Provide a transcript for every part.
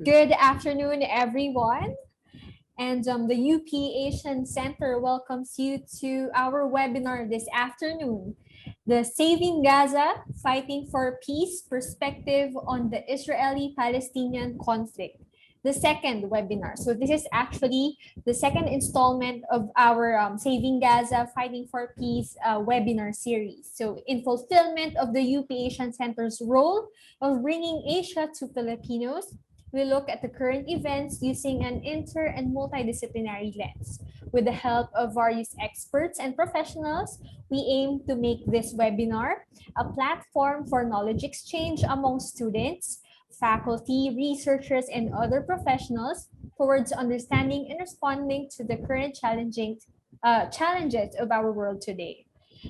Good afternoon, everyone. And the UP Asian Center welcomes you to our webinar this afternoon, the Saving Gaza, Fighting for Peace Perspective on the Israeli-Palestinian Conflict, the second webinar. So this is actually the second installment of our Saving Gaza, Fighting for Peace webinar series. So in fulfillment of the UP Asian Center's role of bringing Asia to Filipinos, we look at the current events using an inter and multidisciplinary lens. With the help of various experts and professionals, we aim to make this webinar a platform for knowledge exchange among students, faculty, researchers, and other professionals towards understanding and responding to the current challenges of our world today.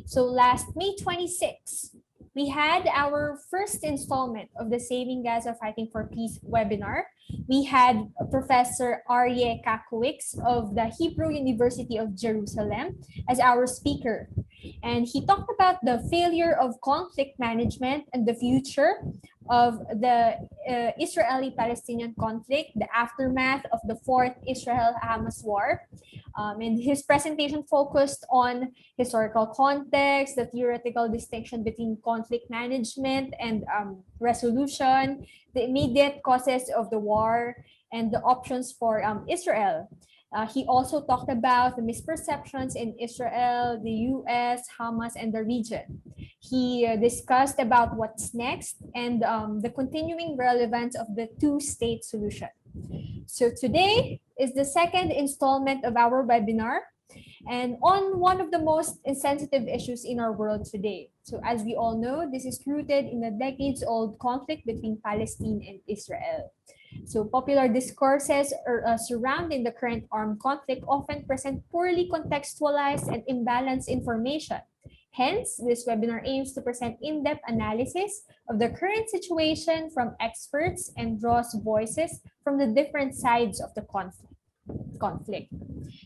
So last May 26, we had our first installment of the Saving Gaza Fighting for Peace webinar. We had Professor Arie Kacowicz of the Hebrew University of Jerusalem as our speaker. And he talked about the failure of conflict management and the future of the Israeli-Palestinian conflict, the aftermath of the fourth Israel-Hamas War. And his presentation focused on historical context, the theoretical distinction between conflict management and resolution, the immediate causes of the war, and the options for Israel. He also talked about the misperceptions in Israel, the US, Hamas, and the region. He discussed about what's next and the continuing relevance of the two-state solution. So today is the second installment of our webinar and on one of the most insensitive issues in our world today. So as we all know, this is rooted in a decades-old conflict between Palestine and Israel. So popular discourses surrounding the current armed conflict often present poorly contextualized and imbalanced information. Hence, this webinar aims to present in-depth analysis of the current situation from experts and draws voices from the different sides of the conflict.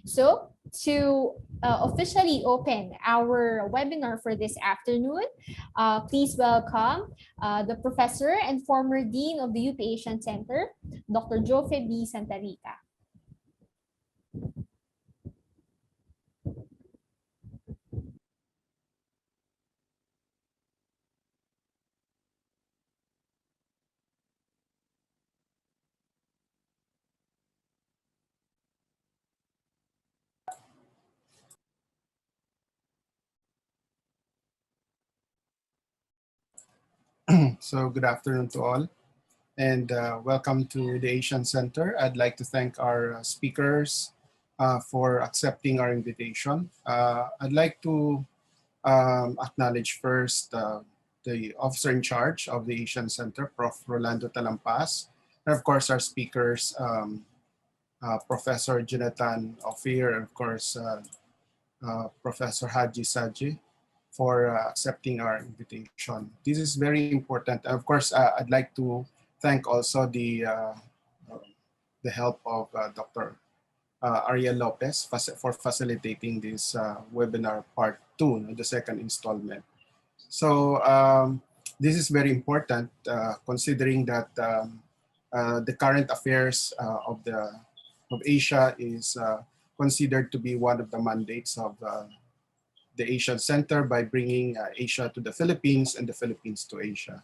So, to officially open our webinar for this afternoon, please welcome the professor and former dean of the UP Asian Center, Dr. Jofe B. Santarita. So good afternoon to all, and welcome to the Asian Center. I'd like to thank our speakers for accepting our invitation. I'd like to acknowledge first the officer in charge of the Asian Center, Prof. Rolando Talampas, and of course our speakers, Professor Jonathan Ophir, and of course Professor Hadje Sadje, for accepting our invitation. This is very important. Of course, I'd like to thank also the help of Dr. Ariel Lopez for facilitating this webinar part 2, the second installment. So this is very important considering that the current affairs of Asia is considered to be one of the mandates of the Asian Center by bringing Asia to the Philippines and the Philippines to Asia.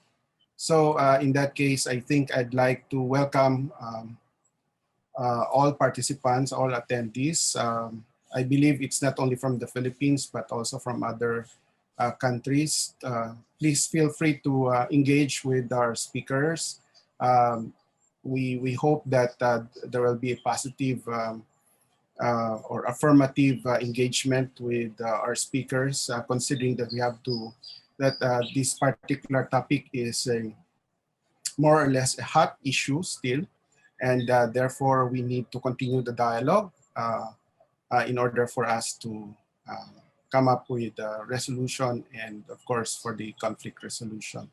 So in that case, I think I'd like to welcome all participants, all attendees. I believe it's not only from the Philippines, but also from other countries. Please feel free to engage with our speakers. We hope that there will be a positive or affirmative engagement with our speakers, considering that this particular topic is more or less a hot issue still, and therefore we need to continue the dialogue in order for us to come up with a resolution and of course for the conflict resolution.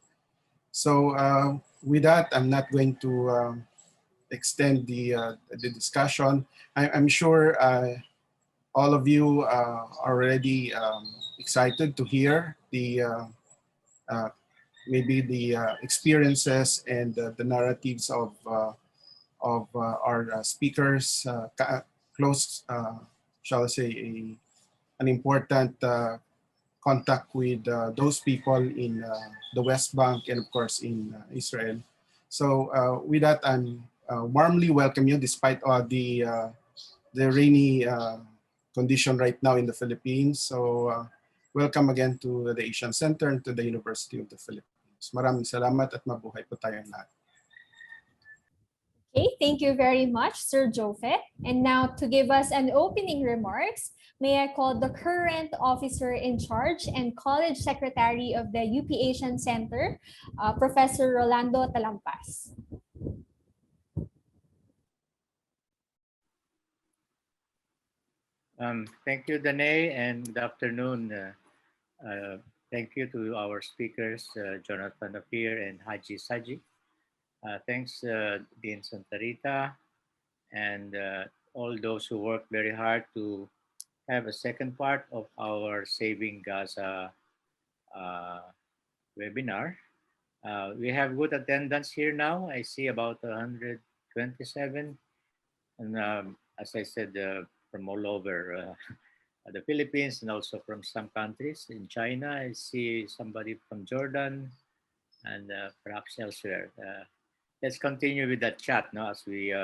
So with that, I'm not going to extend the discussion. I'm sure all of you are already excited to hear maybe the experiences and the narratives of our speakers, close, shall I say, an important contact with those people in the West Bank and of course in Israel. So with that, I'm warmly welcome you despite the rainy condition right now in the Philippines. So welcome again to the Asian Center and to the University of the Philippines. Maraming salamat at mabuhay po tayong lahat. Okay, thank you very much, Sir Jofe. And now to give us an opening remarks, may I call the current officer in charge and college secretary of the UP Asian Center, Professor Rolando Talampas. Thank you, Danae, and good afternoon. Thank you to our speakers, Jonathan Apir and Hadje Sadje. Thanks, Dean Santa Rita, and all those who worked very hard to have a second part of our Saving Gaza webinar. We have good attendance here now. I see about 127, and as I said, from all over the Philippines and also from some countries. In China, I see somebody from Jordan and perhaps elsewhere. Let's continue with that chat now as we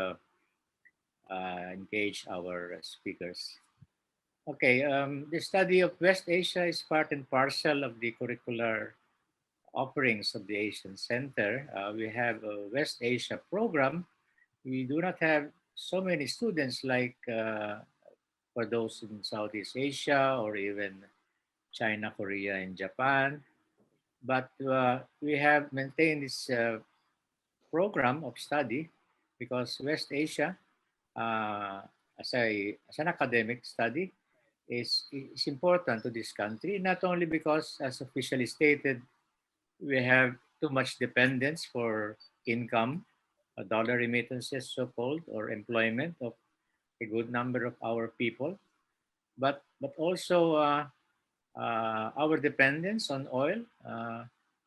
engage our speakers. Okay, the study of West Asia is part and parcel of the curricular offerings of the Asian Center. We have a West Asia program. We do not have so many students like for those in Southeast Asia or even China, Korea, and Japan. But we have maintained this program of study because West Asia, as an academic study, is important to this country, not only because, as officially stated, we have too much dependence for income, dollar remittances, so-called, or employment of a good number of our people, but also our dependence on oil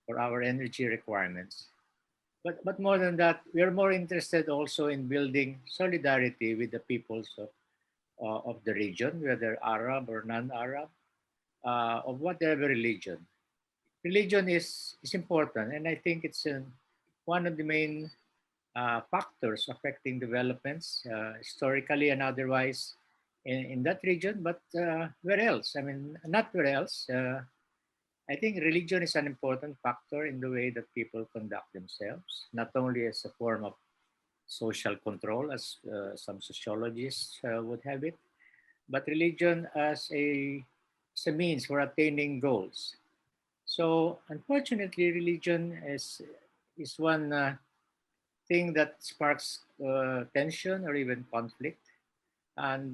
for our energy requirements. But more than that, we are more interested also in building solidarity with the peoples of the region, whether Arab or non-Arab, of whatever religion. Religion is important, and I think it's one of the main factors affecting developments historically and otherwise in that region, but where else? I mean, not where else. I think religion is an important factor in the way that people conduct themselves, not only as a form of social control, as some sociologists would have it, but religion as a means for attaining goals. So, unfortunately, religion is one thing that sparks tension or even conflict, and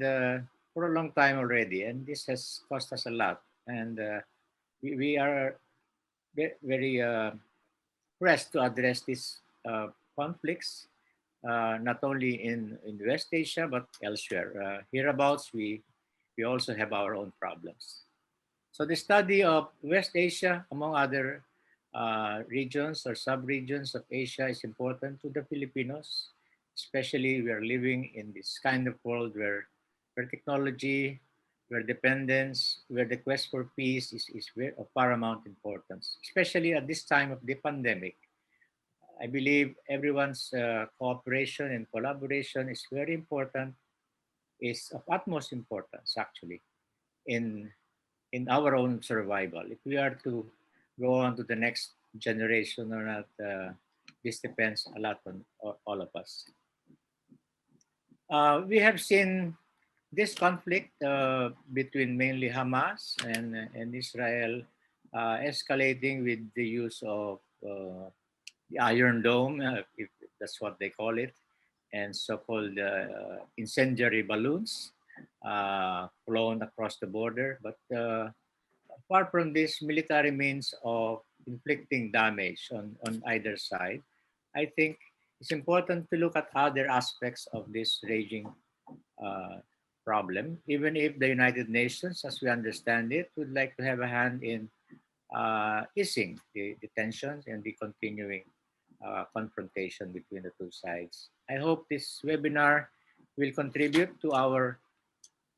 for a long time already. And this has cost us a lot. And we are very pressed to address these conflicts, not only in West Asia, but elsewhere. Hereabouts, we also have our own problems. So the study of West Asia, among other regions or sub-regions of Asia, is important to the Filipinos. Especially, we are living in this kind of world where technology, where dependence, where the quest for peace is of paramount importance, especially at this time of the pandemic. I believe everyone's cooperation and collaboration is very important, is of utmost importance actually in our own survival. If we are to go on to the next generation or not, this depends a lot on all of us. We have seen this conflict between mainly Hamas and Israel escalating with the use of the Iron Dome, if that's what they call it, and so-called incendiary balloons flown across the border. But apart from this military means of inflicting damage on either side, I think it's important to look at other aspects of this raging problem, even if the United Nations, as we understand it, would like to have a hand in easing the tensions and the continuing confrontation between the two sides. I hope this webinar will contribute to our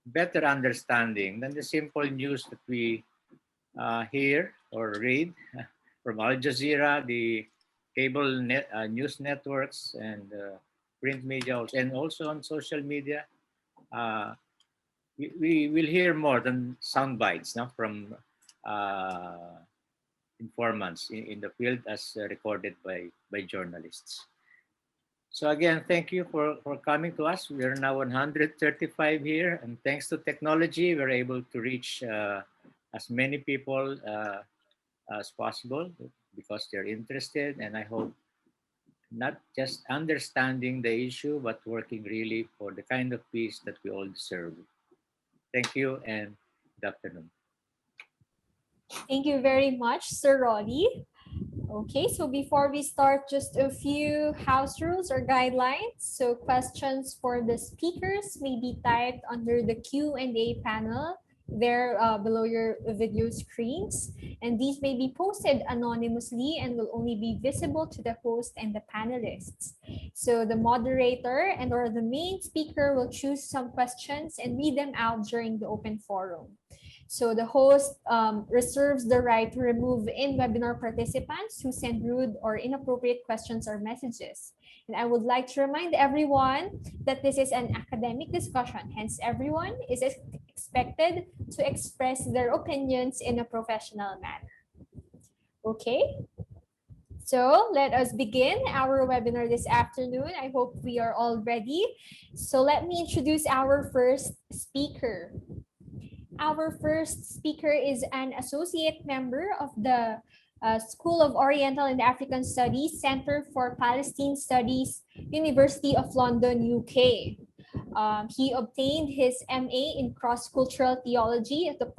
better understanding than the simple news that we hear or read from Al Jazeera, the cable news networks, and print media, and also on social media. We will hear more than sound bites from informants in the field as recorded by journalists. So again, thank you for coming to us. We are now 135 here, and thanks to technology, we're able to reach as many people as possible because they're interested, and I hope not just understanding the issue, but working really for the kind of peace that we all deserve. Thank you, and good afternoon. Thank you very much, Sir Roddy. Okay, so before we start, just a few house rules or guidelines. So questions for the speakers may be typed under the Q&A panel there below your video screens. And these may be posted anonymously and will only be visible to the host and the panelists. So the moderator and or the main speaker will choose some questions and read them out during the open forum. So the host reserves the right to remove in-webinar participants who send rude or inappropriate questions or messages. And I would like to remind everyone that this is an academic discussion, hence everyone is expected to express their opinions in a professional manner. Okay, so let us begin our webinar this afternoon. I hope we are all ready. So let me introduce our first speaker. Our first speaker is an associate member of the School of Oriental and African Studies, Center for Palestine Studies, University of London, UK. He obtained his MA in Crosscultural Theology at the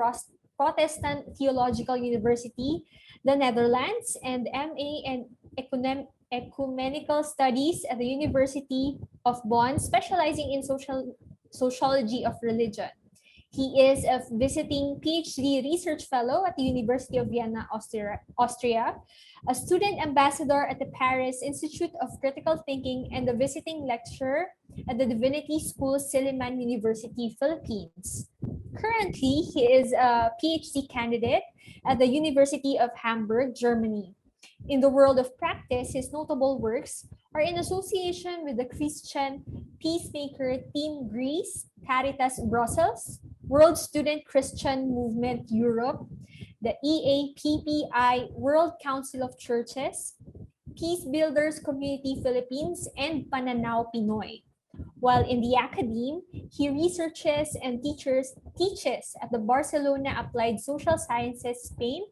Protestant Theological University, the Netherlands, and MA in Ecumenical Studies at the University of Bonn, specializing in Sociology of Religion. He is a visiting Ph.D. research fellow at the University of Vienna, Austria, a student ambassador at the Paris Institute of Critical Thinking, and a visiting lecturer at the Divinity School, Silliman University, Philippines. Currently, he is a Ph.D. candidate at the University of Hamburg, Germany. In the world of practice, his notable works are in association with the Christian Peacemaker Team Greece, Caritas Brussels, World Student Christian Movement Europe, the EAPPI-World Council of Churches, PeaceBuilders Community Philippines, and Pananaw Pinoy. While in the academe, he researches and teaches at the Barcelona Applied Social Sciences, Spain,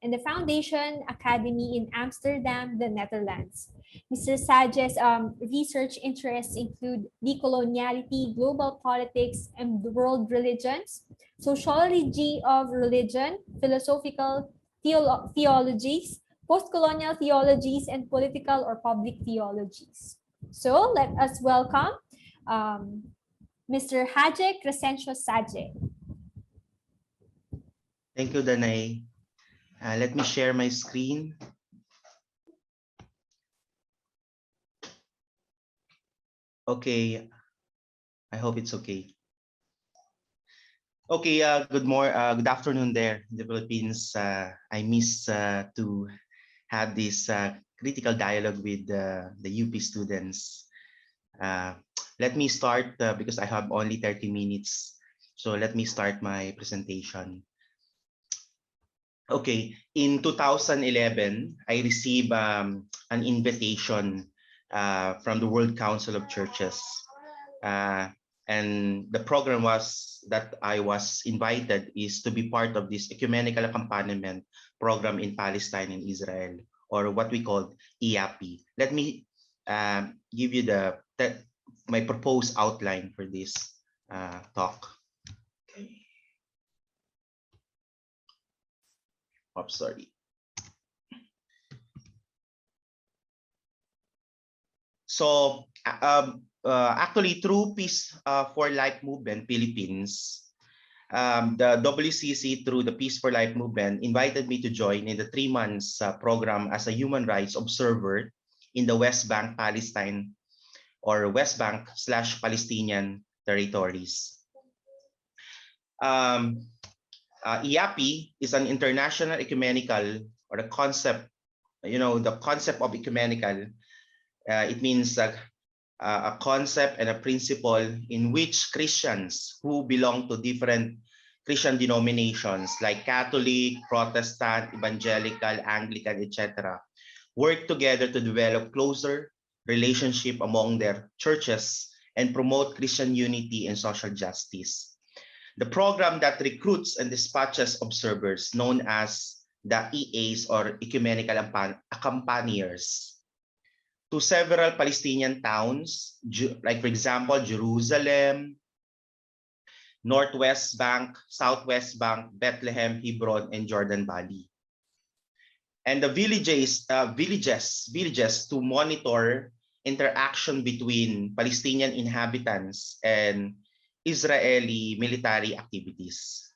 and the Foundation Academy in Amsterdam, the Netherlands. Mr. Sadje's research interests include decoloniality, global politics, and world religions, sociology of religion, philosophical theologies, post-colonial theologies, and political or public theologies. So let us welcome Mr. Hadje Cresencio Sadje. Thank you, Danay. Let me share my screen. Okay, I hope it's okay. Okay, good afternoon there in the Philippines. I miss to have this critical dialogue with the UP students. Let me start because I have only 30 minutes. So let me start my presentation. Okay, in 2011, I received an invitation from the World Council of Churches. And the program was that I was invited is to be part of this ecumenical accompaniment program in Palestine and Israel, or what we call EAPPI. Let me give you my proposed outline for this talk. Okay. Oops, sorry. So actually, through Peace for Life Movement Philippines, the WCC through the Peace for Life Movement invited me to join in the 3 months program as a human rights observer in the West Bank, Palestine, or West Bank/Palestinian territories. EAPPI is an international ecumenical, or the concept, the concept of ecumenical. It means a concept and a principle in which Christians who belong to different Christian denominations like Catholic, Protestant, Evangelical, Anglican, etc., work together to develop closer relationship among their churches and promote Christian unity and social justice. The program that recruits and dispatches observers, known as the EAs or Ecumenical Accompaniers, to several Palestinian towns, like for example, Jerusalem, Northwest Bank, Southwest Bank, Bethlehem, Hebron, and Jordan Valley. And the villages to monitor interaction between Palestinian inhabitants and Israeli military activities.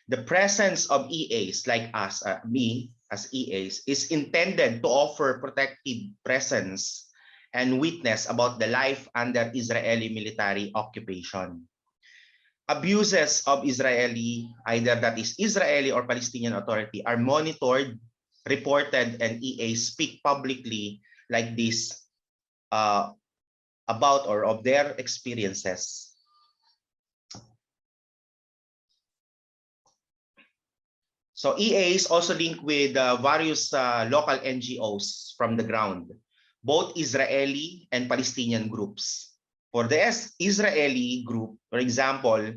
The presence of EAs like us, me as EAs, is intended to offer protective presence and witness about the life under Israeli military occupation. Abuses of Israeli, either that is Israeli or Palestinian Authority, are monitored, reported, and EAs speak publicly like this about or of their experiences. So EAs also link with various local NGOs from the ground, both Israeli and Palestinian groups. For the Israeli group, for example,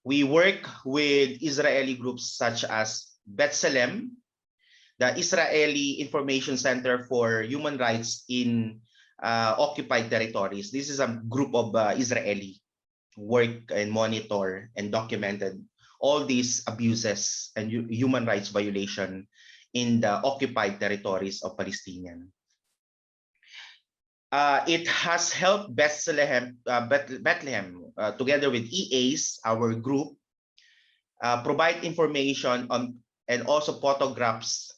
we work with Israeli groups such as B'Tselem, the Israeli Information Center for Human Rights in occupied territories. This is a group of Israeli who work and monitor and documented all these abuses and human rights violation in the occupied territories of Palestinian. It has helped Bethlehem together with EAs, our group, provide information on and also photographs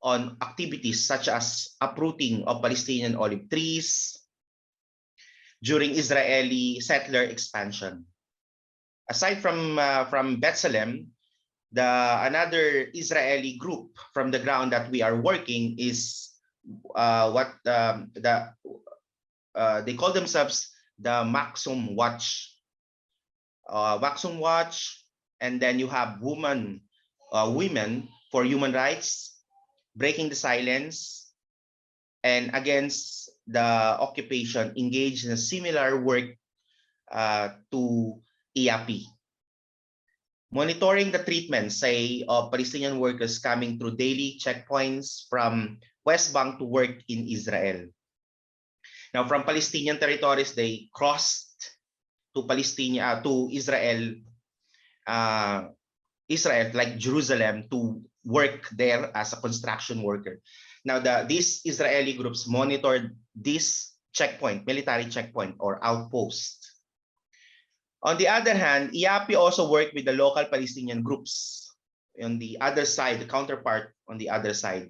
on activities such as uprooting of Palestinian olive trees during Israeli settler expansion. Aside from B'Tselem, another Israeli group from the ground that we are working is they call themselves the Maxum Watch. Maxum Watch, and then you have women for human rights, breaking the silence, and against the occupation, engaged in a similar work to EAPPI. Monitoring the treatment, say, of Palestinian workers coming through daily checkpoints from West Bank to work in Israel. Now, from Palestinian territories, they crossed to Israel, like Jerusalem, to work there as a construction worker. Now, these Israeli groups monitored this checkpoint, military checkpoint or outpost. On the other hand, EAPPI also worked with the local Palestinian groups on the other side, the counterpart on the other side.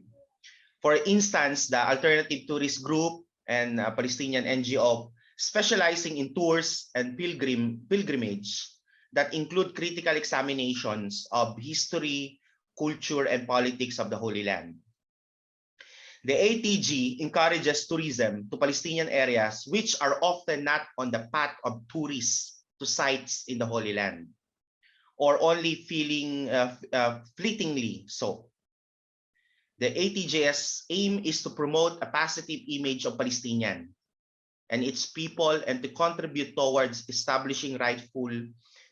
For instance, the Alternative Tourist Group and Palestinian NGO specializing in tours and pilgrimage that include critical examinations of history, culture, and politics of the Holy Land. The ATG encourages tourism to Palestinian areas which are often not on the path of tourists to sites in the Holy Land, or only fleetingly so. The ATJ's aim is to promote a positive image of Palestinian and its people and to contribute towards establishing rightful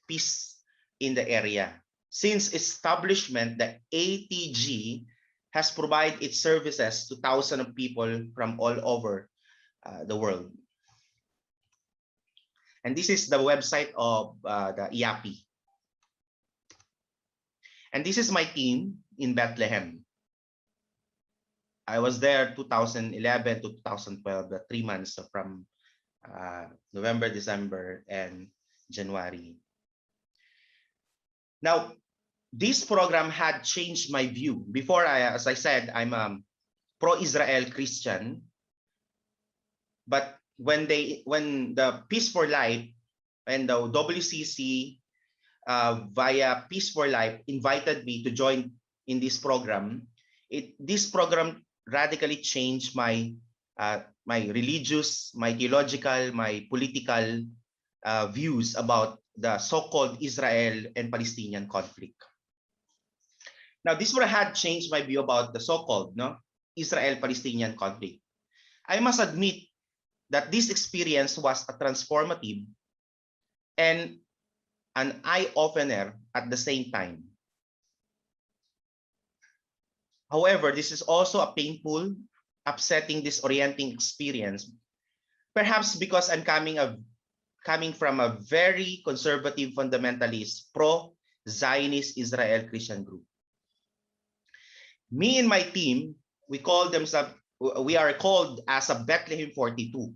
peace in the area. Since establishment, the ATG has provided its services to thousands of people from all over the world. And this is the website of the EAPPI. And this is my team in Bethlehem. I was there 2011 to 2012, the 3 months from November, December, and January. Now, this program had changed my view. Before, as I said, I'm a pro-Israel Christian. But when the Peace for Life and the WCC via Peace for Life invited me to join in this program, this program radically changed my my religious, my theological, my political views about the so-called Israel and Palestinian conflict. Now, this would have changed my view about the so-called Israel-Palestinian conflict. I must admit that this experience was a transformative and an eye-opener at the same time. However, this is also a painful, upsetting, disorienting experience, perhaps because I'm coming from a very conservative, fundamentalist, pro-Zionist Israel Christian group. Me and my team, we are called as a Bethlehem 42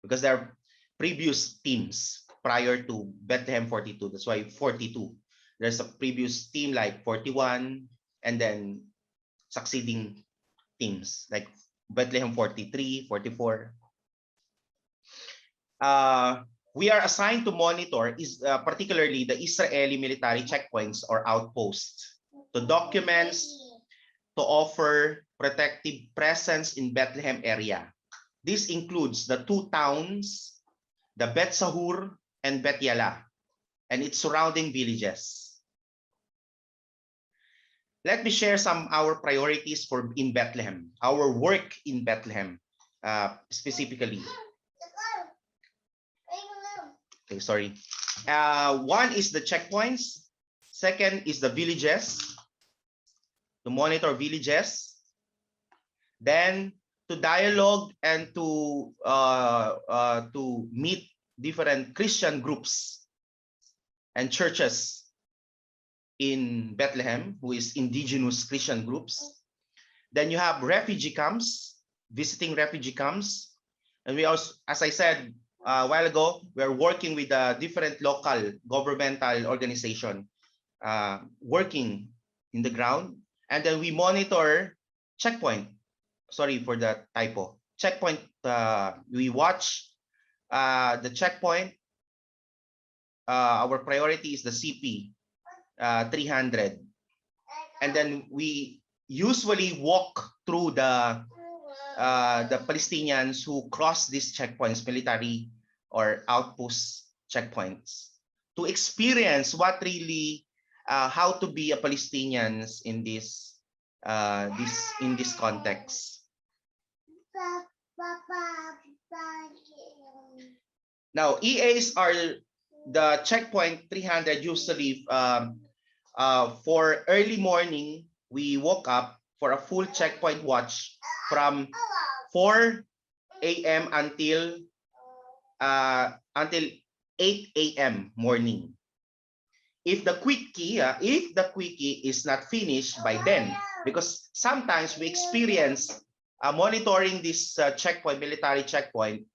because there are previous teams prior to Bethlehem 42. That's why 42. There's a previous team like 41 and then succeeding teams like Bethlehem 43, 44. We are assigned to monitor particularly the Israeli military checkpoints or outposts, to documents, to offer protective presence in Bethlehem area. This includes the two towns, the Bet Sahur and Bet Yala, and its surrounding villages. Let me share some our priorities in Bethlehem, our work in Bethlehem specifically. Okay, sorry. One is the checkpoints. Second is the villages, to monitor villages. Then to dialogue and to meet different Christian groups and churches in Bethlehem, who is indigenous Christian groups. Then you have refugee camps, visiting refugee camps. And we also, as I said a while ago, we are working with a different local governmental organization working in the ground. And then we monitor checkpoint. Sorry for the typo. Checkpoint, we watch the checkpoint. Our priority is the CP 300. And then we usually walk through the Palestinians who cross these checkpoints, military or outpost checkpoints, to experience what really how to be a Palestinian in this context. Now, EAs are the checkpoint 300 usually for early morning. We woke up for a full checkpoint watch from 4 a.m. until 8 a.m. morning. If the quickie is not finished by then, because sometimes we experience monitoring this checkpoint, military checkpoint.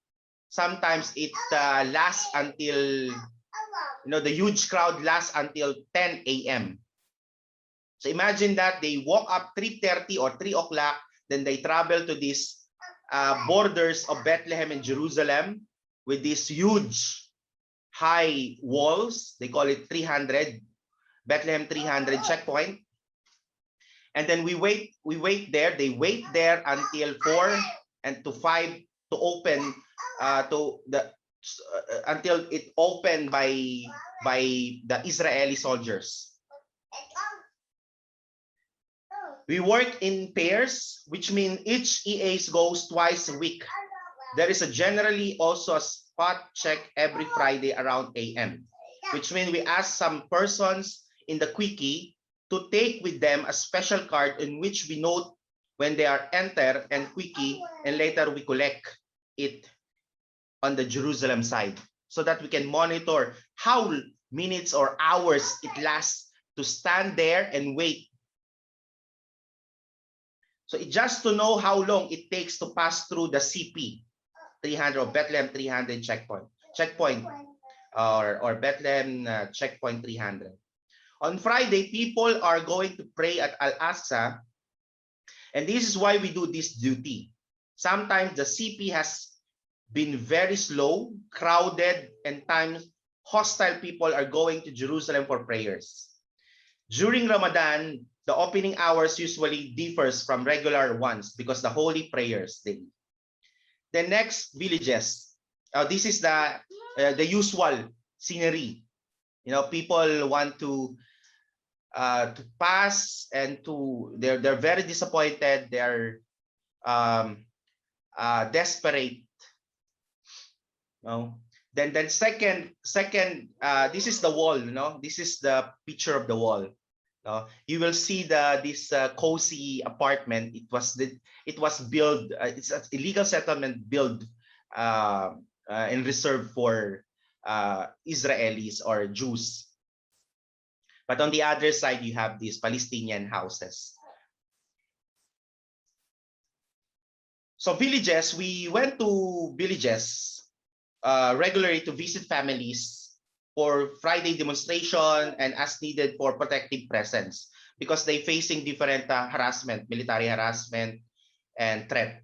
Sometimes it lasts until, the huge crowd lasts until 10 a.m. So imagine that they walk up 3:30 or 3 o'clock, then they travel to these borders of Bethlehem and Jerusalem with these huge high walls. They call it 300, Bethlehem 300 checkpoint. And then we wait there. They wait there until 4 and to 5 to open until it opened by the Israeli soldiers. We work in pairs, which means each EAs goes twice a week. There is generally also a spot check every Friday around AM, which means we ask some persons in the quickie to take with them a special card in which we note when they are enter and quickie, and later we collect it on the Jerusalem side so that we can monitor how minutes or hours it lasts to stand there and wait. So just to know how long it takes to pass through the CP 300 or Bethlehem 300 checkpoint or Bethlehem checkpoint 300. On Friday, people are going to pray at Al-Aqsa, and this is why we do this duty. Sometimes the CP has been very slow, crowded, and times hostile people are going to Jerusalem for prayers. During Ramadan, the opening hours usually differs from regular ones because the holy prayers day. The next villages. This is the usual scenery. You know, people want to pass and they're very disappointed. They're desperate. No. Then second this is the wall. You know, this is the picture of the wall. You will see this cozy apartment. It was built. It's an illegal settlement built and reserved for Israelis or Jews. But on the other side, you have these Palestinian houses. So villages, we went to villages regularly to visit families for Friday demonstration and as needed for protective presence because they facing different harassment, military harassment and threat.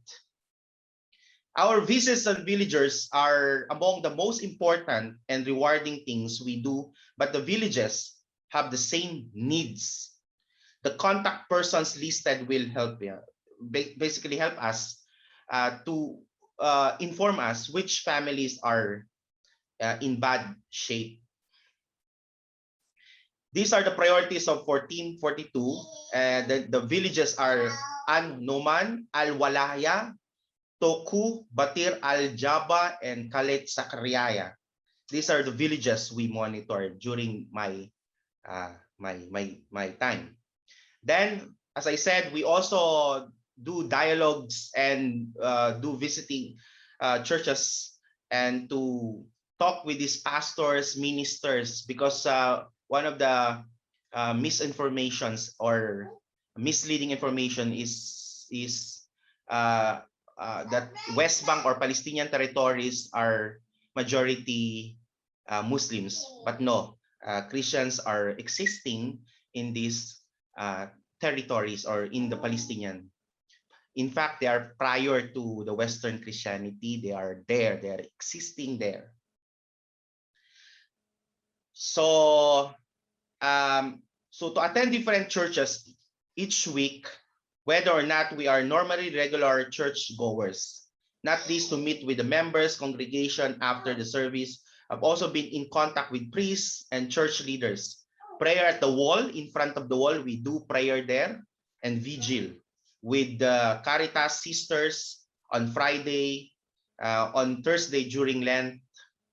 Our visits on villagers are among the most important and rewarding things we do, but the villages have the same needs. The contact persons listed will help basically help us to inform us which families are in bad shape. These are the priorities of 1442. The villages are An Noman, Al Walaya, Toku, Batir Al Jaba, and Kalet Sakriyaya. These are the villages we monitored during my time. Then, as I said, we also do dialogues and do visiting churches and to talk with these pastors, ministers, because one of the misinformations or misleading information is that West Bank or Palestinian territories are majority Muslims, but no, Christians are existing in these territories or in the Palestinian. In fact, they are prior to the Western Christianity. They are there. They are existing there. So, so to attend different churches each week, whether or not we are normally regular church goers, not least to meet with the members, congregation after the service. I've also been in contact with priests and church leaders. Prayer at the wall, in front of the wall, we do prayer there, and vigil with the Caritas sisters on Friday, on Thursday during Lent,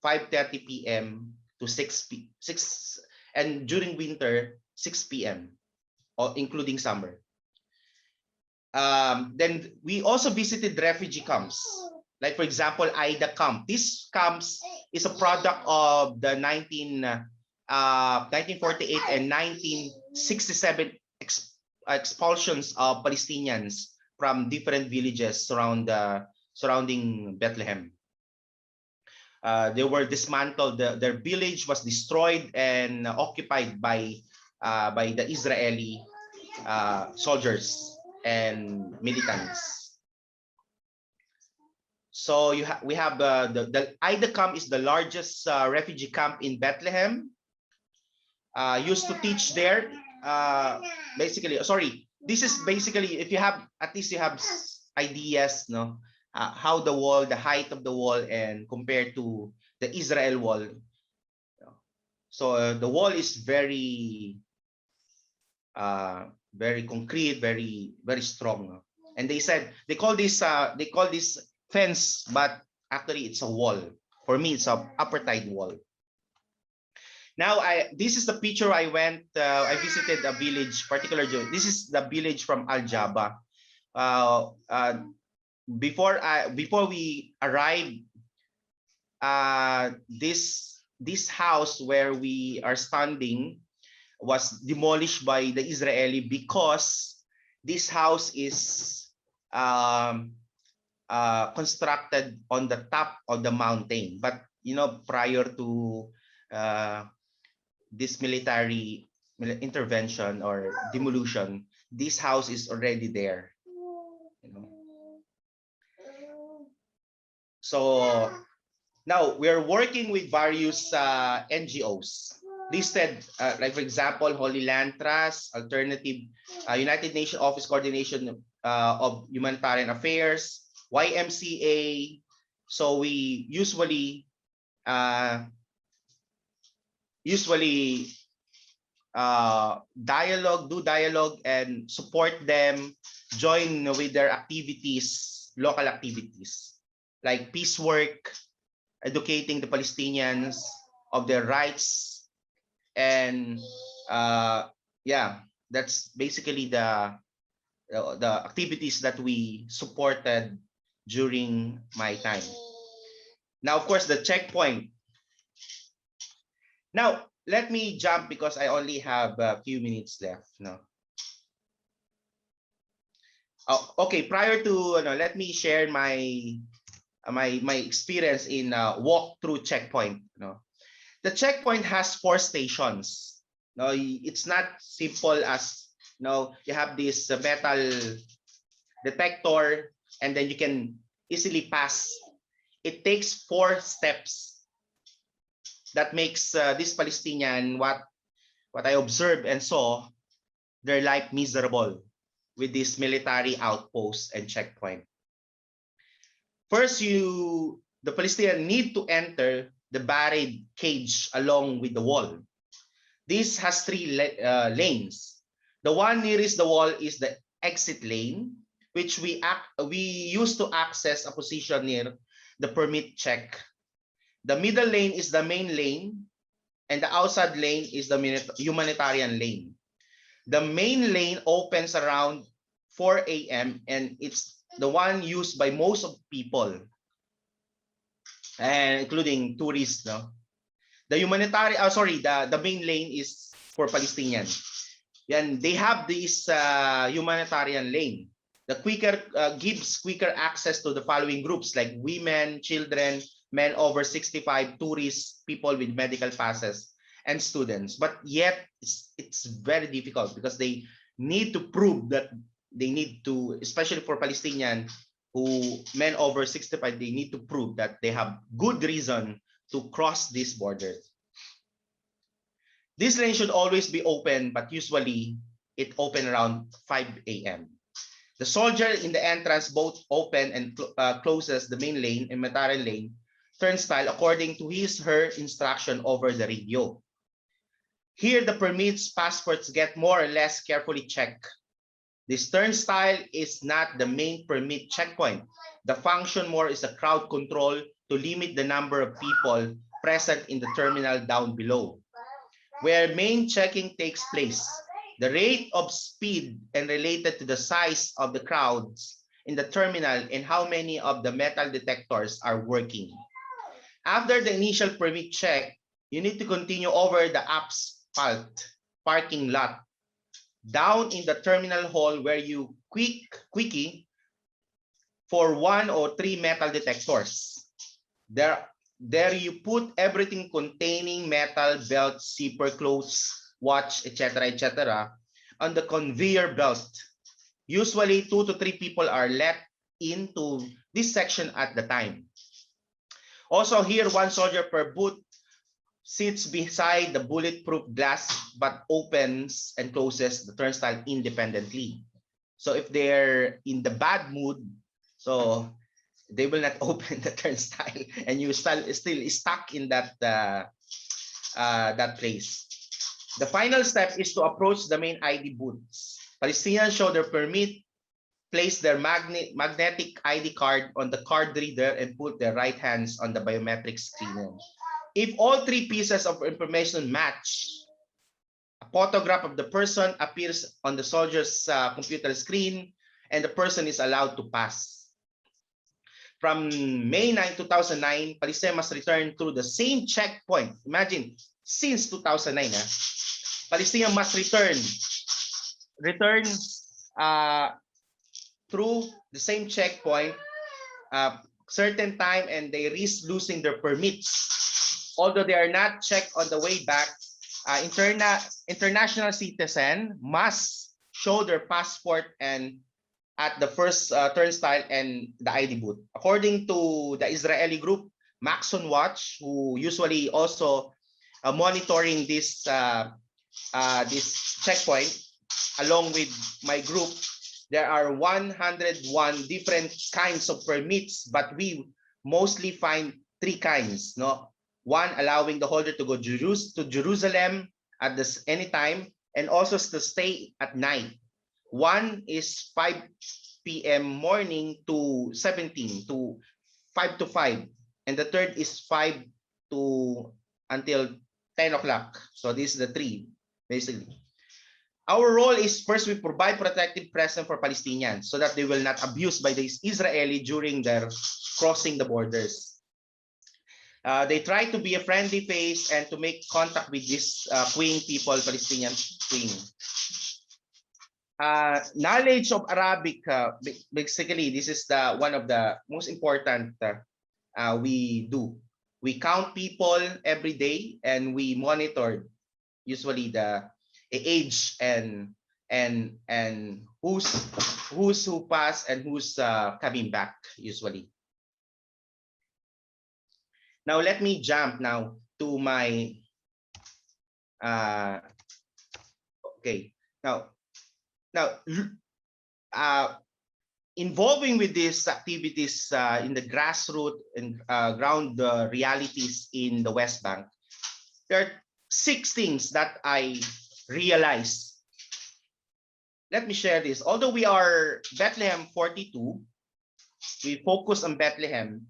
5:30 p.m. to 6 and during winter 6 p.m. including summer. Then we also visited refugee camps, like for example Aida camp. This camps is a product of the 1948 and 1967 expulsions of Palestinians from different villages surrounding Bethlehem. They were dismantled. Their village was destroyed and occupied by the Israeli soldiers and militants. So we have the Aida camp is the largest refugee camp in Bethlehem. Used to teach there. Basically, sorry. This is basically, if you have, at least you have ideas, no, how the wall, the height of the wall, and compared to the Israel wall. So the wall is very concrete, very strong. And they said they call this fence, but actually it's a wall. For me, it's a apartheid wall. Now, this is the picture I went. I visited a village, particularly. This is the village from Al Jaba. Before we arrived, this house where we are standing was demolished by the Israeli because this house is constructed on the top of the mountain. But you know, prior to this military intervention or demolition, this house is already there. You know. So now we're working with various NGOs listed, like for example, Holy Land Trust, Alternative, United Nations Office Coordination of Humanitarian Affairs, YMCA. So we usually do dialogue and support them, join with their activities, local activities like peace work, educating the Palestinians of their rights, and yeah, that's basically the activities that we supported during my time. Now, of course, the checkpoint. Now, let me jump because I only have a few minutes left. No. Oh, okay. Prior to let me share my experience in walk-through checkpoint. The checkpoint has 4 stations. No, it's not simple as you have this metal detector and then you can easily pass. It takes 4 steps. That makes this Palestinian, what I observed and saw, their life miserable with this military outpost and checkpoint. First, the Palestinians need to enter the barricade cage along with the wall. This has 3 lanes. The one nearest the wall is the exit lane, which we use to access a position near the permit check. The middle lane is the main lane, and the outside lane is the humanitarian lane. The main lane opens around 4 a.m. and it's the one used by most of people, and including tourists. No, the main lane is for Palestinians, and they have this humanitarian lane. The gives quicker access to the following groups like women, children, men over 65, tourists, people with medical passes, and students. But yet it's very difficult because they need to prove that they need to, especially for Palestinian men over 65, they need to prove that they have good reason to cross these borders. This lane should always be open, but usually it open around 5 a.m. The soldier in the entrance both open and closes the main lane and humanitarian lane turnstile according to her instruction over the radio. Here, the permits, passports get more or less carefully checked. This turnstile is not the main permit checkpoint. The function more is a crowd control to limit the number of people present in the terminal down below, where main checking takes place. The rate of speed and related to the size of the crowds in the terminal and how many of the metal detectors are working. After the initial permit check, you need to continue over the asphalt parking lot down in the terminal hall where you quickie for 1 or 3 metal detectors. There you put everything containing metal, belt, zipper, clothes, watch, etc., on the conveyor belt. Usually 2 to 3 people are let into this section at the time. Also here, 1 soldier per booth sits beside the bulletproof glass but opens and closes the turnstile independently. So if they're in the bad mood, so they will not open the turnstile and you still stuck in that place. The final step is to approach the main ID booths. Palestinians show their permit, place their magnetic ID card on the card reader, and put their right hands on the biometric screen. If all 3 pieces of information match, a photograph of the person appears on the soldier's computer screen, and the person is allowed to pass. From May 9, 2009, Palestinians must return through the same checkpoint. Imagine, since 2009, Palestinians must return through the same checkpoint certain time, and they risk losing their permits. Although they are not checked on the way back, international citizen must show their passport and at the first turnstile and the ID booth. According to the Israeli group, Maxon Watch, who usually also monitoring this checkpoint, along with my group, there are 101 different kinds of permits, but we mostly find 3 kinds. No, one allowing the holder to go to Jerusalem at any time, and also to stay at night. One is 5 p.m. morning to 17 to 5 to 5, and the third is 5 to until 10 o'clock. So these are the 3 basically. Our role is, first, we provide protective presence for Palestinians so that they will not abused by the Israeli during their crossing the borders. They try to be a friendly face and to make contact with these Queen people, Palestinian Queen. Knowledge of Arabic, basically, this is one of the most important we do. We count people every day, and we monitor usually the age and who passed and who's coming back usually. Now let me jump now to my okay. Now involving with these activities in the grassroots and ground realities in the West Bank, there are 6 things that I realized. Let me share this. Although we are Bethlehem 42, we focus on Bethlehem,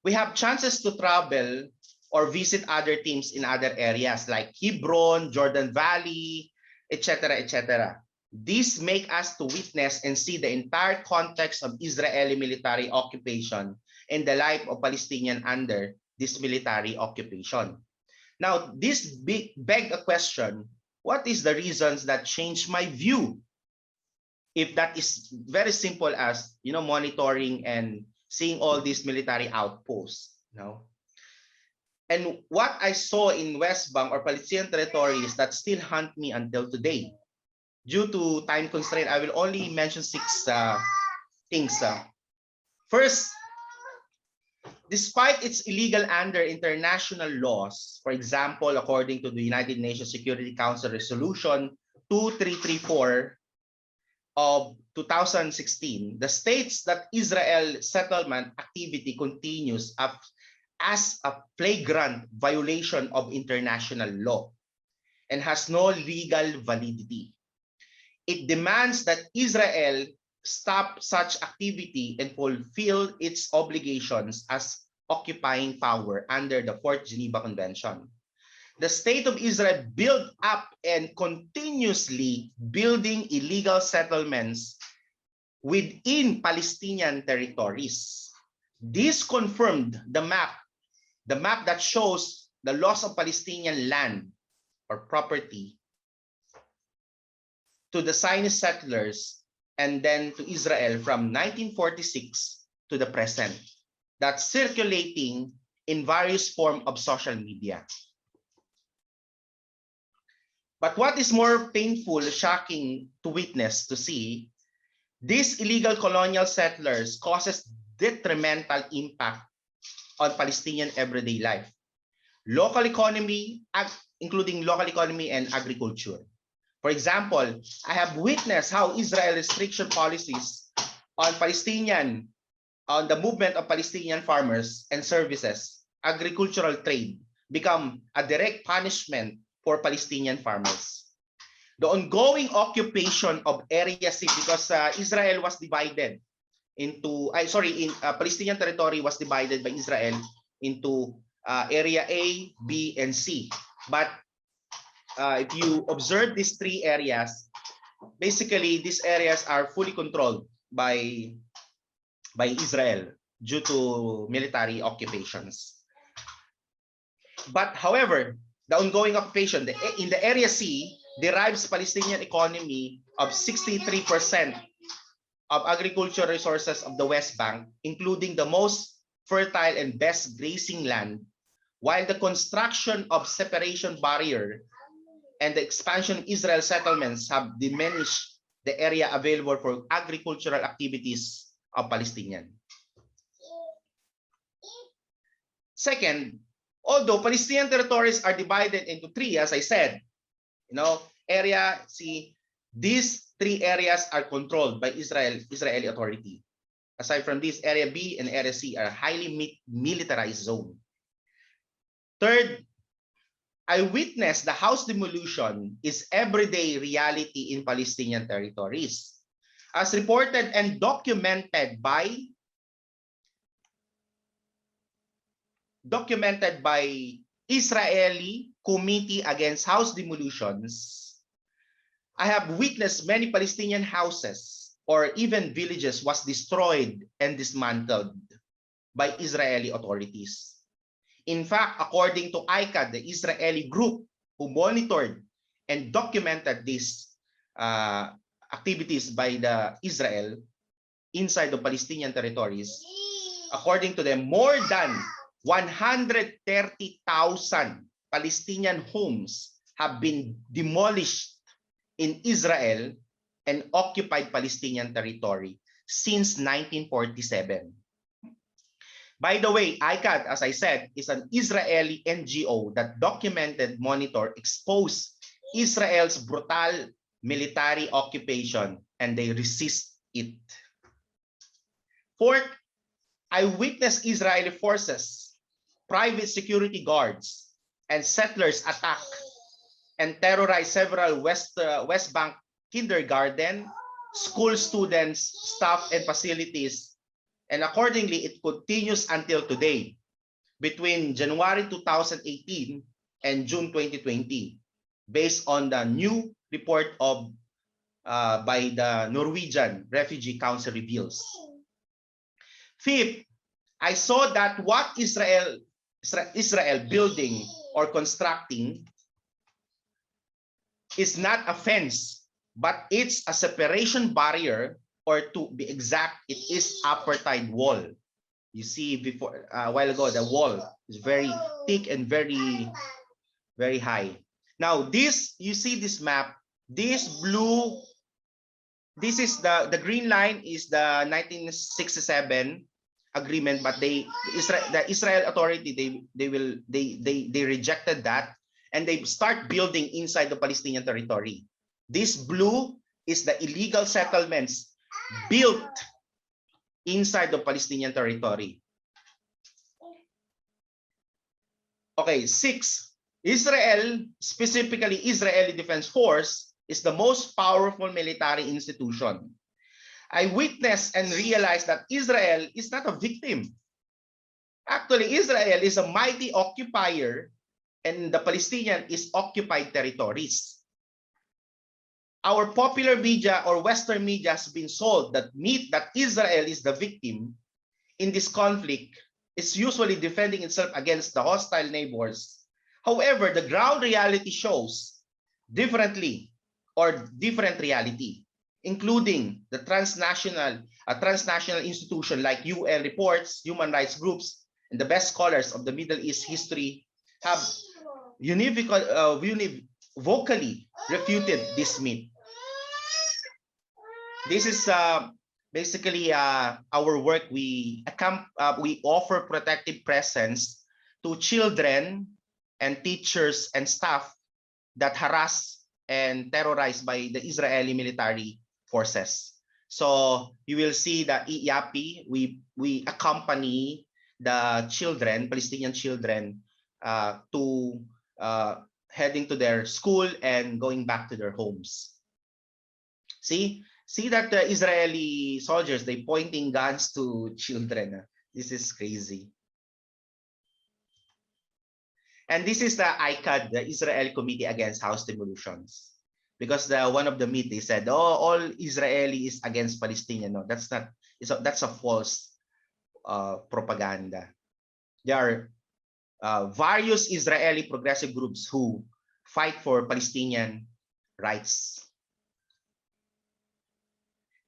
we have chances to travel or visit other teams in other areas like Hebron, Jordan Valley, etc., etc. This make us to witness and see the entire context of Israeli military occupation and the life of Palestinian under this military occupation. Now, this beg a question: what is the reasons that changed my view? If that is very simple as, monitoring and seeing all these military outposts, And what I saw in West Bank or Palestinian territories that still haunt me until today. Due to time constraint, I will only mention 6 things. First, despite it's illegal under international laws, for example, according to the United Nations Security Council Resolution 2334 of 2016, the states that Israel settlement activity continues as a flagrant violation of international law and has no legal validity. It demands that Israel stop such activity and fulfill its obligations as occupying power under the 4th Geneva Convention. The state of Israel built up and continuously building illegal settlements within Palestinian territories. This confirmed the map that shows the loss of Palestinian land or property to the Zionist settlers and then to Israel from 1946 to the present. That's circulating in various forms of social media. But what is more painful, shocking to witness, to see, these illegal colonial settlers causes detrimental impact on Palestinian everyday life, local economy, including local economy and agriculture. For example, I have witnessed how Israel restriction policies on the movement of Palestinian farmers and services, agricultural trade, become a direct punishment for Palestinian farmers. The ongoing occupation of Area C, because Israel was divided into, Palestinian territory was divided by Israel into Area A, B, and C. But if you observe these 3 areas, basically these areas are fully controlled by Israel due to military occupations. But however, the ongoing occupation in the Area C derives Palestinian economy of 63% of agricultural resources of the West Bank, including the most fertile and best grazing land, while the construction of separation barrier and the expansion of Israel settlements have diminished the area available for agricultural activities of Palestinian. Second, although Palestinian territories are divided into three, as I said, area, see, these three areas are controlled by Israeli authority. Aside from this, Area B and Area C are highly militarized zone. Third, I witnessed the house demolition is everyday reality in Palestinian territories, as reported and documented by Israeli Committee Against House Demolitions. I have witnessed many Palestinian houses or even villages was destroyed and dismantled by Israeli authorities. In fact, according to ICAD, the Israeli group who monitored and documented these activities by the Israel inside the Palestinian territories, according to them, more than 130,000 Palestinian homes have been demolished in Israel and occupied Palestinian territory since 1947. By the way, ICAD, as I said, is an Israeli NGO that documented, monitor, exposed Israel's brutal military occupation, and they resist it. Fourth, I witnessed Israeli forces, private security guards, and settlers attack and terrorize several West Bank kindergarten, school students, staff, and facilities. And accordingly, it continues until today, between January 2018 and June 2020, based on the new report of by the Norwegian Refugee Council reveals. Fifth, I saw that what Israel building or constructing is not a fence, but it's a separation barrier, or to be exact, it is apartheid wall. You see before a while ago, the wall is very thick and very, very high. Now this, you see this map, this blue, this is the green line is the 1967 agreement, but the Israel authority, they rejected that, and they start building inside the Palestinian territory. This blue is the illegal settlements built inside the Palestinian territory. Okay, 6. Israel, specifically Israeli Defense Force, is the most powerful military institution. I witnessed and realized that Israel is not a victim. Actually, Israel is a mighty occupier, and the Palestinian is occupied territories. Our popular media or Western media has been sold that Israel is the victim in this conflict. It's usually defending itself against the hostile neighbors. However, the ground reality shows differently or different reality, including the transnational institution like UN reports, human rights groups, and the best scholars of the Middle East history have vocally refuted this myth. This is basically our work. We offer protective presence to children and teachers and staff that harass and terrorized by the Israeli military forces. So you will see that EAPPI, we accompany the children, Palestinian children, to heading to their school and going back to their homes. See that the Israeli soldiers, they pointing guns to children. This is crazy. And this is the ICAD, the Israel Committee Against House Demolitions. Because one of the myth, they said, oh, all Israeli is against Palestinian. No, that's not. That's a false propaganda. There are various Israeli progressive groups who fight for Palestinian rights.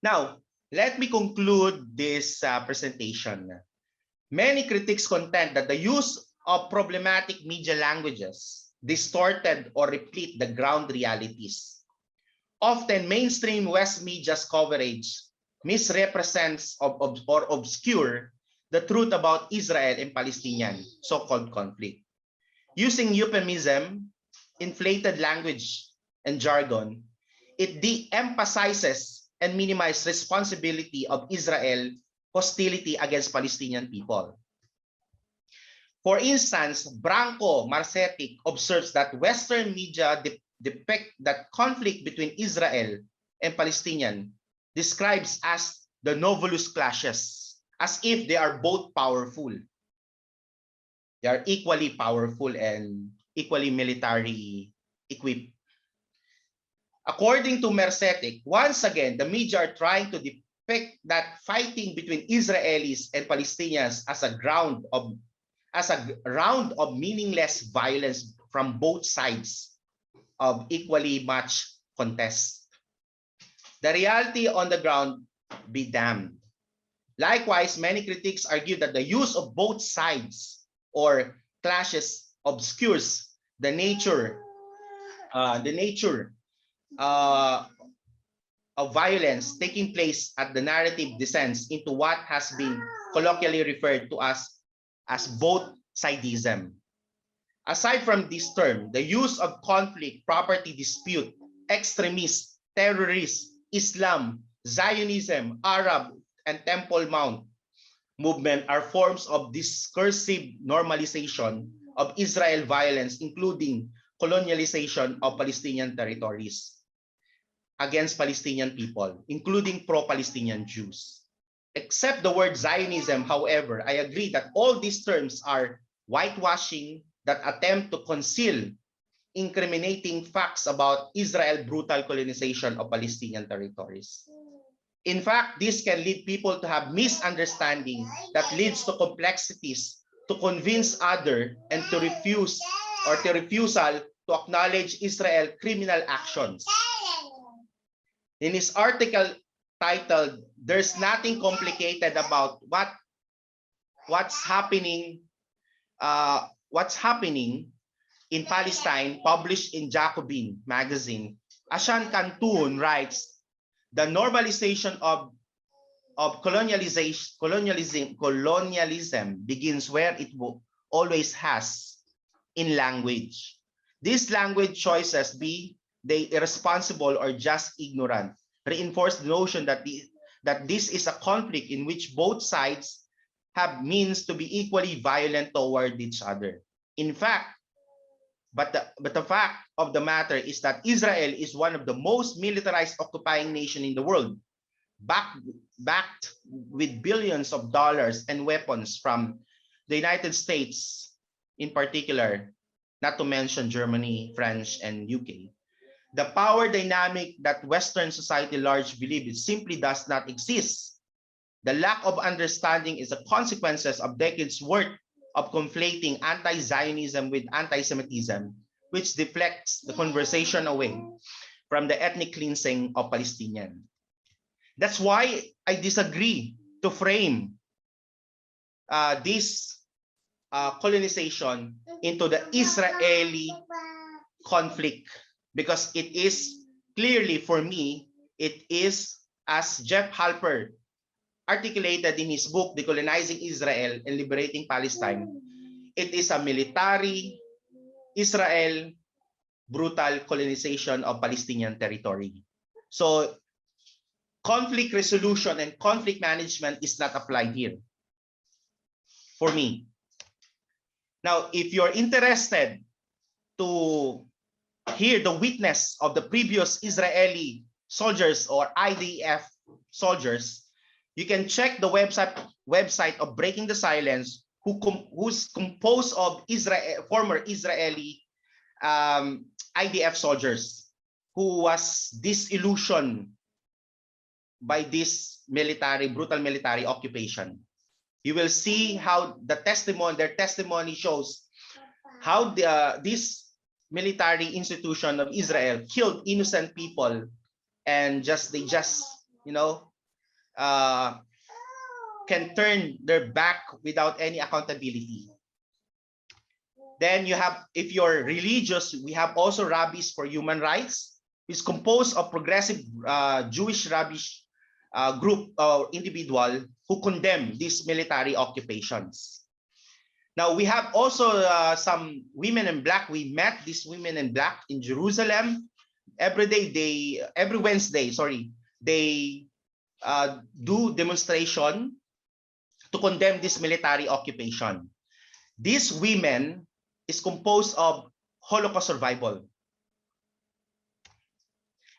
Now, let me conclude this presentation. Many critics contend that the use of problematic media languages distorted or replete the ground realities. Often mainstream West media's coverage misrepresents or obscure the truth about Israel and Palestinian so-called conflict. Using euphemism, inflated language, and jargon, it de-emphasizes and minimizes responsibility of Israel hostility against Palestinian people. For instance, Branco Marcetic observes that Western media depict that conflict between Israel and Palestinian describes as the Novulus clashes, as if they are both powerful. They are equally powerful and equally military equipped. According to Marcetic, once again, the media are trying to depict that fighting between Israelis and Palestinians as a round of meaningless violence from both sides of equally matched contest. The reality on the ground be damned. Likewise, many critics argue that the use of both sides or clashes obscures the nature of violence taking place at the narrative descends into what has been colloquially referred to as both sidism. Aside from this term, the use of conflict, property dispute, extremists, terrorists, Islam, Zionism, Arab, and Temple Mount movement are forms of discursive normalization of Israel violence, including colonialization of Palestinian territories against Palestinian people, including pro-Palestinian Jews. Except the word Zionism, however, I agree that all these terms are whitewashing that attempt to conceal incriminating facts about Israel's brutal colonization of Palestinian territories. In fact, this can lead people to have misunderstanding that leads to complexities, to convince others, and to refusal to acknowledge Israel's criminal actions. In his article titled, "There's Nothing Complicated About What's Happening in Palestine," published in Jacobin magazine, Ashan Kantun writes, "The normalization of colonialism begins where it always has, in language. These language choices, be they irresponsible or just ignorant, reinforce the notion that this is a conflict in which both sides have means to be equally violent toward each other. In fact, but the fact of the matter is that Israel is one of the most militarized occupying nation in the world, backed with billions of dollars and weapons from the United States in particular, not to mention Germany, France, and UK. The power dynamic that Western society large believes simply does not exist. The lack of understanding is the consequences of decades' worth of conflating anti-Zionism with anti-Semitism, which deflects the conversation away from the ethnic cleansing of Palestinians. That's why I disagree to frame this colonization into the Israeli conflict, because it is clearly, for me, it is, as Jeff Halper articulated in his book, Decolonizing Israel and Liberating Palestine, it is a military Israel brutal colonization of Palestinian territory. So conflict resolution and conflict management is not applied here for me. Now, if you're interested to hear the witness of the previous Israeli soldiers or IDF soldiers, you can check the website of Breaking the Silence, who's composed of former Israeli IDF soldiers who was disillusioned by this brutal military occupation. You will see how their testimony shows how this military institution of Israel killed innocent people, and can turn their back without any accountability. Then you have, if you're religious, we have also rabbis for human rights. is composed of progressive Jewish rabbish group or individual who condemn these military occupations. Now we have also some women in black. We met these women in black in Jerusalem. Every Wednesday, they do demonstration to condemn this military occupation. These women is composed of Holocaust survival.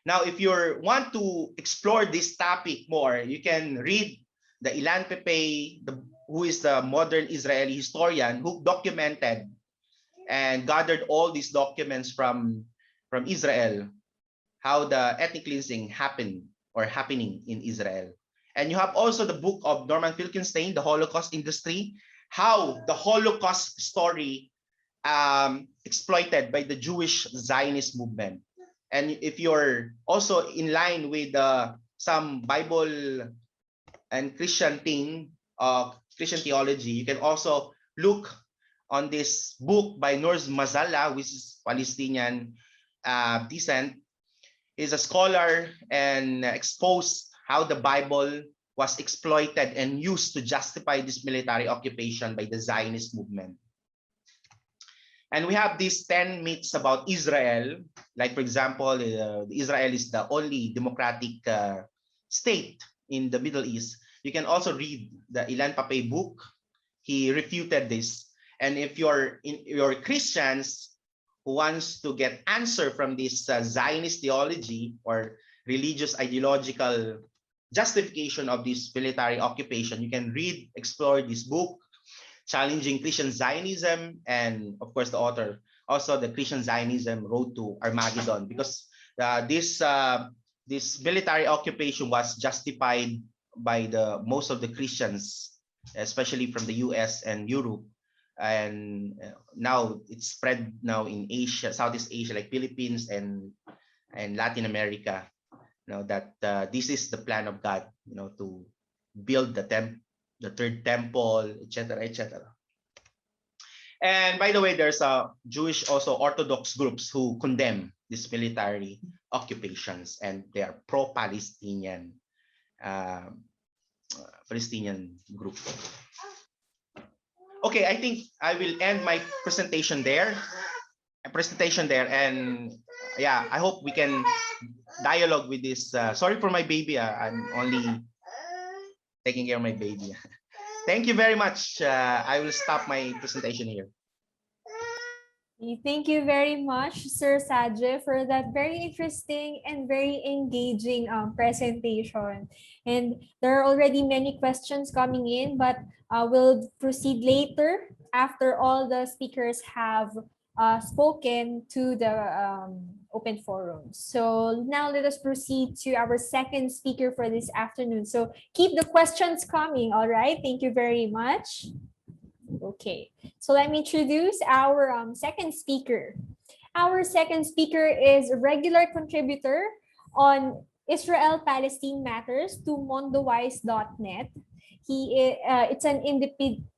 Now, if you want to explore this topic more, you can read the Ilan Pappé, who is the modern Israeli historian who documented and gathered all these documents from Israel, how the ethnic cleansing happening in Israel. And you have also the book of Norman Finkelstein, The Holocaust Industry, how the Holocaust story exploited by the Jewish Zionist movement. And if you're also in line with some Bible and Christian theology, you can also look on this book by Nurs Mazalla, which is Palestinian descent. He's a scholar and exposed how the Bible was exploited and used to justify this military occupation by the Zionist movement. And we have these 10 myths about Israel. Like, for example, Israel is the only democratic state in the Middle East. You can also read the Ilan Pappé book. He refuted this. And if you're Christians who wants to get answer from this Zionist theology or religious ideological justification of this military occupation, you can explore this book, Challenging Christian Zionism, and of course the author also the Christian Zionism Road to Armageddon, because this military occupation was justified by most of the Christians, especially from the US and Europe, and now it's spread now in Asia, Southeast Asia, like Philippines and Latin America. That this is the plan of God, to build the third temple, etc., etc. And by the way, there's a Jewish also Orthodox groups who condemn these military occupations, and they are pro-Palestinian Palestinian group. Okay, I think I will end my presentation there. And yeah, I hope we can dialogue with this. Sorry for my baby. I'm only taking care of my baby. Thank you very much. I will stop my presentation here. Thank you very much, Sir Sadje, for that very interesting and very engaging presentation. And there are already many questions coming in, but we'll proceed later after all the speakers have spoken to the open forum. So now let us proceed to our second speaker for this afternoon. So keep the questions coming, all right? Thank you very much. Okay, so let me introduce our second speaker. Our second speaker is a regular contributor on Israel-Palestine matters to mondowise.net. It's an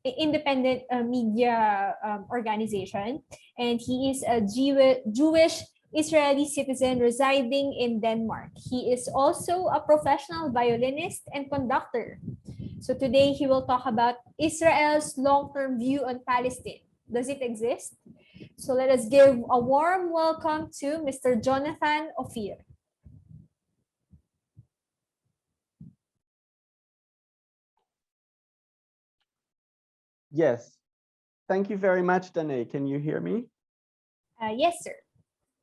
independent media organization, and he is a Jewish Israeli citizen residing in Denmark. He is also a professional violinist and conductor. So today he will talk about Israel's long-term view on Palestine. Does it exist? So let us give a warm welcome to Mr. Jonathan Ophir. Yes. Thank you very much, Danae. Can you hear me? Yes, sir.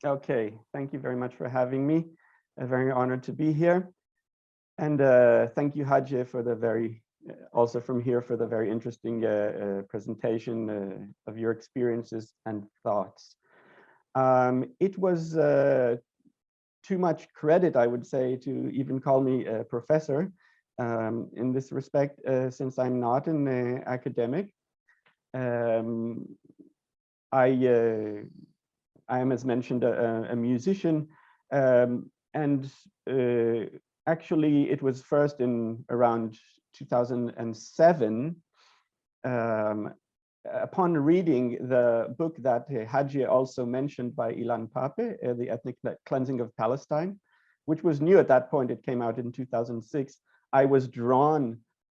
Okay. Thank you very much for having me. I'm very honored to be here. And thank you, Hadje, for the also from here for the very interesting presentation of your experiences and thoughts. It was too much credit, I would say, to even call me a professor in this respect, since I'm not an academic. I am, as mentioned, a musician, and actually it was first in around 2007 upon reading the book that Hadje also mentioned by Ilan Pape, The Ethnic Cleansing of Palestine, which was new at that point, it came out in 2006, I was drawn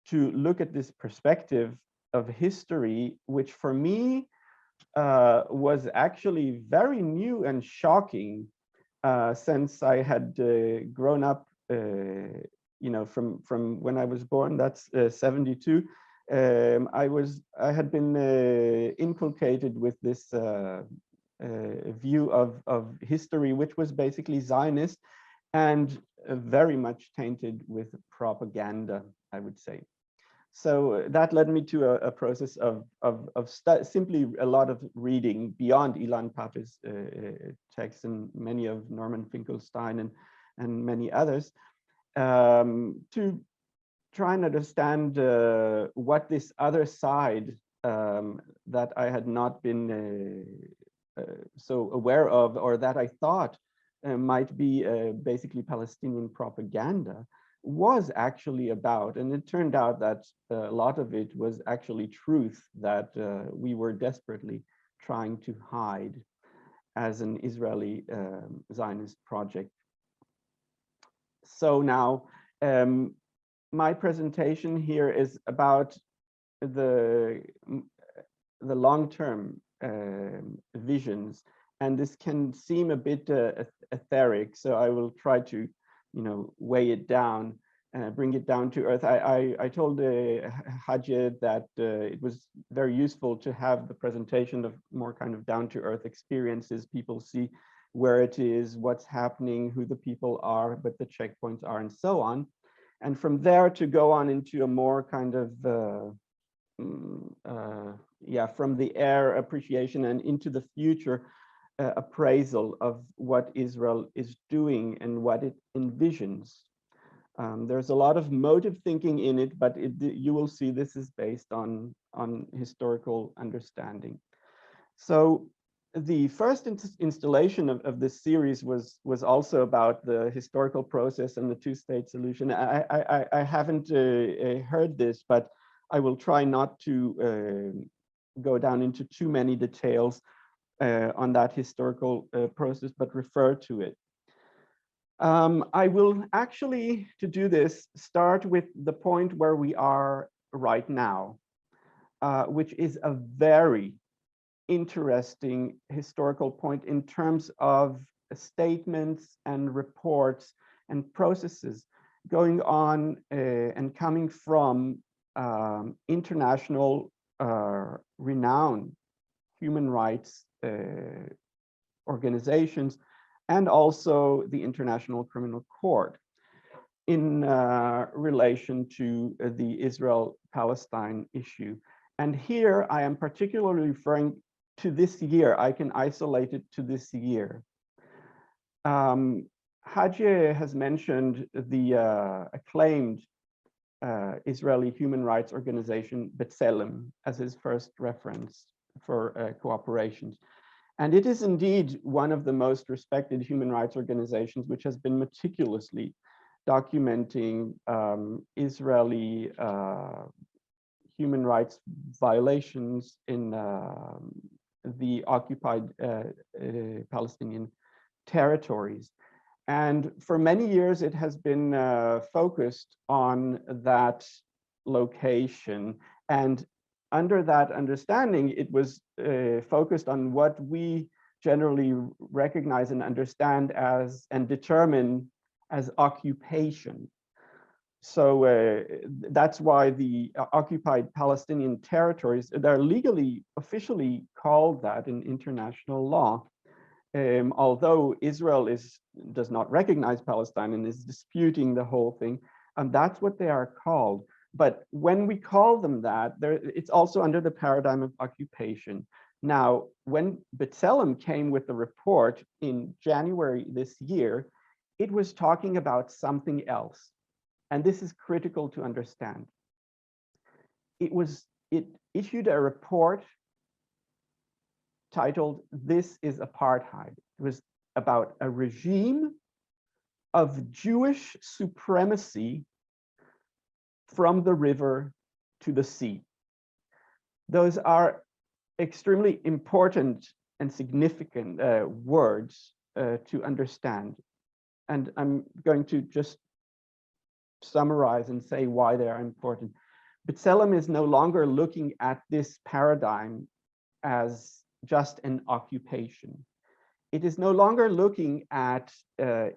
to look at this perspective of history, which for me was actually very new and shocking, since I had grown up, from when I was born, that's 72. I had been inculcated with this view of history, which was basically Zionist and very much tainted with propaganda, I would say. So that led me to a process of simply a lot of reading beyond Ilan Pape's texts and many of Norman Finkelstein and many others, to try and understand what this other side that I had not been so aware of, or that I thought might be basically Palestinian propaganda, was actually about. And it turned out that a lot of it was actually truth that we were desperately trying to hide as an Israeli Zionist project. So now my presentation here is about the long-term visions, and this can seem a bit etheric, so I will try to weigh it down, bring it down to earth. I told Hadje that it was very useful to have the presentation of more kind of down-to-earth experiences. People see where it is, what's happening, who the people are, but the checkpoints are, and so on. And from there to go on into a more kind of, from the air appreciation and into the future appraisal of what Israel is doing and what it envisions. There's a lot of motive thinking in it, but you will see this is based on historical understanding. So the first installation of this series was also about the historical process and the two-state solution. I haven't heard this, but I will try not to go down into too many details on that historical process, but refer to it. I will actually, to do this, start with the point where we are right now, which is a very interesting historical point in terms of statements and reports and processes going on and coming from international renowned human rights organizations, and also the International Criminal Court in relation to the Israel-Palestine issue. And here I am particularly referring to this year. I can isolate it to this year. Hadje has mentioned the acclaimed Israeli human rights organization B'Tselem as his first reference for cooperations. And it is indeed one of the most respected human rights organizations, which has been meticulously documenting Israeli human rights violations in the occupied Palestinian territories. And for many years, it has been focused on that location. And under that understanding, it was focused on what we generally recognize and understand as and determine as occupation. So that's why the occupied Palestinian territories, they're legally, officially called that in international law. Although Israel does not recognize Palestine and is disputing the whole thing, and that's what they are called. But when we call them that, it's also under the paradigm of occupation. Now, when B'Tselem came with the report in January this year, it was talking about something else. And this is critical to understand. It issued a report titled, "This is Apartheid." It was about a regime of Jewish supremacy from the river to the sea. Those are extremely important and significant words to understand. And I'm going to just summarize and say why they are important. B'Tselem is no longer looking at this paradigm as just an occupation. It is no longer looking at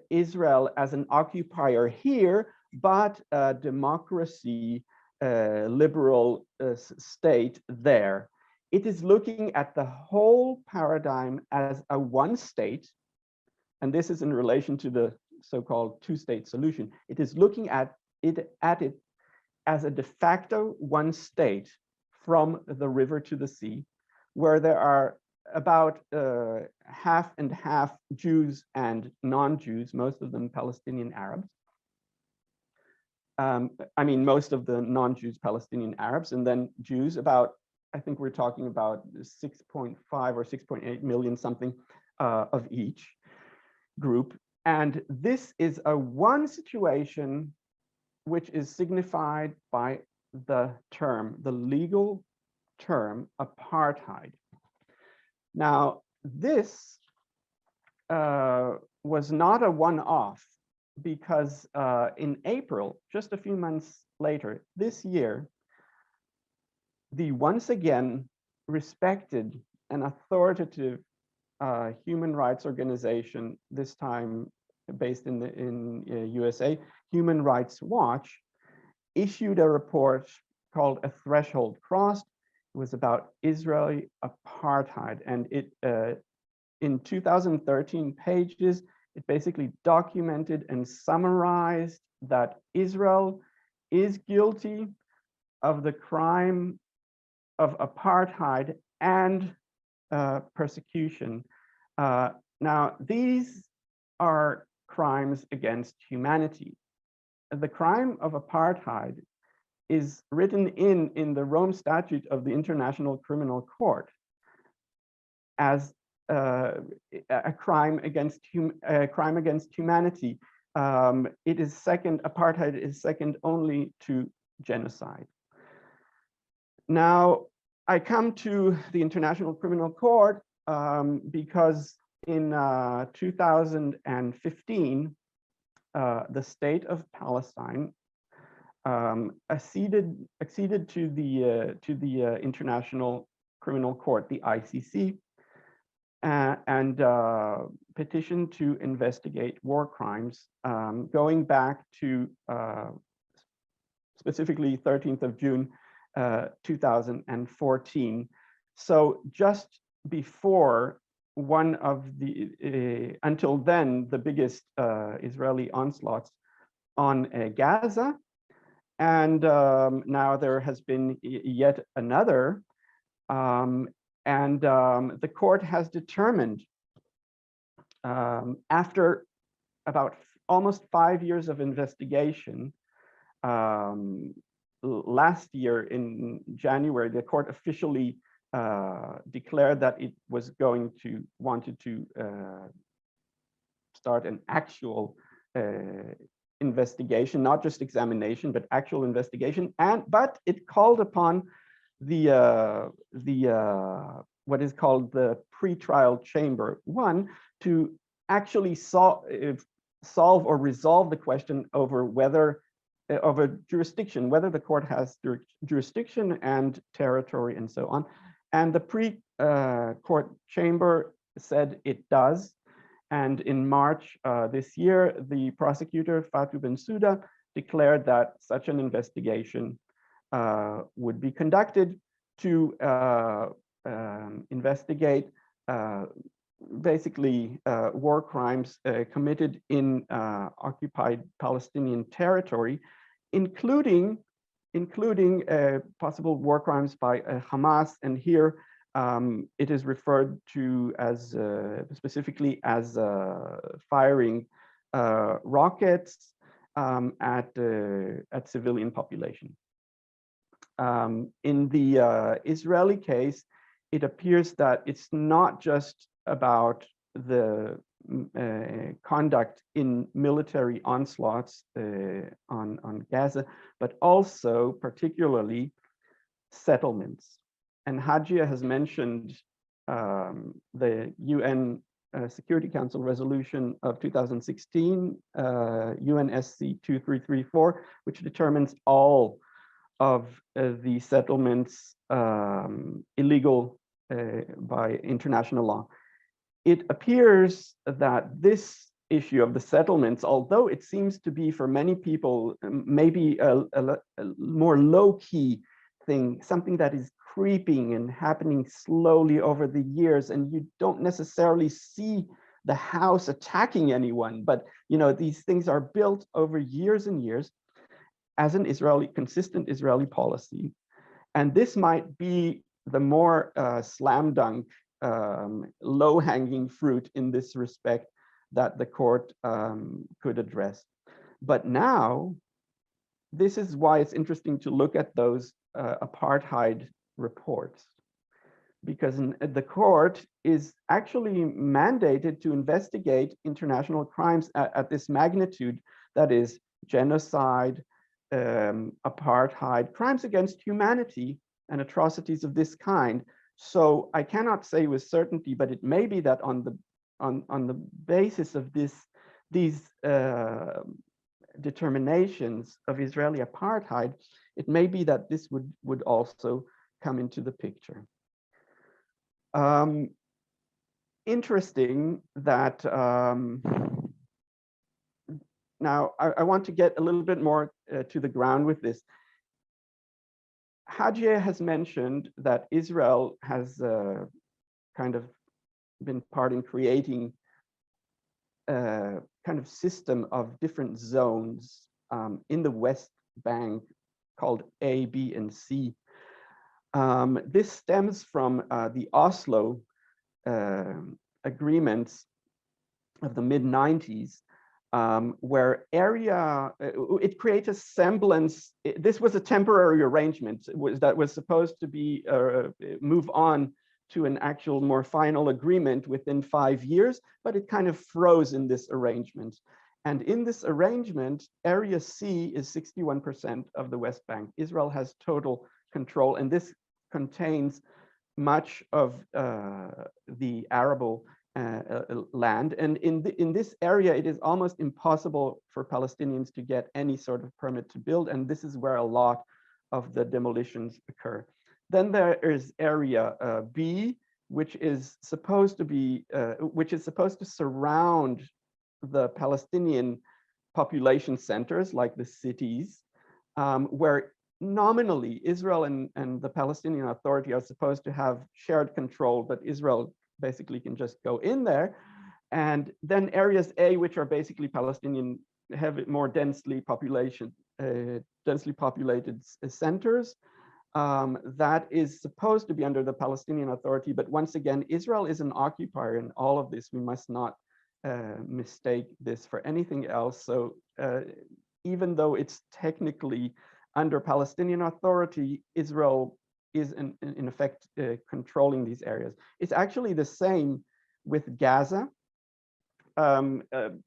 Israel as an occupier here, but a democracy, liberal state there. It is looking at the whole paradigm as a one state, and this is in relation to the so-called two-state solution. It is looking at it as a de facto one state from the river to the sea, where there are about half and half Jews and non-Jews, most of them Palestinian Arabs. I mean, most of the non-Jews Palestinian Arabs, and then Jews, about, I think we're talking about 6.5 or 6.8 million something of each group. And this is a one situation which is signified by the term, the legal term, apartheid. Now, this was not a one-off, because in April, just a few months later, this year, the once again respected and authoritative human rights organization, this time based in the USA, Human Rights Watch, issued a report called A Threshold Crossed. It was about Israeli apartheid, and it in 2013 pages, it basically documented and summarized that Israel is guilty of the crime of apartheid and persecution. Now, these are crimes against humanity. The crime of apartheid is written in the Rome Statute of the International Criminal Court as a crime against humanity. It is second, apartheid is second only to genocide. Now, I come to the International Criminal Court because in 2015, the state of Palestine acceded to the International Criminal Court, the ICC, and petitioned to investigate war crimes, going back to specifically 13th of June 2014. So just before one of the, until then, the biggest Israeli onslaughts on Gaza. And now there has been yet another. The court has determined, after about almost 5 years of investigation, last year in January, the court officially declared that it was wanted to start an actual investigation, not just examination, but actual investigation. But it called upon the what is called the pre-trial chamber one to actually solve or resolve the question over whether of a jurisdiction, whether the court has jurisdiction and territory and so on. And the pre-court chamber said it does. And in March this year, the prosecutor, Fatou Bensouda, declared that such an investigation would be conducted to investigate basically war crimes committed in occupied Palestinian territory, including possible war crimes by Hamas. And here it is referred to as specifically as firing rockets at civilian population. In the Israeli case, it appears that it's not just about the conduct in military onslaughts on Gaza, but also particularly settlements. And Hadje has mentioned the UN Security Council resolution of 2016, UNSC 2334, which determines all of the settlements illegal by international law. It appears that this issue of the settlements, although it seems to be for many people maybe a more low-key thing, something that is creeping and happening slowly over the years, and you don't necessarily see the house attacking anyone, but these things are built over years and years as an consistent Israeli policy. And this might be the more slam dunk, low-hanging fruit in this respect that the court could address. But now, this is why it's interesting to look at those apartheid reports, because the court is actually mandated to investigate international crimes at this magnitude, that is genocide, apartheid, crimes against humanity, and atrocities of this kind. So I cannot say with certainty, but it may be that on the basis of these determinations of Israeli apartheid, it may be that this would also come into the picture. Interesting that now I want to get a little bit more to the ground with this. Hadje has mentioned that Israel has kind of been part in creating a kind of system of different zones in the West Bank called A, B, and C. This stems from the Oslo agreements of the mid-90s, where it creates a semblance. This was a temporary arrangement that was supposed to be move on to an actual more final agreement within 5 years, but it kind of froze in this arrangement. And in this arrangement, Area C is 61% of the West Bank. Israel has total control, and this contains much of the arable land. And in this area, it is almost impossible for Palestinians to get any sort of permit to build, and this is where a lot of the demolitions occur. Then there is Area B, which is supposed to surround the Palestinian population centers, like the cities, where nominally Israel and the Palestinian Authority are supposed to have shared control, but Israel basically can just go in there. And then areas A, which are basically Palestinian, more densely populated centers, that is supposed to be under the Palestinian Authority. But once again, Israel is an occupier in all of this. We must not mistake this for anything else. So even though it's technically under Palestinian Authority, Israel is in effect controlling these areas. It's actually the same with Gaza.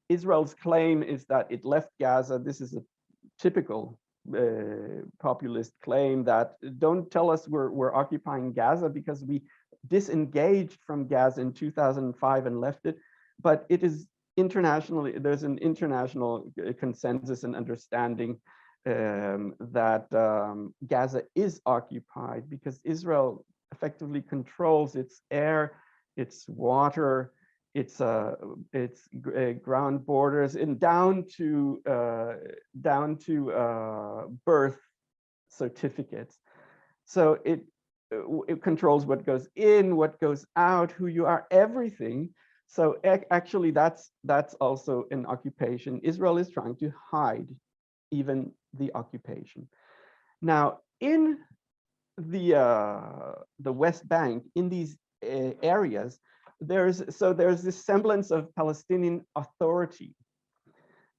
Israel's claim is that it left Gaza. This is a typical populist claim that don't tell us we're occupying Gaza because we disengaged from Gaza in 2005 and left it. But it is internationally, there's an international consensus and understanding that Gaza is occupied because Israel effectively controls its air, its water, its ground borders, and down to birth certificates. So it controls what goes in, what goes out, who you are, everything. So actually, that's also an occupation. Israel is trying to hide even the occupation. Now, in the West Bank, in these areas, there's this semblance of Palestinian Authority.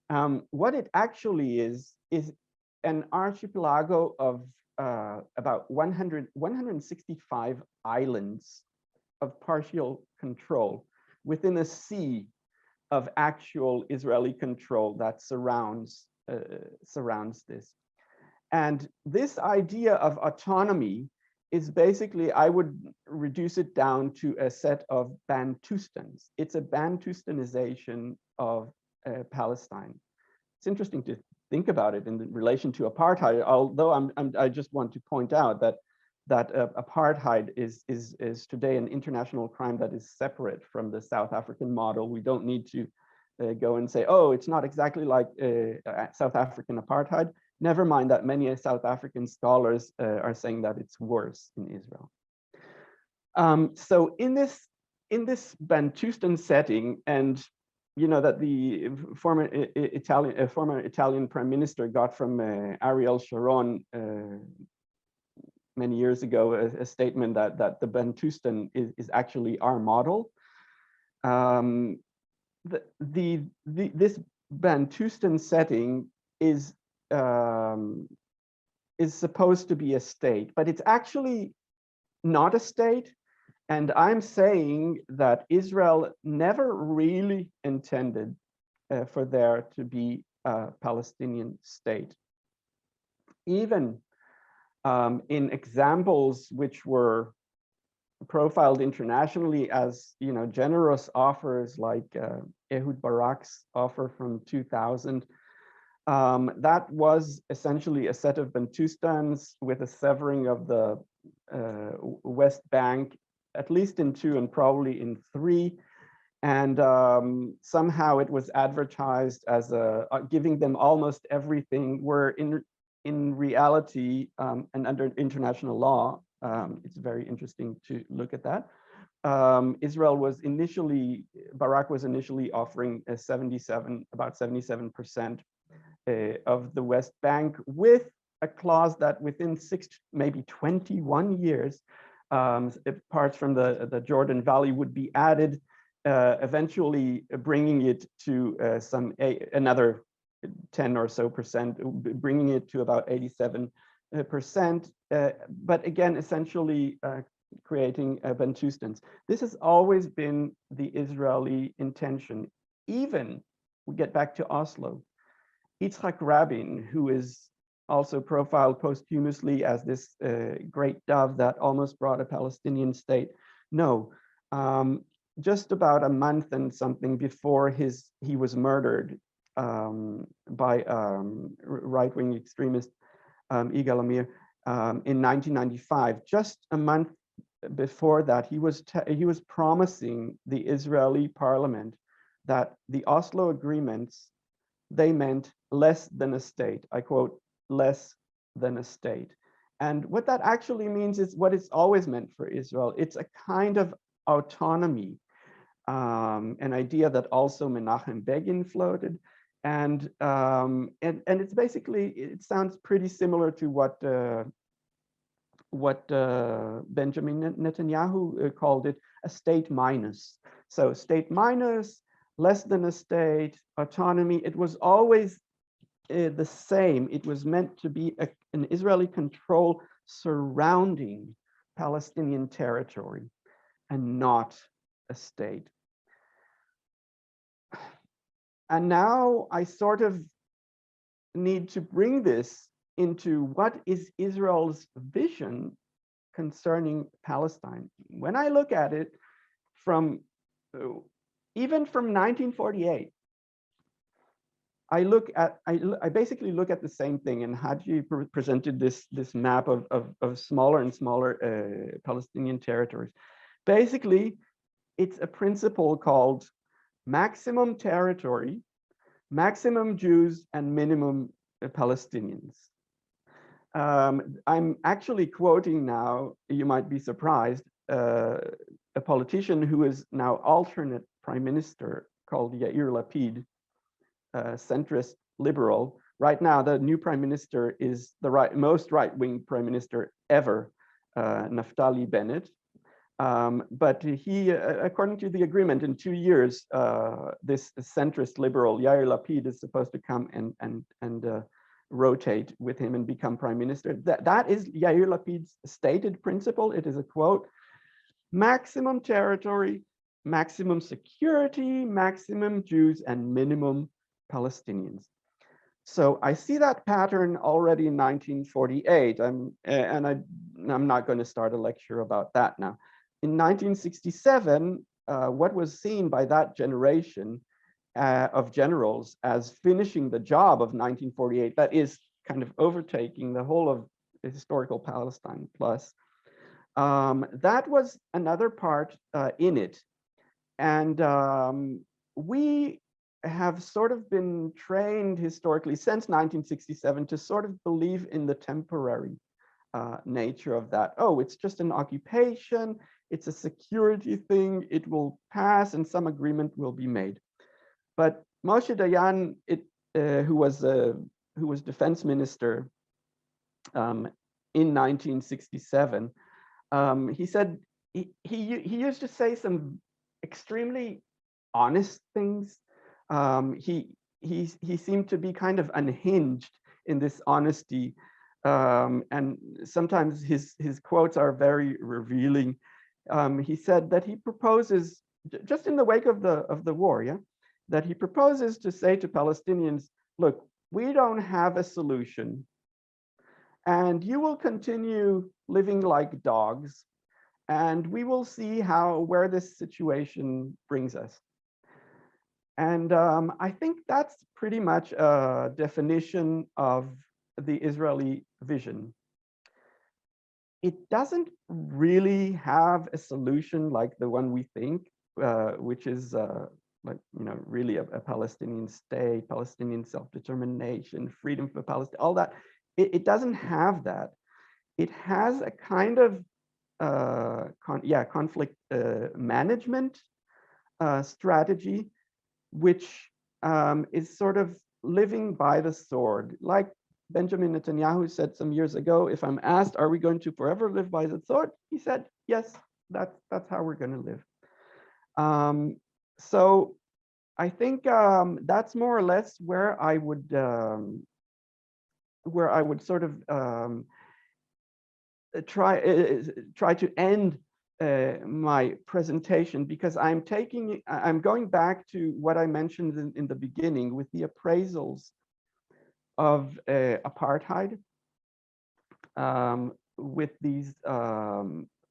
What it actually is an archipelago of about 165 islands of partial control within a sea of actual Israeli control that surrounds this. And this idea of autonomy is basically, I would reduce it down to a set of Bantustans. It's a Bantustanization of Palestine. It's interesting to think about it in relation to apartheid, although I just want to point out that apartheid is today an international crime that is separate from the South African model. We don't need to go and say, oh, it's not exactly like South African apartheid. Never mind that many South African scholars are saying that it's worse in Israel. So in this Bantustan setting, and you know that the former Italian Prime Minister got from Ariel Sharon many years ago a statement that the Bantustan is actually our model. This Bantustan setting is supposed to be a state, but it's actually not a state. And I'm saying that Israel never really intended for there to be a Palestinian state. Even in examples which were profiled internationally as, you know, generous offers, like Ehud Barak's offer from 2000, that was essentially a set of Bantustans with a severing of the West Bank, at least in 2 and probably in 3. And somehow it was advertised as giving them almost everything, where in reality, and under international law, it's very interesting to look at that. Israel was initially, Barak was initially offering about 77% of the West Bank, with a clause that within 6, maybe 21 years, parts from the Jordan Valley would be added, eventually bringing it to another 10 or so percent, bringing it to about 87%. But again, essentially creating Bantustans. This has always been the Israeli intention. Even, we get back to Oslo, Yitzhak Rabin, who is also profiled posthumously as this great dove that almost brought a Palestinian state. No, just about a month and something before he was murdered by right-wing extremist Yigal Amir in 1995. Just a month before that, he was promising the Israeli parliament that the Oslo agreements, they meant less than a state. I quote, less than a state. And what that actually means is what it's always meant for Israel. It's a kind of autonomy, an idea that also Menachem Begin floated. And it's basically, it sounds pretty similar to what Benjamin Netanyahu called it, a state minus. So state minus, less than a state, autonomy. It was always the same. It was meant to be an Israeli control surrounding Palestinian territory and not a state. And now I sort of need to bring this into what is Israel's vision concerning Palestine. When I look at it from, even from 1948, I basically look at the same thing, and Hadje presented this map of smaller and smaller Palestinian territories. Basically, it's a principle called maximum territory, maximum Jews, and minimum Palestinians. I'm actually quoting now, you might be surprised, a politician who is now alternate prime minister called Yair Lapid, centrist liberal. Right now, the new prime minister is the most right-wing prime minister ever, Naftali Bennett. But he, according to the agreement, in 2 years, this centrist liberal Yair Lapid is supposed to come and rotate with him and become prime minister. That is Yair Lapid's stated principle. It is a quote: maximum territory, maximum security, maximum Jews, and minimum Palestinians. So I see that pattern already in 1948. I'm not going to start a lecture about that now. In 1967, what was seen by that generation of generals as finishing the job of 1948, that is kind of overtaking the whole of historical Palestine plus, that was another part in it. And we have sort of been trained historically since 1967 to sort of believe in the temporary nature of that. Oh, it's just an occupation, it's a security thing, it will pass and some agreement will be made. But Moshe Dayan, who was defense minister in 1967, he said he used to say some extremely honest things. He seemed to be kind of unhinged in this honesty, and sometimes his quotes are very revealing. He said that he proposes, just in the wake of the war, yeah, that he proposes to say to Palestinians, look, we don't have a solution, and you will continue living like dogs, and we will see where this situation brings us. And I think that's pretty much a definition of the Israeli vision. It doesn't really have a solution like the one we think, which is like, really a Palestinian state, Palestinian self-determination, freedom for Palestine, all that. It doesn't have that. It has a kind of conflict management strategy, which is sort of living by the sword. Like Benjamin Netanyahu said some years ago, if I'm asked, are we going to forever live by the sword? He said, yes, that's how we're going to live. So I think that's more or less where I would sort of try to end my presentation, because I'm going back to what I mentioned in the beginning with the appraisals of apartheid, with these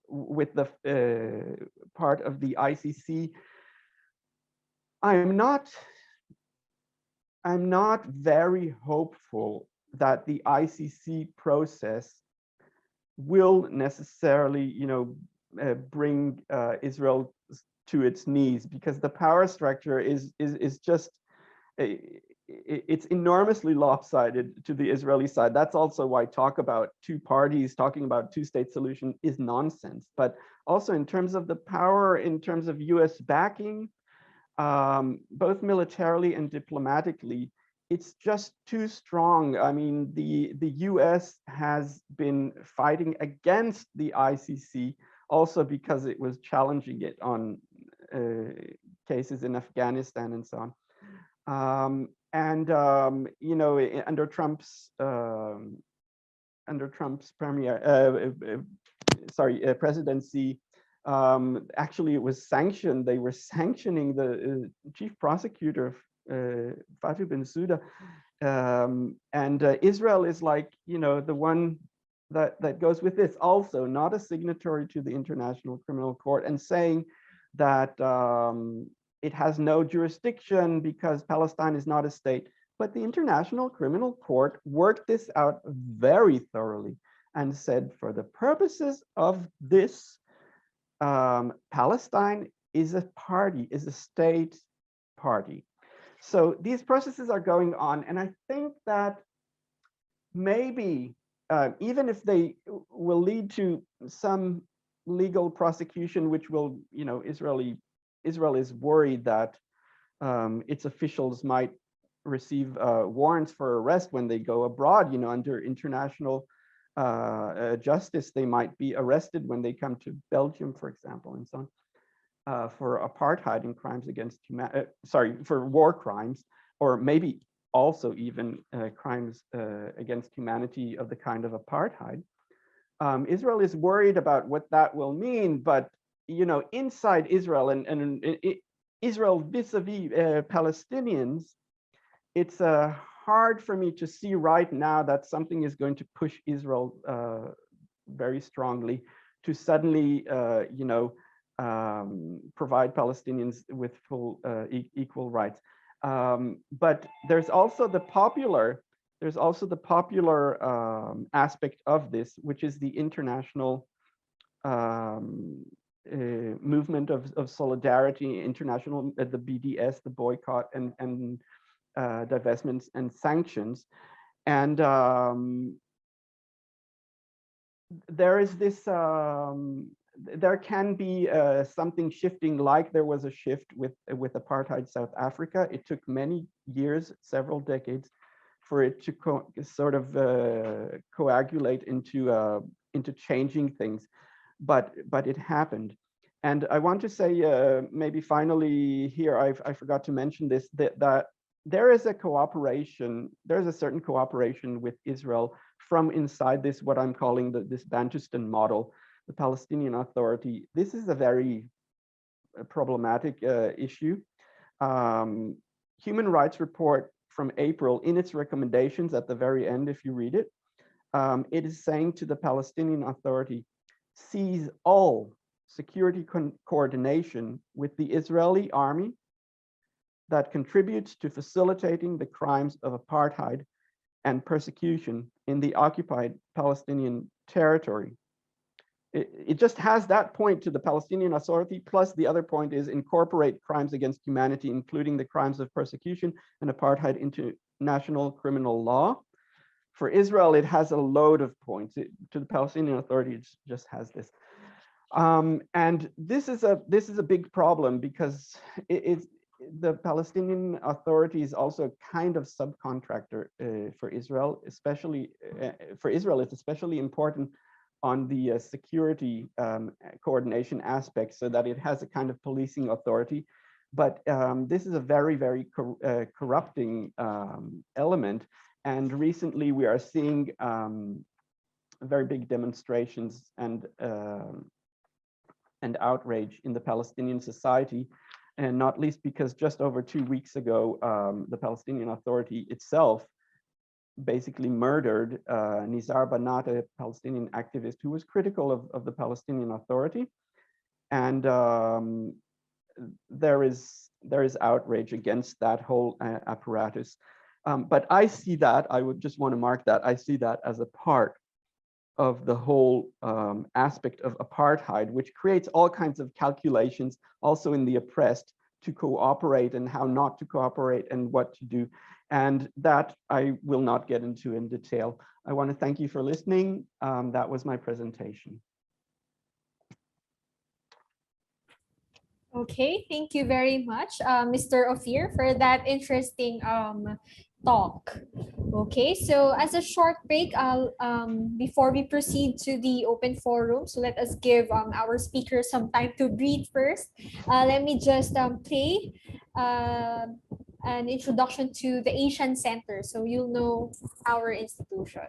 with the part of the ICC. I'm not very hopeful that the ICC process will necessarily, bring Israel to its knees, because the power structure is just it's enormously lopsided to the Israeli side. That's also why talk about two parties, talking about two-state solution is nonsense. But also in terms of the power, in terms of US backing, both militarily and diplomatically, it's just too strong. I mean, the US has been fighting against the ICC also because it was challenging it on cases in Afghanistan and so on. Under Trump's presidency, actually it was sanctioned. They were sanctioning the chief prosecutor, Fatou Bensouda, and Israel is like, the one that goes with this, also not a signatory to the International Criminal Court, and saying that it has no jurisdiction because Palestine is not a state. But the International Criminal Court worked this out very thoroughly and said, for the purposes of this, Palestine is a party, is a state party. So these processes are going on, and I think that maybe even if they will lead to some legal prosecution, which will, Israel is worried that its officials might receive warrants for arrest when they go abroad, under international justice. They might be arrested when they come to Belgium, for example, and so on, for apartheid and crimes against humanity, for war crimes, or maybe also even crimes against humanity of the kind of apartheid. Israel is worried about what that will mean, but inside Israel and Israel vis-a-vis Palestinians, it's a hard for me to see right now that something is going to push Israel very strongly to suddenly, provide Palestinians with full equal rights. But there's also the popular aspect of this, which is the international movement of solidarity, international, the BDS, the boycott and divestments and sanctions. And there is this, there can be something shifting, like there was a shift with apartheid South Africa. It took many years, several decades, for it to sort of coagulate into changing things, but it happened. And I want to say, maybe finally here, I forgot to mention this, that there is a cooperation, there's a certain cooperation with Israel from inside this, what I'm calling this Bantustan model, the Palestinian Authority. This is a very problematic issue. Human Rights Report from April, in its recommendations at the very end, if you read it, it is saying to the Palestinian Authority, cease all security coordination with the Israeli army that contributes to facilitating the crimes of apartheid and persecution in the occupied Palestinian territory. It just has that point to the Palestinian Authority, plus the other point is incorporate crimes against humanity, including the crimes of persecution and apartheid, into national criminal law. For Israel, it has a load of points. To the Palestinian Authority, it just has this. And this is a big problem, because the Palestinian Authority is also kind of subcontractor for Israel, especially for Israel. It's especially important on the security coordination aspect, so that it has a kind of policing authority. But this is a very, very corrupting element. And recently we are seeing very big demonstrations and outrage in the Palestinian society, and not least because just over 2 weeks ago, the Palestinian Authority itself basically murdered Nizar Banat, a Palestinian activist who was critical of the Palestinian Authority. And there is outrage against that whole apparatus. But I see that, I would just want to mark that, I see that as a part of the whole aspect of apartheid, which creates all kinds of calculations also in the oppressed to cooperate and how not to cooperate and what to do. And that I will not get into in detail. I want to thank you for listening. That was my presentation. Okay, thank you very much, Mr. Ophir, for that interesting talk. Okay, so as a short break, before we proceed to the open forum, so let us give our speakers some time to breathe first. Let me just play an introduction to the Asian Center, so you'll know our institution.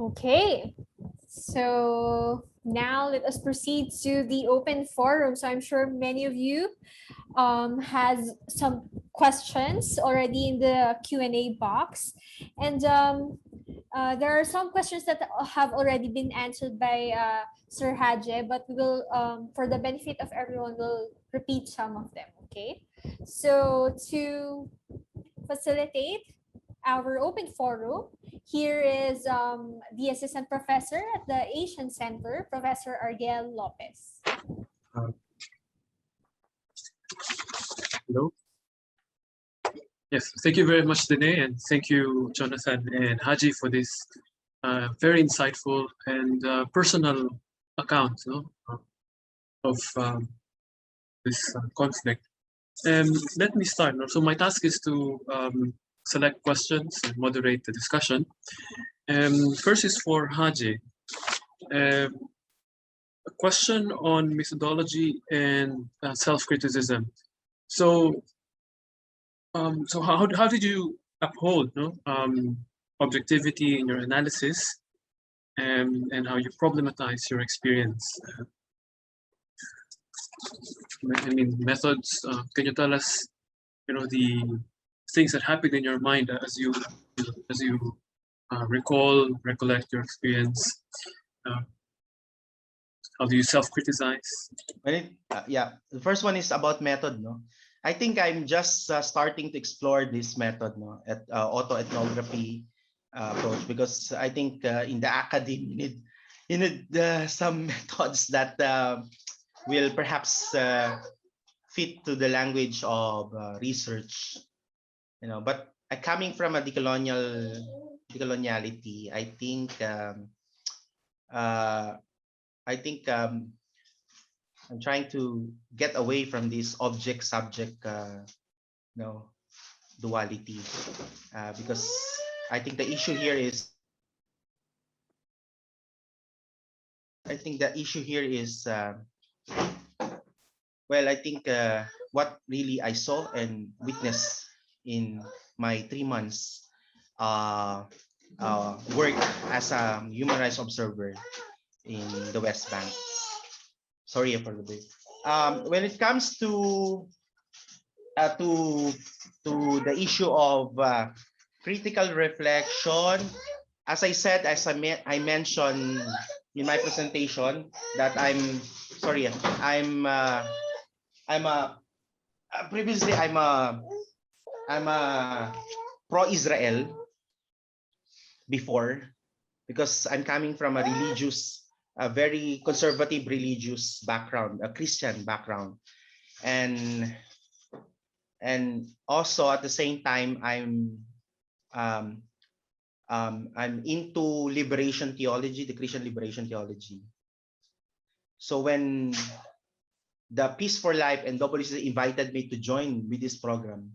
Okay, so now let us proceed to the open forum. So I'm sure many of you has some questions already in the Q&A box. And there are some questions that have already been answered by Sir Hadje, but we will, for the benefit of everyone, we'll repeat some of them, okay? So to facilitate our open forum, here is the assistant professor at the Asian Center, Professor Ariel Lopez. Hello. Yes, thank you very much, Dene, and thank you, Jonathan and Hadje, for this very insightful and personal account of this conflict. Let me start. So my task is to select questions and moderate the discussion. First is for Hadje. A question on methodology and self-criticism. So how did you uphold objectivity in your analysis, and how you problematize your experience? I mean, methods. Can you tell us, the things that happened in your mind as you recollect your experience? How do you self-criticize? Yeah, the first one is about method. I think I'm just starting to explore this method at autoethnography approach, because I think in the academy you need some methods that will perhaps fit to the language of research, But coming from a decoloniality, I think I'm trying to get away from this object-subject, duality, because I think the issue here is, well, I think what really I saw and witnessed in my 3 months work as a human rights observer in the West Bank. Sorry for the break. When it comes to the issue of critical reflection, as I said, I mentioned in my presentation that previously I'm a pro-Israel before, because I'm coming from a very conservative religious background, a Christian background, and also at the same time I'm into liberation theology, the Christian liberation theology. So when the Peace for Life and WSCM invited me to join with this program,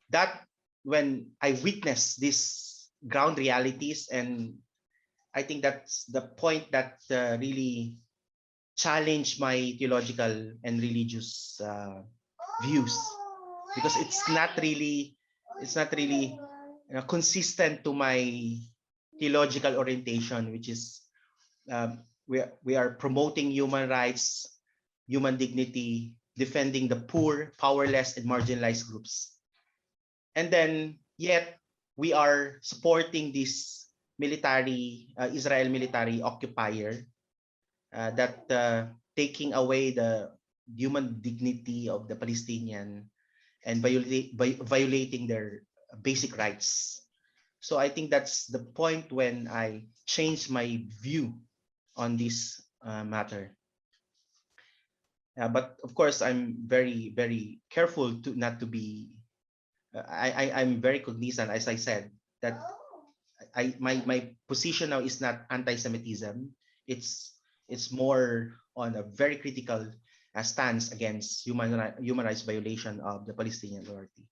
that when I witnessed these ground realities, and I think that's the point that really challenged my theological and religious views, because it's not really consistent to my theological orientation, which is we are promoting human rights, human dignity, defending the poor, powerless, and marginalized groups. And then yet we are supporting this Israel military occupier that taking away the human dignity of the Palestinian and violating their basic rights. So I think that's the point when I changed my view on this matter. But of course, I'm very, very careful not to be. I'm very cognizant, as I said, that my position now is not anti-Semitism. It's more on a very critical stance against human rights violation of the Palestinian Authority.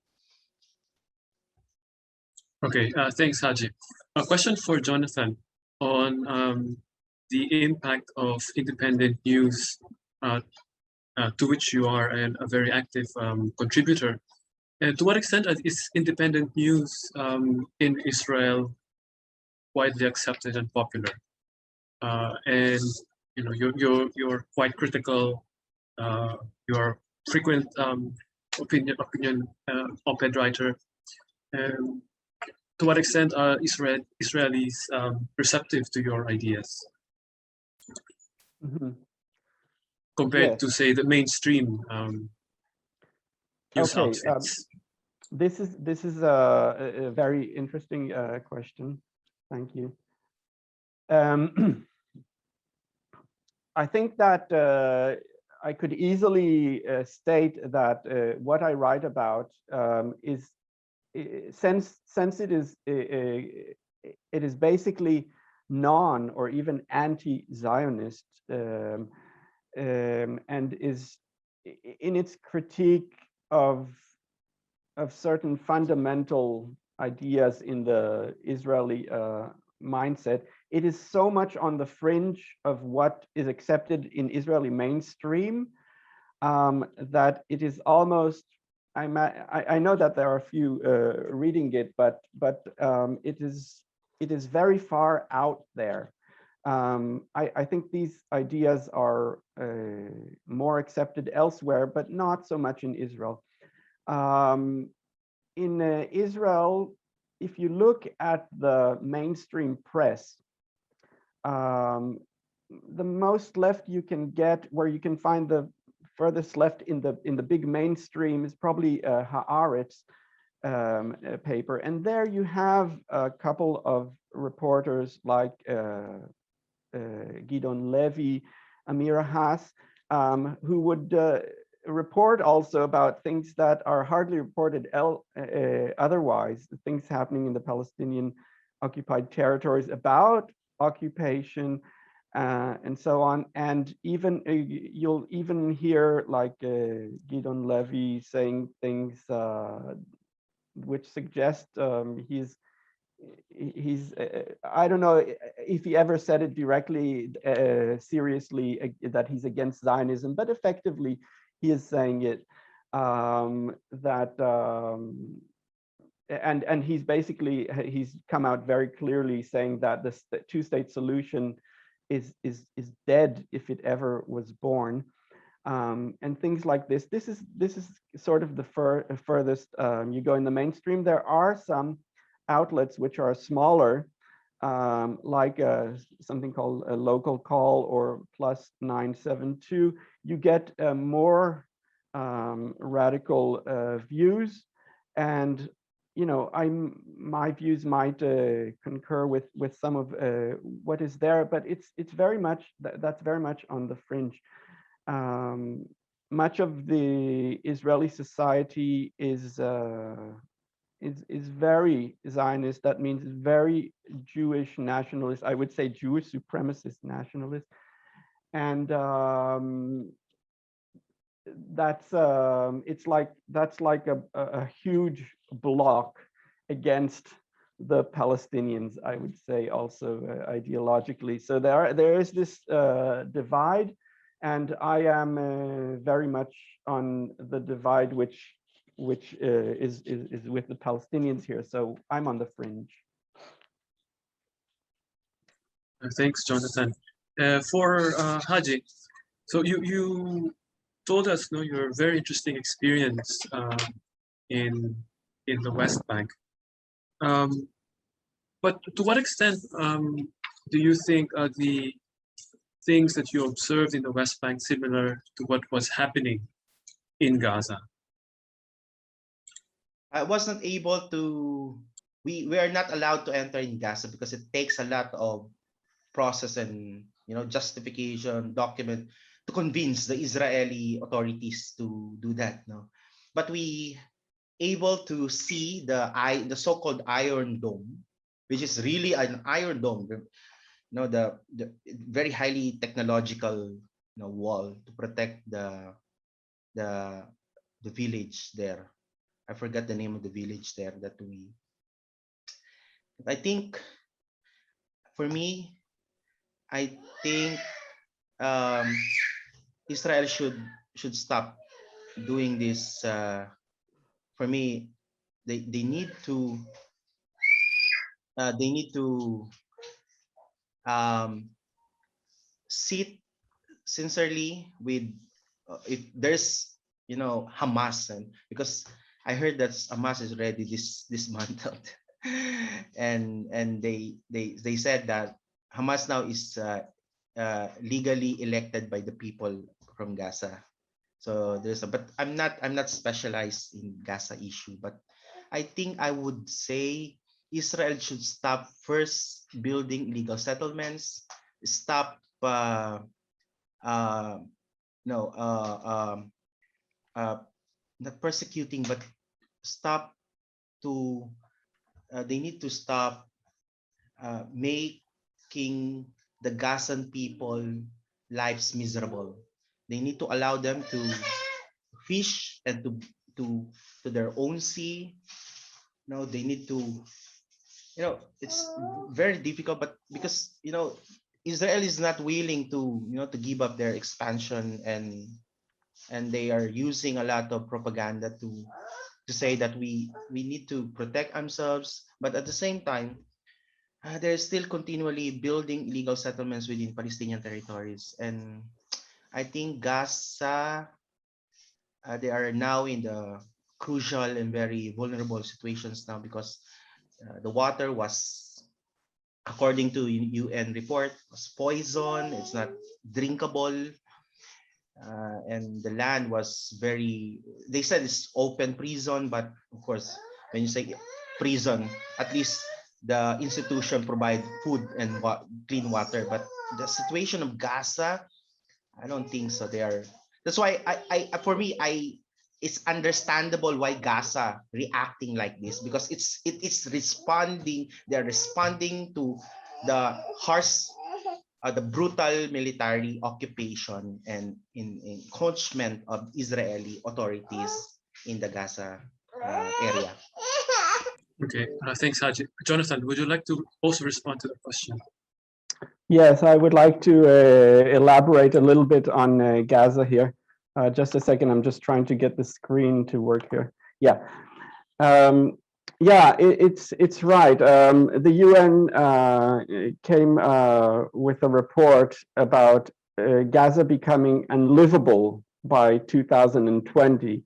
Okay, thanks, Hadje. A question for Jonathan on the impact of independent news, to which you are a very active contributor. And to what extent is independent news in Israel widely accepted and popular. And you know, you're quite critical. You're frequent opinion op-ed writer. And to what extent are Israelis receptive to your ideas compared Yes. to, say, the mainstream news Okay. outfits? This is a very interesting question. Thank you. I think that I could easily state that what I write about is, since it is basically non or even anti-Zionist, and is in its critique of certain fundamental ideas in the Israeli mindset. It is so much on the fringe of what is accepted in Israeli mainstream that it is almost, I know that there are a few reading it, but it is very far out there. I think these ideas are more accepted elsewhere, but not so much in Israel. In Israel, if you look at the mainstream press, the most left you can get, where you can find the furthest left in the big mainstream, is probably Haaretz paper, and there you have a couple of reporters like Gidon Levy, Amira Haas, who would report also about things that are hardly reported otherwise, things happening in the Palestinian occupied territories, about occupation and so on. And even you'll even hear like Gidon Levy saying things which suggest he's I don't know if he ever said it directly seriously that he's against Zionism, but effectively he is saying it, that and he's basically, he's come out very clearly saying that the two-state solution is dead if it ever was born, and things like this. This is sort of the furthest you go in the mainstream. There are some outlets which are smaller, like something called a Local Call or Plus 972. You get more radical views, and you know, my views might concur with some of what is there, but it's very much that's very much on the fringe. Much of the Israeli society is very Zionist. That means very Jewish nationalist. I would say Jewish supremacist nationalist, and that's like a huge block against the Palestinians, I would say, also ideologically. So there is this divide, and I am very much on the divide which is with the Palestinians here. So I'm on the fringe. Thanks, Jonathan. For Hadje, so you told us, your very interesting experience in the West Bank. But to what extent do you think the things that you observed in the West Bank similar to what was happening in Gaza? I wasn't able to, we are not allowed to enter in Gaza because it takes a lot of process and justification, document to convince the Israeli authorities to do that. No, but we able to see the so-called Iron Dome, which is really an iron dome. The very highly technological wall to protect the village there. I forgot the name of the village there that we. I think, for me, I think Israel should stop doing this. For me, they need to they need to sit sincerely with if there's Hamas, and because I heard that Hamas is ready this month and they said that Hamas now is legally elected by the people from Gaza. So but I'm not specialized in Gaza issue, but I think I would say Israel should stop first building illegal settlements, stop no not persecuting, but stop to they need to stop making the Gazan people lives miserable. They need to allow them to fish and to their own sea. They need to, it's very difficult, but because Israel is not willing to to give up their expansion, and they are using a lot of propaganda to say that we need to protect ourselves, but at the same time they're still continually building illegal settlements within Palestinian territories. And I think Gaza, they are now in the crucial and very vulnerable situations now, because the water was, according to UN report, was poison. It's not drinkable. And the land was they said it's open prison, but of course, when you say prison, at least the institution provide food and clean water. But the situation of Gaza, I don't think so. That's why for me, it's understandable why Gaza reacting like this, because it's responding. They're responding to the harsh, the brutal military occupation and encroachment of Israeli authorities in the Gaza area. Okay, thanks, Hadje. Jonathan, would you like to also respond to the question? Yes, I would like to elaborate a little bit on Gaza here. Just a second, I'm just trying to get the screen to work here. Yeah, it's right. The UN came with a report about Gaza becoming unlivable by 2020.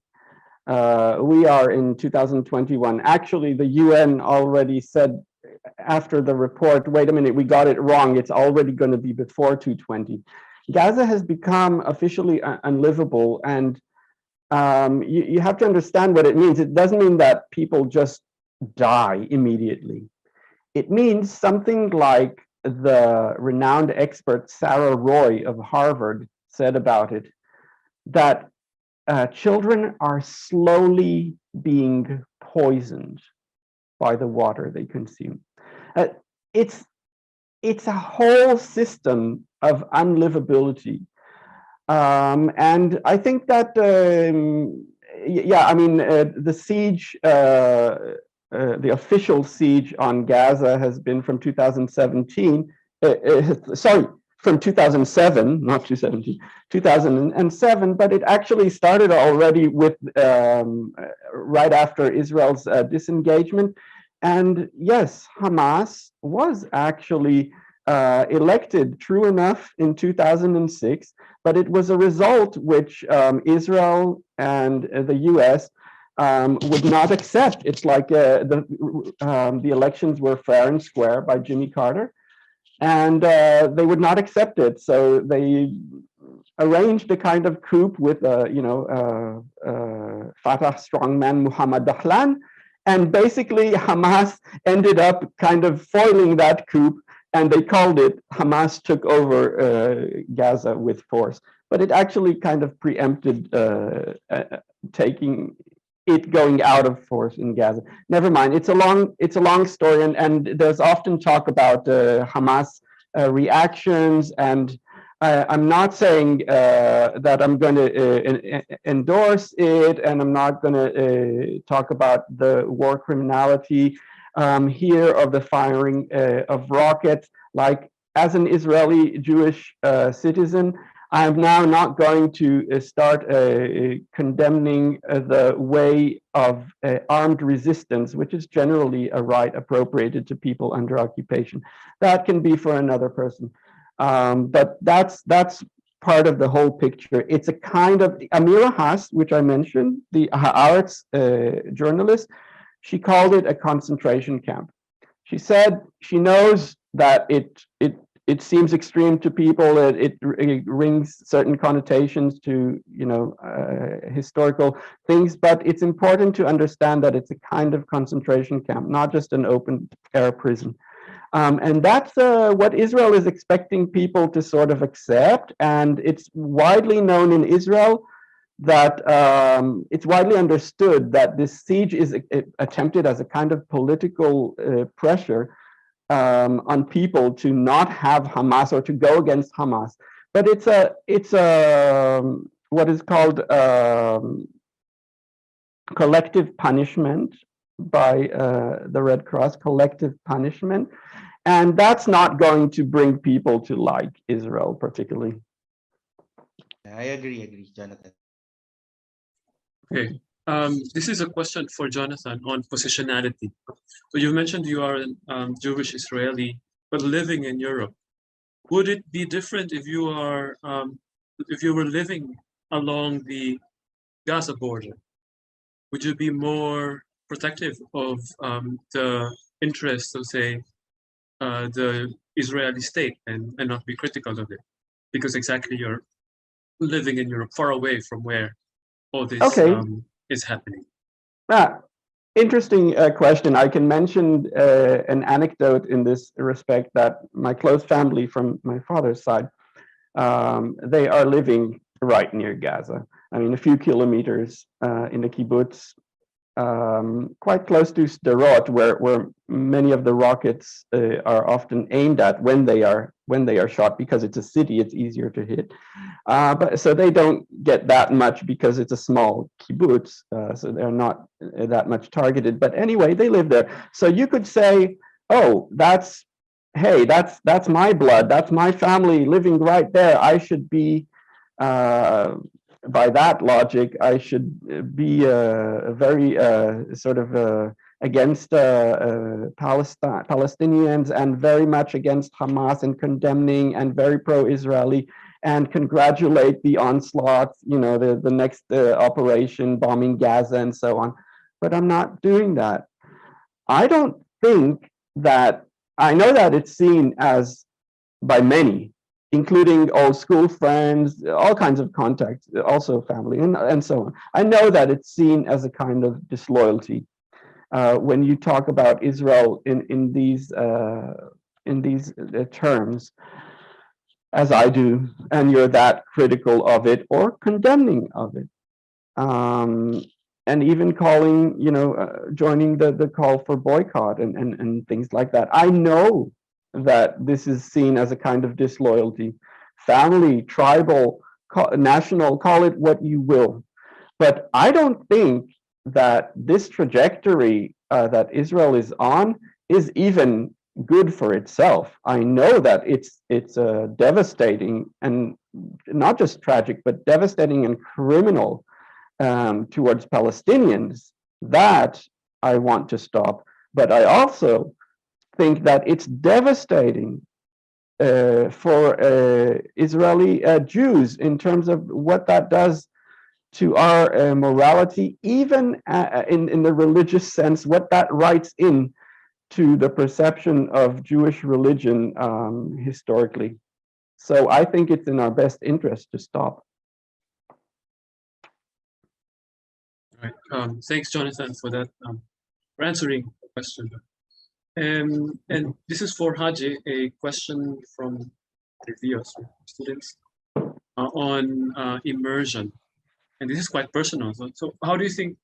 We are in 2021. Actually, the UN already said after the report, wait a minute, we got it wrong. It's already going to be before 2020. Gaza has become officially unlivable, and you have to understand what it means. It doesn't mean that people just die immediately. It means something like the renowned expert Sarah Roy of Harvard said about it, that children are slowly being poisoned by the water they consume. It's a whole system of unlivability. And I think that, the siege, the official siege on Gaza has been from 2017, from 2007, not 2017, 2007, but it actually started already with right after Israel's disengagement. And yes, Hamas was actually elected, true enough, in 2006, but it was a result which Israel and the US would not accept. It's like the elections were fair and square by Jimmy Carter, and they would not accept it. So they arranged a kind of coup with, Fatah strongman Muhammad Dahlan, and basically Hamas ended up kind of foiling that coup, and they called it Hamas took over Gaza with force. But it actually kind of preempted taking it going out of force in Gaza. Never mind. It's a long story, and there's often talk about Hamas reactions, and I'm not saying that I'm going to endorse it, and I'm not going to talk about the war criminality here of the firing of rockets. Like, as an Israeli Jewish citizen, I'm now not going to start condemning the way of armed resistance, which is generally a right appropriated to people under occupation. That can be for another person. But that's part of the whole picture. It's a kind of, Amira Haas, which I mentioned, the Haaretz journalist, she called it a concentration camp. She said she knows that it seems extreme to people. It rings certain connotations to, you know, historical things, but it's important to understand that it's a kind of concentration camp, not just an open air prison. And that's what Israel is expecting people to sort of accept. And it's widely known in Israel that it's widely understood that this siege is attempted as a kind of political pressure on people to not have Hamas or to go against Hamas. But it's a what is called collective punishment by the Red Cross, collective punishment. And that's not going to bring people to like Israel particularly. I agree, Jonathan. Okay. This is a question for Jonathan on positionality. So you mentioned you are a Jewish Israeli, but living in Europe. Would it be different if you are if you were living along the Gaza border? Would you be more protective of the interests of, say, the Israeli state and not be critical of it? Because exactly you're living in Europe, far away from where all this is happening. Interesting question. I can mention an anecdote in this respect that my close family from my father's side, they are living right near Gaza. I mean, a few kilometers in the kibbutz, quite close to Sderot, where many of the rockets are often aimed at when they are shot, because it's a city, it's easier to hit. But so they don't get that much because it's a small kibbutz, so they're not that much targeted. But anyway, they live there. So you could say, oh, that's my blood, that's my family living right there. I should be, by that logic, I should be very sort of against Palestinians and very much against Hamas and condemning and very pro-Israeli and congratulate the onslaught, you know, the next operation bombing Gaza and so on. But I'm not doing that. I don't think that, I know that it's seen as, by many, including old school friends, all kinds of contacts, also family, and so on. I know that it's seen as a kind of disloyalty when you talk about Israel in these terms, as I do, and you're that critical of it or condemning of it, and even calling, you know, joining the call for boycott and things like that. I know that this is seen as a kind of disloyalty, family, tribal, national, call it what you will. But I don't think that this trajectory that Israel is on is even good for itself. I know that it's devastating, and not just tragic, but devastating and criminal towards Palestinians. That I want to stop. But I also think that it's devastating for Israeli Jews in terms of what that does to our morality, even in the religious sense, what that writes in to the perception of Jewish religion historically. So I think it's in our best interest to stop. All right. Thanks, Jonathan, for that, for answering the question. And this is for Hadje, a question from the viewers, students, on immersion. And this is quite personal. So how do you think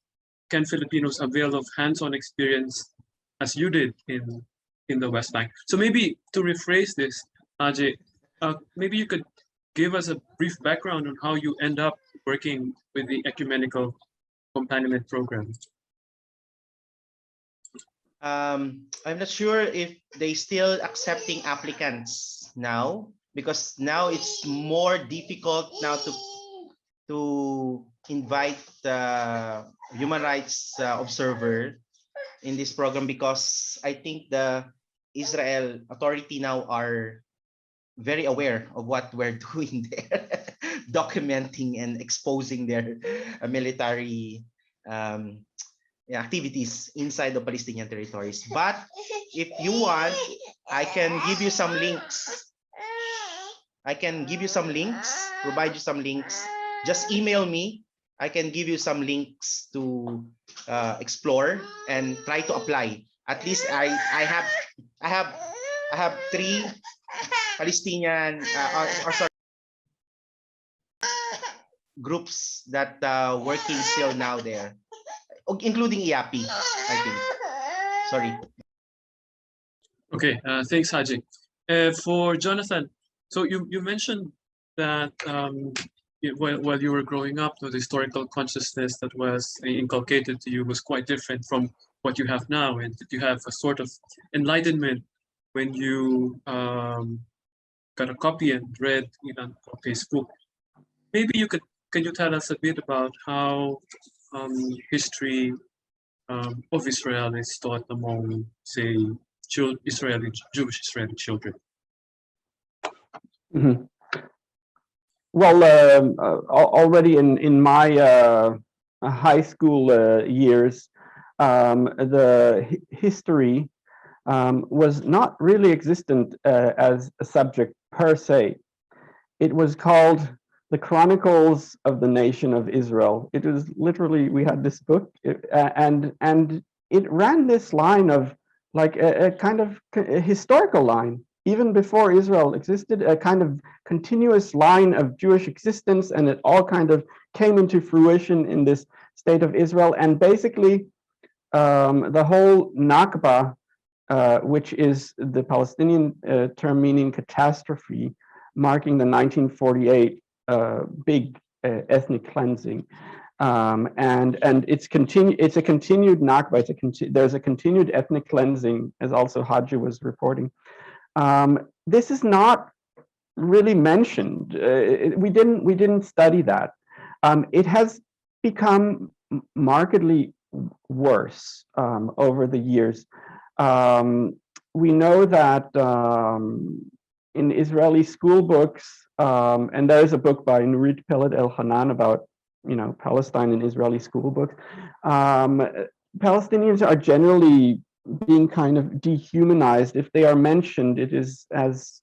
can Filipinos avail of hands-on experience as you did in the West Bank? So maybe to rephrase this, Hadje, maybe you could give us a brief background on how you end up working with the Ecumenical Companionment Program. I'm not sure if they still accepting applicants now, because now it's more difficult now to invite human rights observer in this program, because I think the Israel authority now are very aware of what we're doing there, documenting and exposing their military activities inside the Palestinian territories. But if you want, I can give you some links. I can give you some links, provide you some links. Just email me. I can give you some links to explore and try to apply. At least I have 3 Palestinian or sorry, groups that working still now there, including EAPPI, I think. Sorry. Okay, thanks, Hadje. For Jonathan, so you mentioned that while you were growing up, the historical consciousness that was inculcated to you was quite different from what you have now, and that you have a sort of enlightenment when you got a copy and read Ilan Kope's book. Maybe can you tell us a bit about how history of Israel is taught among, say, Jewish Israeli children? Mm-hmm. Well, already in my high school years, the history was not really existent as a subject per se. It was called The Chronicles of the Nation of Israel. It was literally, we had this book, and it ran this line of like a kind of a historical line, even before Israel existed, a kind of continuous line of Jewish existence, and it all kind of came into fruition in this state of Israel. And basically, the whole Nakba, which is the Palestinian term meaning catastrophe, marking the 1948 big ethnic cleansing, and it's a continued Nakba. There's a continued ethnic cleansing, as also Hadje was reporting. This is not really mentioned. We didn't study that. It has become markedly worse over the years. We know that in Israeli school books, and there is a book by Nurit Peled El-Hanan about, Palestine in Israeli school books. Palestinians are generally being kind of dehumanized. If they are mentioned, it is as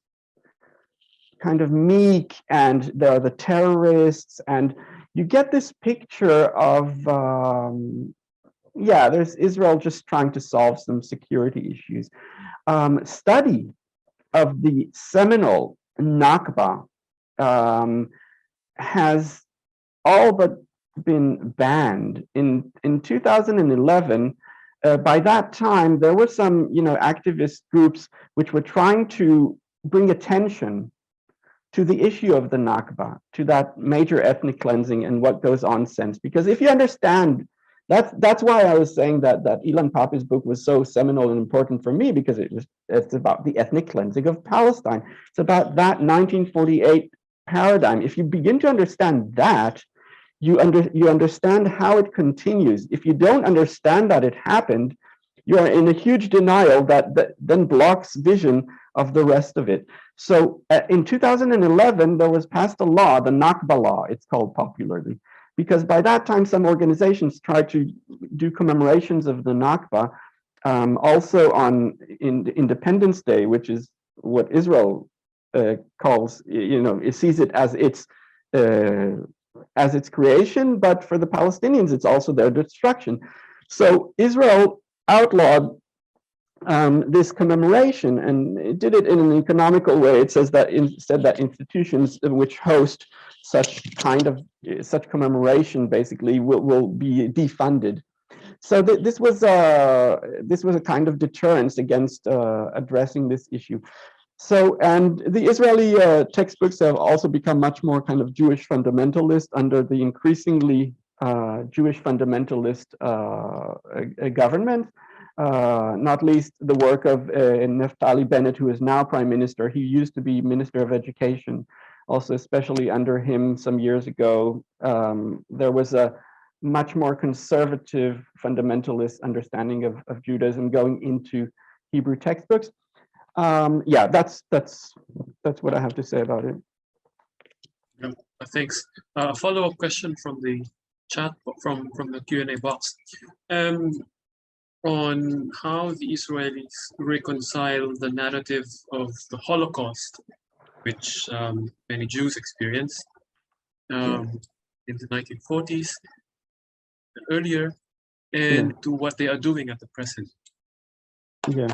kind of meek, and they're the terrorists, and you get this picture of, there's Israel just trying to solve some security issues. Study of the seminal Nakba has all but been banned. In 2011, by that time, there were some, activist groups which were trying to bring attention to the issue of the Nakba, to that major ethnic cleansing and what goes on since. Because if you understand, that's why I was saying that Ilan Pape's book was so seminal and important for me, because it's about the ethnic cleansing of Palestine. It's about that 1948 paradigm. If you begin to understand that, you understand how it continues. If you don't understand that it happened, you are in a huge denial that then blocks vision of the rest of it. So in 2011, there was passed a law, the Nakba law, it's called popularly, because by that time, some organizations tried to do commemorations of the Nakba, also on Independence Day, which is what Israel calls, it sees it as its creation, but for the Palestinians, it's also their destruction. So Israel outlawed this commemoration, and it did it in an economical way. It said that institutions which host such commemoration basically will be defunded. So this was a kind of deterrence against addressing this issue. So, and the Israeli textbooks have also become much more kind of Jewish fundamentalist under the increasingly Jewish fundamentalist government. not least the work of Naftali Bennett, who is now Prime Minister. He used to be Minister of Education. Also, especially under him some years ago, there was a much more conservative fundamentalist understanding of Judaism going into Hebrew textbooks. Yeah, that's what I have to say about it. Yeah, thanks. A follow-up question from the chat, from the Q&A box, on how the Israelis reconcile the narrative of the Holocaust, which many Jews experienced in the 1940s and earlier, and to what they are doing at the present. Yeah.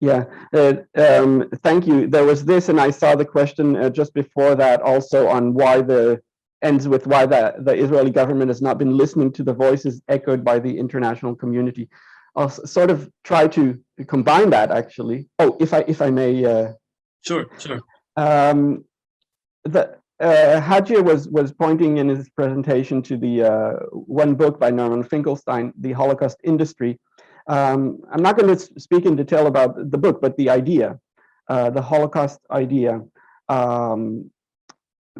Yeah, thank you. There was this, and I saw the question just before that also on why ends with why the Israeli government has not been listening to the voices echoed by the international community. I'll sort of try to combine that actually. Oh, if I may. Sure. Hadje was pointing in his presentation to the one book by Norman Finkelstein, The Holocaust Industry. I'm not going to speak in detail about the book, but the idea, the Holocaust idea,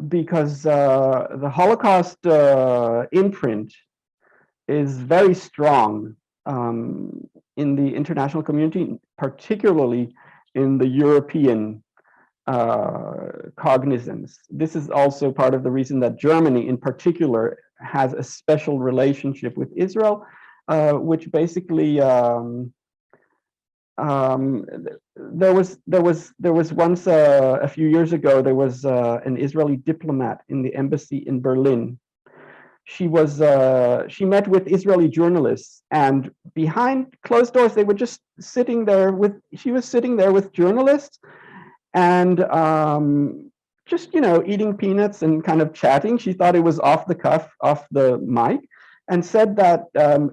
because the Holocaust imprint is very strong in the international community, particularly in the European cognizance. This is also part of the reason that Germany in particular has a special relationship with Israel, which basically there was once a few years ago, there was an Israeli diplomat in the embassy in Berlin. She met with Israeli journalists, and behind closed doors they were just sitting there she was sitting there with journalists and just eating peanuts and kind of chatting. She thought it was off the cuff, off the mic, and said that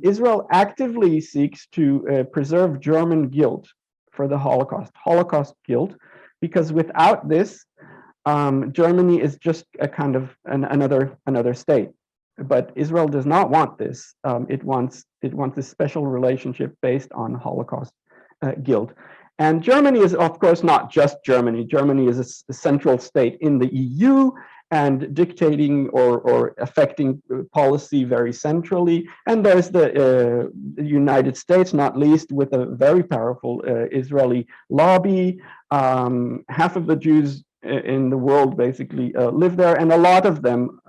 Israel actively seeks to preserve German guilt for the Holocaust guilt, because without this, Germany is just a kind of another state. But Israel does not want this. It wants a special relationship based on Holocaust guilt. And Germany is, of course, not just Germany. Germany is a central state in the EU and dictating or affecting policy very centrally. And there's the United States, not least, with a very powerful Israeli lobby. Half of the Jews in the world basically live there, and a lot of them,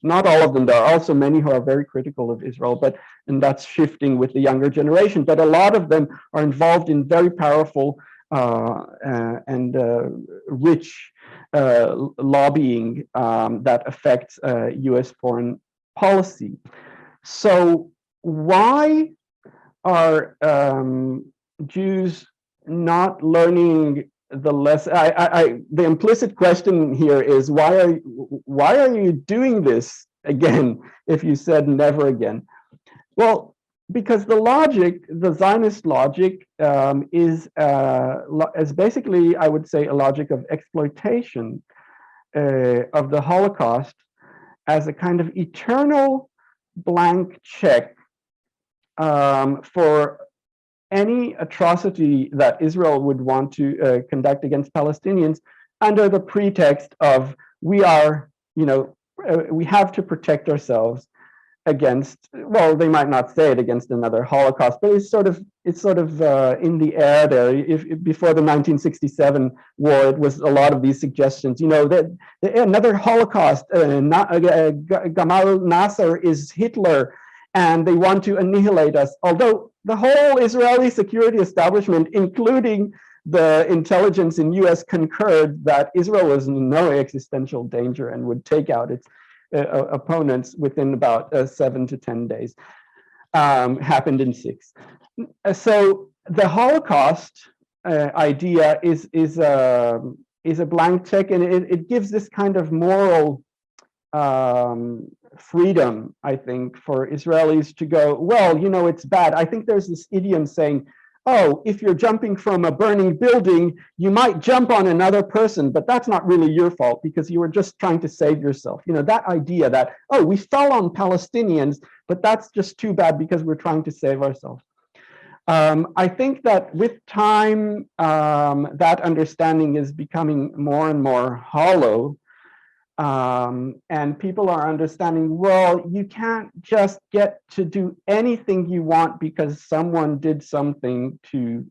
not all of them, there are also many who are very critical of Israel, and that's shifting with the younger generation, but a lot of them are involved in very powerful and rich lobbying that affects US foreign policy. So why are Jews not learning the lesson? The implicit question here is, why are you doing this again if you said never again? Well, because the logic, the Zionist logic, is basically, I would say, a logic of exploitation of the Holocaust as a kind of eternal blank check for any atrocity that Israel would want to conduct against Palestinians, under the pretext of we have to protect ourselves against, well, they might not say it against another Holocaust, but it's sort of in the air there. Before the 1967 war, it was a lot of these suggestions, that another Holocaust, Gamal Nasser is Hitler, and they want to annihilate us. Although the whole Israeli security establishment, including the intelligence in US, concurred that Israel was in no existential danger and would take out its opponents within about 7 to 10 days. Happened in 6. So the Holocaust idea is a blank check, and it gives this kind of moral freedom, I think, for Israelis to go, well, it's bad. I think there's this idiom saying, oh, if you're jumping from a burning building, you might jump on another person, but that's not really your fault because you were just trying to save yourself. That idea that, oh, we fell on Palestinians, but that's just too bad because we're trying to save ourselves. I think that with time, that understanding is becoming more and more hollow. And people are understanding, well, you can't just get to do anything you want because someone did something to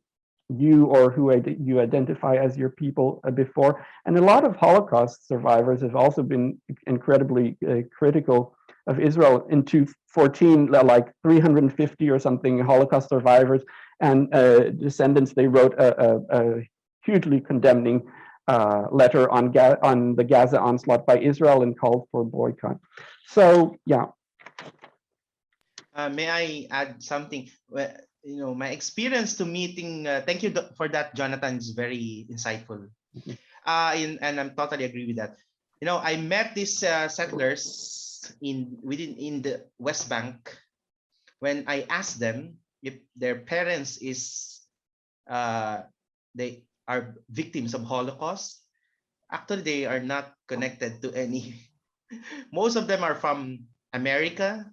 you or who you identify as your people before. And a lot of Holocaust survivors have also been incredibly critical of Israel. In 2014, like 350 or something Holocaust survivors and descendants, they wrote a hugely condemning letter on the Gaza onslaught by Israel and called for boycott. So, yeah. May I add something? Well, you know, my experience to meeting, thank you for that, Jonathan, is very insightful. And I'm totally agree with that. You know, I met these settlers in the West Bank when I asked them if their parents they are victims of Holocaust. Actually, they are not connected to any. Most of them are from America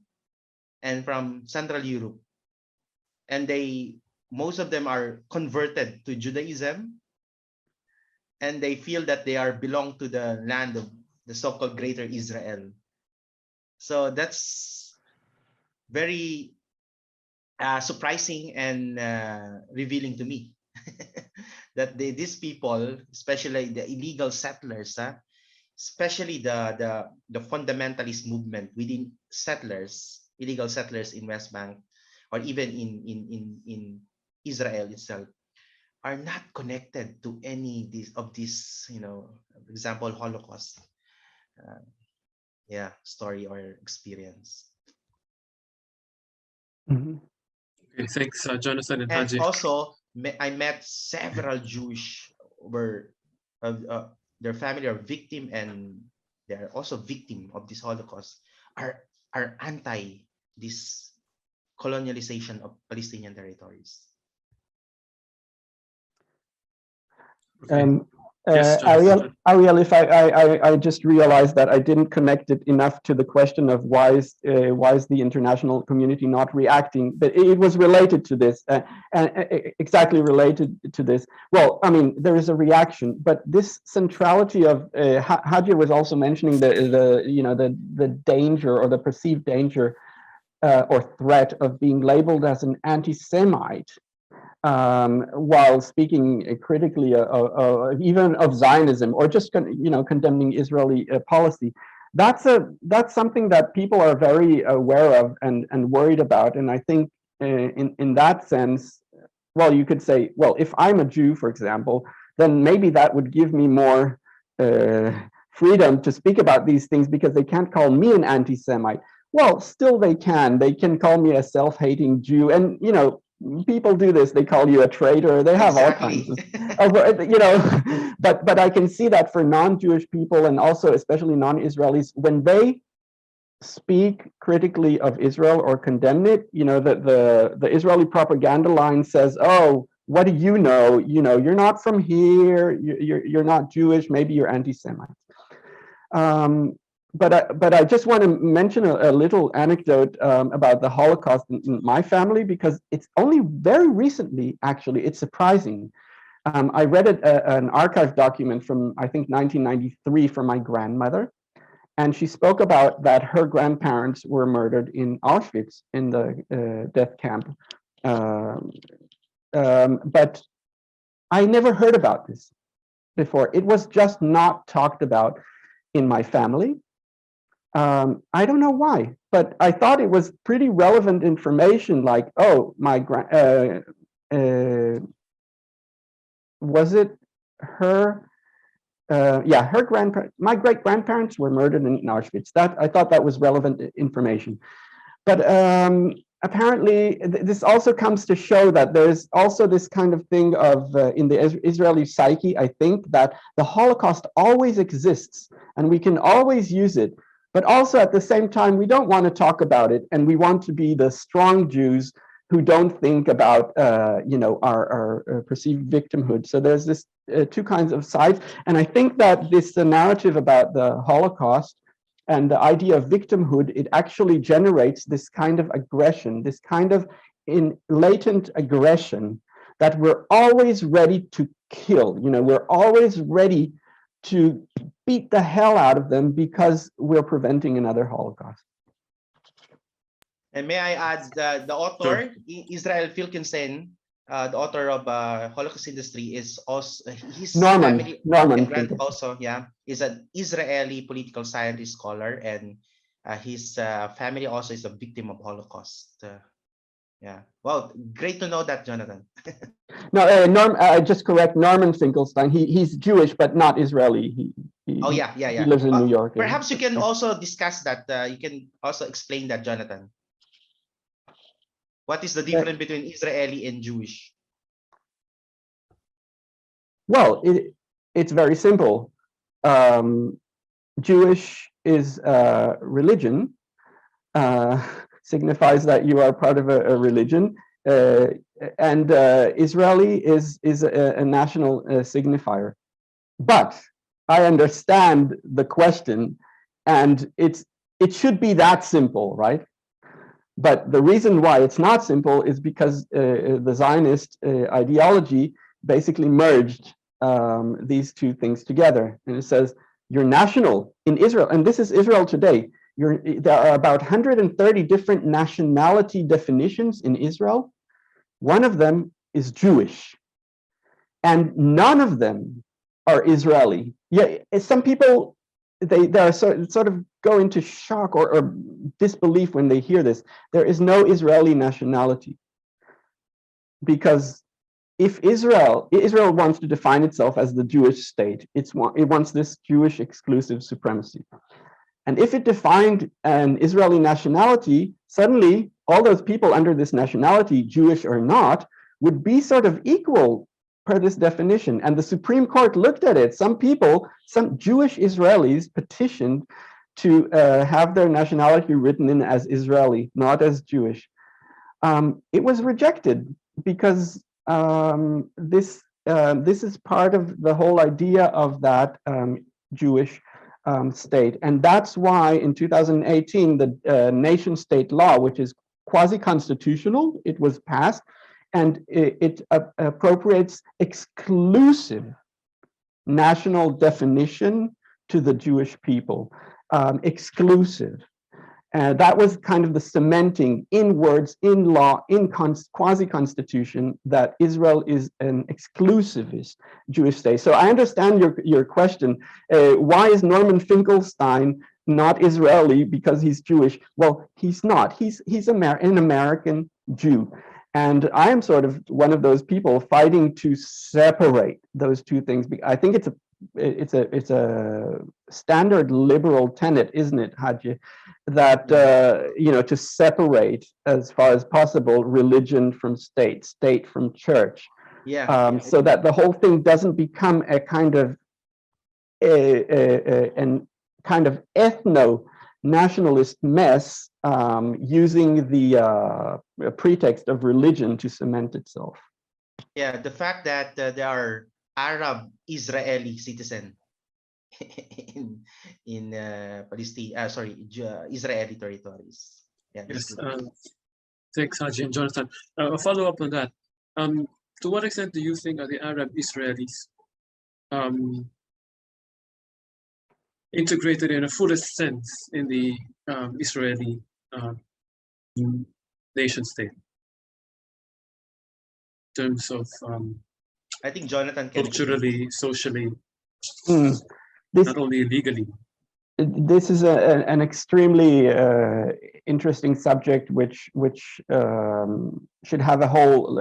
and from Central Europe. And most of them are converted to Judaism, and they feel that they belong to the land of the so-called Greater Israel. So that's very surprising and revealing to me that these people, especially the illegal settlers, especially the fundamentalist movement within illegal settlers in West Bank, or even in Israel itself, are not connected to any of these, you know, for example, Holocaust, story or experience. Mm-hmm. Okay, thanks, Jonathan and And Hadje. also, I met several Jewish where their family are victim, and they are also victim of this Holocaust, are anti this colonialization of Palestinian territories. Okay. Yes, Ariel, if I just realized that I didn't connect it enough to the question of why is the international community not reacting, but it was related to this, and exactly related to this. Well, I mean, there is a reaction, but this centrality of Hadje was also mentioning the danger or the perceived danger or threat of being labeled as an anti-Semite. While speaking critically even of Zionism or just condemning Israeli policy, that's something that people are very aware of and worried about. And I think in that sense, well, you could say, well, if I'm a Jew, for example, then maybe that would give me more freedom to speak about these things because they can't call me an anti-Semite. Well, still they can call me a self-hating Jew, and people do this. They call you a traitor. They have Exactly. all kinds of, but I can see that for non-Jewish people and also especially non-Israelis, when they speak critically of Israel or condemn it, the Israeli propaganda line says, "Oh, what do you know? You're not from here. You're not Jewish. Maybe you're anti-Semite." But I just want to mention a little anecdote about the Holocaust in my family, because it's only very recently, actually, it's surprising. I read an archive document from, I think, 1993 from my grandmother, and she spoke about that her grandparents were murdered in Auschwitz in the death camp. But I never heard about this before. It was just not talked about in my family. I don't know why, but I thought it was pretty relevant information. Like, oh, was it her? Yeah, her grandparents, my great grandparents were murdered in Auschwitz. That I thought that was relevant information, but apparently this also comes to show that there's also this kind of thing of in the Israeli psyche. I think that the Holocaust always exists, and we can always use it. But also at the same time, we don't want to talk about it, and we want to be the strong Jews who don't think about, our perceived victimhood. So there's this two kinds of sides, and I think that this narrative about the Holocaust and the idea of victimhood, it actually generates this kind of aggression, this kind of in latent aggression that we're always ready to kill. We're always ready to beat the hell out of them because we're preventing another Holocaust. And may I add the author, Israel Filkinson, the author of Holocaust Industry, is also his family. Norman Also, yeah, is an Israeli political scientist scholar, and his family also is a victim of Holocaust. Yeah. Well, great to know that, Jonathan. No, just correct Norman Finkelstein. He's Jewish, but not Israeli. He lives in New York. Perhaps you can also discuss that. You can also explain that, Jonathan. What is the difference between Israeli and Jewish? Well, it's very simple. Jewish is religion, signifies that you are part of a religion, and Israeli is a national signifier. But I understand the question, and it should be that simple, right? But the reason why it's not simple is because the Zionist ideology basically merged these two things together. And it says, you're national in Israel, and this is Israel today. There are about 130 different nationality definitions in Israel. One of them is Jewish, and none of them are Israeli. Yeah, some people, they are sort of go into shock or disbelief when they hear this. There is no Israeli nationality, because if Israel wants to define itself as the Jewish state, it wants this Jewish exclusive supremacy. And if it defined an Israeli nationality, suddenly all those people under this nationality, Jewish or not, would be sort of equal per this definition. And the Supreme Court looked at it. Some Jewish Israelis petitioned to have their nationality written in as Israeli, not as Jewish. It was rejected because this is part of the whole idea of that Jewish state. And that's why in 2018, the nation state law, which is quasi-constitutional, it was passed, and it appropriates exclusive national definition to the Jewish people, exclusive. That was kind of the cementing in words, in law, in quasi-constitution, that Israel is an exclusivist Jewish state. So I understand your question. Why is Norman Finkelstein not Israeli because he's Jewish? Well, he's not. He's an American Jew. And I am sort of one of those people fighting to separate those two things. I think it's a standard liberal tenet, isn't it, Hadje? That to separate as far as possible religion from state, state from church, so that the whole thing doesn't become a kind of ethno-nationalist mess, using the pretext of religion to cement itself. Yeah, the fact that there are Arab Israeli citizens in Palestine, Israeli territories. Yeah, yes, thanks, Hadje and Jonathan. A follow-up on that. To what extent do you think are the Arab Israelis integrated in a fullest sense in the Israeli nation state? In terms of I think Jonathan can culturally, socially, not only legally. This is an extremely interesting subject, which should have a whole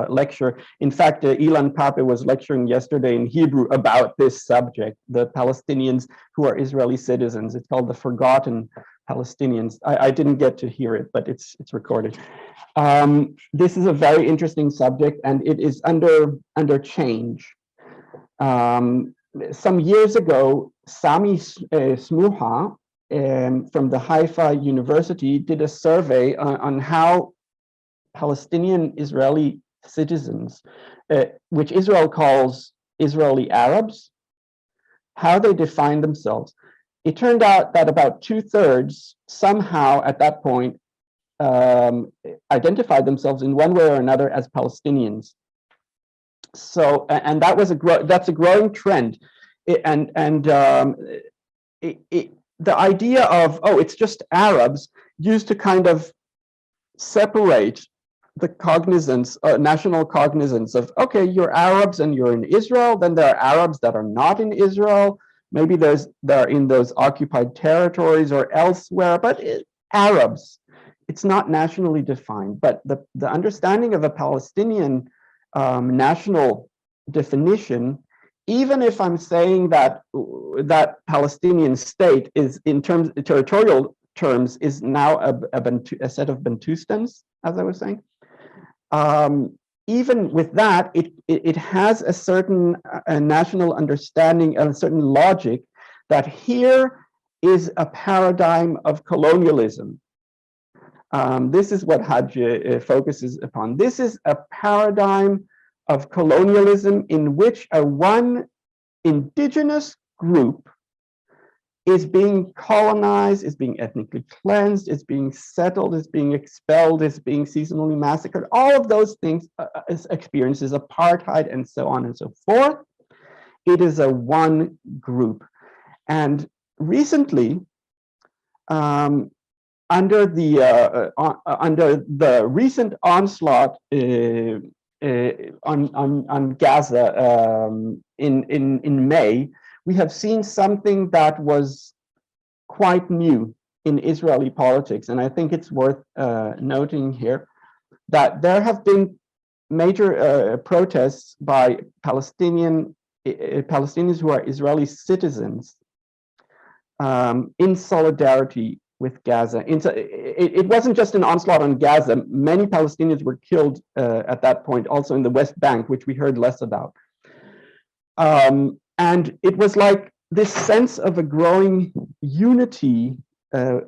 lecture. In fact, Ilan Pape was lecturing yesterday in Hebrew about this subject, the Palestinians who are Israeli citizens. It's called The Forgotten Palestinians. I didn't get to hear it, but it's recorded. This is a very interesting subject, and it is under change. Some years ago, Sami Smuha from the Haifa University did a survey on how Palestinian Israeli citizens, which Israel calls Israeli Arabs, how they define themselves. It turned out that about 2/3 somehow at that point identified themselves in one way or another as Palestinians. So, and that was that's a growing trend, the idea of, oh, it's just Arabs, used to kind of separate the cognizance, national cognizance of, okay, you're Arabs and you're in Israel, then there are Arabs that are not in Israel, maybe they're in those occupied territories or elsewhere, but Arabs, it's not nationally defined. But the understanding of a Palestinian national definition, even if I'm saying that that Palestinian state is, in terms territorial terms, is now a set of Bantustans, as I was saying, even with that, it has a certain national understanding and a certain logic that here is a paradigm of colonialism. This is what Hadje focuses upon. This is a paradigm of colonialism in which one indigenous group is being colonized, is being ethnically cleansed, is being settled, is being expelled, is being seasonally massacred. All of those things experiences apartheid and so on and so forth. It is a one group. And recently, under the recent onslaught on Gaza in May, we have seen something that was quite new in Israeli politics, and I think it's worth noting here that there have been major protests by Palestinians who are Israeli citizens in solidarity with Gaza. It wasn't just an onslaught on Gaza. Many Palestinians were killed at that point, also in the West Bank, which we heard less about. And it was like this sense of a growing unity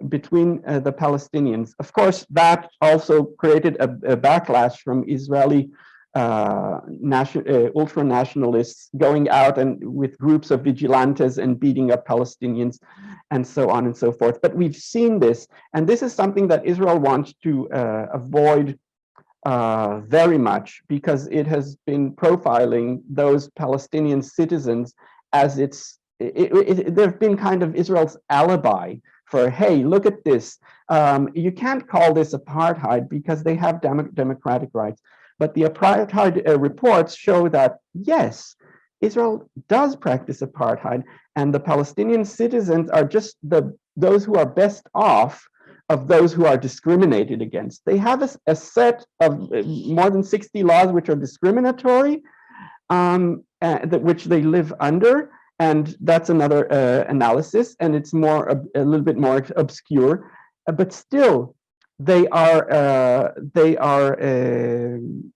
between the Palestinians. Of course, that also created a backlash from Israeli ultra-nationalists going out and with groups of vigilantes and beating up Palestinians and so on and so forth. But we've seen this, and this is something that Israel wants to avoid very much, because it has been profiling those Palestinian citizens as they've been kind of Israel's alibi for, hey, look at this. You can't call this apartheid because they have democratic rights. But the apartheid reports show that, yes, Israel does practice apartheid, and the Palestinian citizens are just those who are best off of those who are discriminated against. They have a set of more than 60 laws which are discriminatory, which they live under, and that's another analysis, and it's a little bit more obscure, but still they are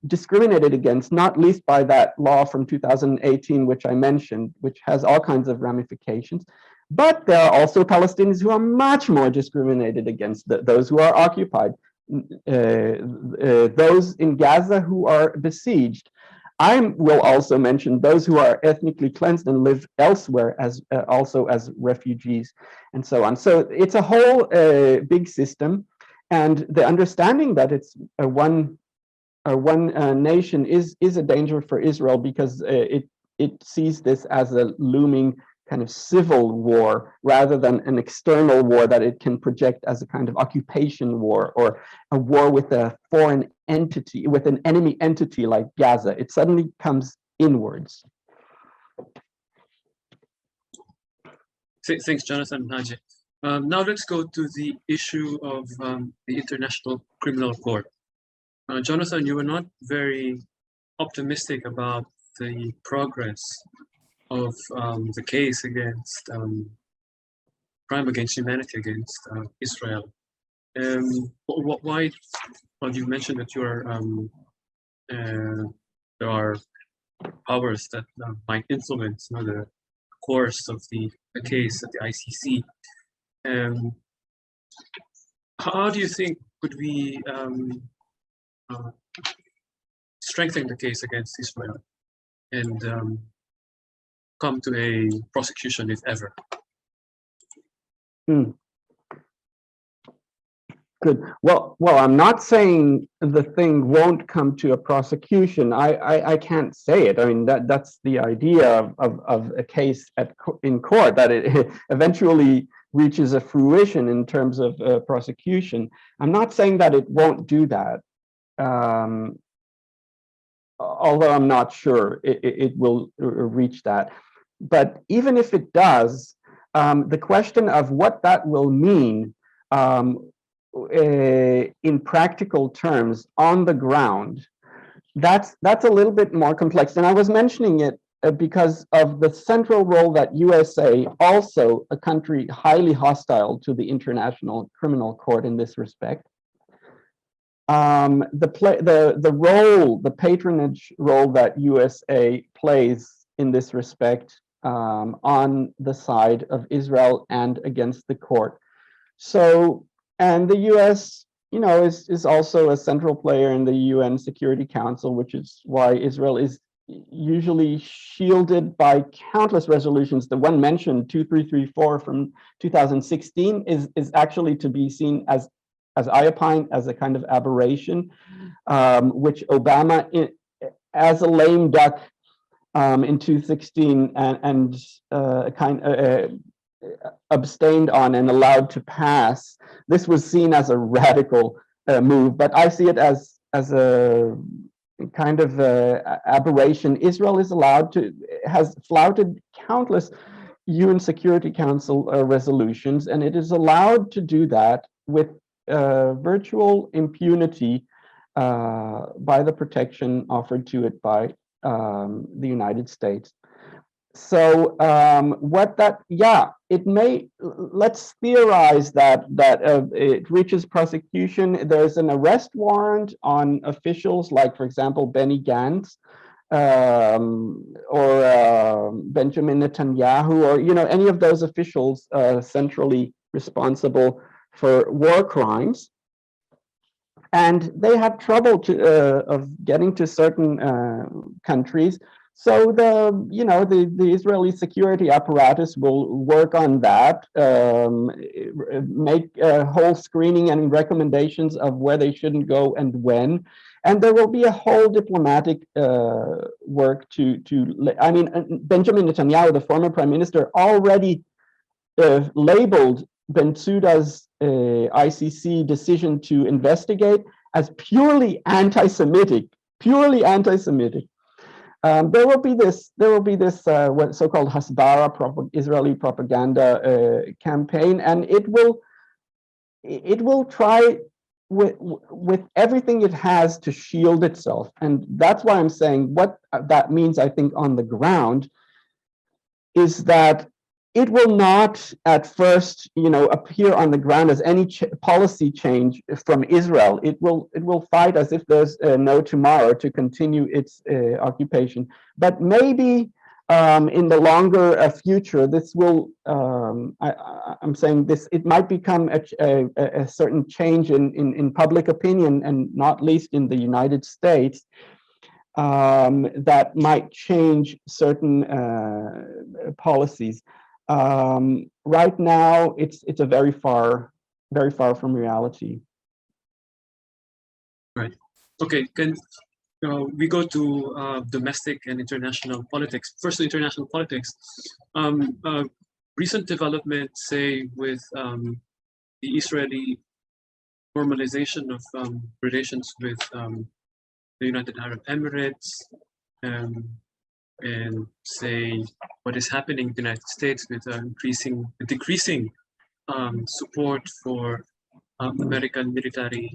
discriminated against, not least by that law from 2018, which I mentioned, which has all kinds of ramifications. But there are also Palestinians who are much more discriminated against, those who are occupied, those in Gaza who are besieged. I will also mention those who are ethnically cleansed and live elsewhere also as refugees and so on. So it's a whole big system, and the understanding that it's one nation is a danger for Israel, because it sees this as a looming kind of civil war rather than an external war that it can project as a kind of occupation war or a war with a foreign entity, with an enemy entity like Gaza. It suddenly comes inwards. Thanks, Jonathan and Hadje. Now let's go to the issue of the International Criminal Court. Jonathan, you were not very optimistic about the progress of the case against crime against humanity against Israel. Why? Well, you mentioned that there are powers that might influence the course of the case at the ICC. How do you think could we strengthen the case against Israel and come to a prosecution, if ever? Good. Well, I'm not saying the thing won't come to a prosecution. I can't say it. I mean, that's the idea of a case in court, that it eventually reaches a fruition in terms of prosecution. I'm not saying that it won't do that, although I'm not sure it will reach that. But even if it does, the question of what that will mean in practical terms on the ground, that's a little bit more complex. And I was mentioning it because of the central role that USA, also a country highly hostile to the International Criminal Court in this respect, the patronage role that USA plays in this respect on the side of Israel and against the court. So, and the US, you know, is also a central player in the UN Security Council, which is why Israel is usually shielded by countless resolutions. The one mentioned, 2334 from 2016, is actually to be seen as I opine, as a kind of aberration, which Obama, as a lame duck in 2016, and abstained on and allowed to pass. This was seen as a radical move, but I see it as a kind of aberration. Israel has flouted countless UN Security Council resolutions, and it is allowed to do that with virtual impunity by the protection offered to it by the United States. So let's theorize that it reaches prosecution. There's an arrest warrant on officials like, for example, Benny Gantz or Benjamin Netanyahu, or, you know, any of those officials centrally responsible for war crimes. And they have trouble of getting to certain countries. So the Israeli security apparatus will work on that, make a whole screening and recommendations of where they shouldn't go and when. And there will be a whole diplomatic work I mean, Benjamin Netanyahu, the former prime minister, already labeled Bensouda's ICC decision to investigate as purely anti-Semitic, There will be this what so-called Hasbara Israeli propaganda campaign, and it will try with everything it has to shield itself. And that's why I'm saying what that means, I think, on the ground is that it will not at first, appear on the ground as any policy change from Israel. It will fight as if there's no tomorrow to continue its occupation. But maybe in the longer future, this will, I'm saying this, it might become a certain change in public opinion, and not least in the United States, that might change certain policies. Right now, it's a very far from reality. Right. Okay. Can we go to domestic and international politics? First, to international politics. Recent developments, say, with the Israeli normalization of relations with the United Arab Emirates, and say what is happening in the United States with decreasing support for American military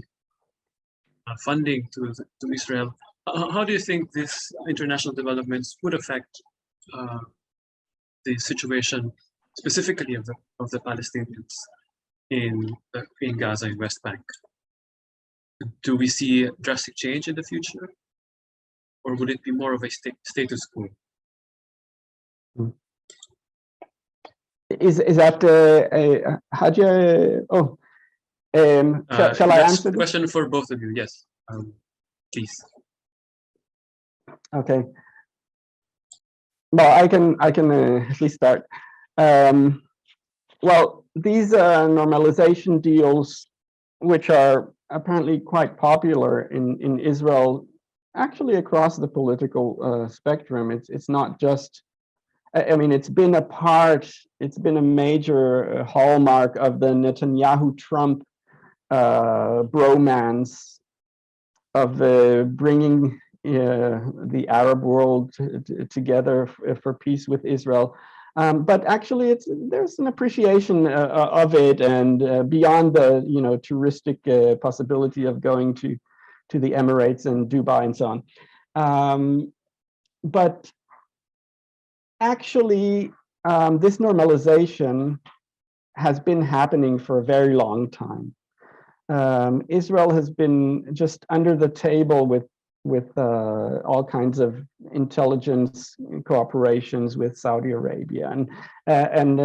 funding to Israel. How do you think these international developments would affect the situation specifically of the Palestinians in Gaza and West Bank? Do we see a drastic change in the future, or would it be more of a status quo? Is that Hadje? Oh, shall I answer this? Question for both of you? Yes, please. Okay. Well, I can at least start. Well, these normalization deals which are apparently quite popular in Israel, actually across the political spectrum. It's not just, I mean, it's been a major hallmark of the Netanyahu-Trump bromance of bringing the Arab world together for peace with Israel. But actually, there's an appreciation of it, and beyond the touristic possibility of going to the Emirates and Dubai and so on. But actually, this normalization has been happening for a very long time. Israel has been just under the table with all kinds of intelligence cooperations with Saudi Arabia, and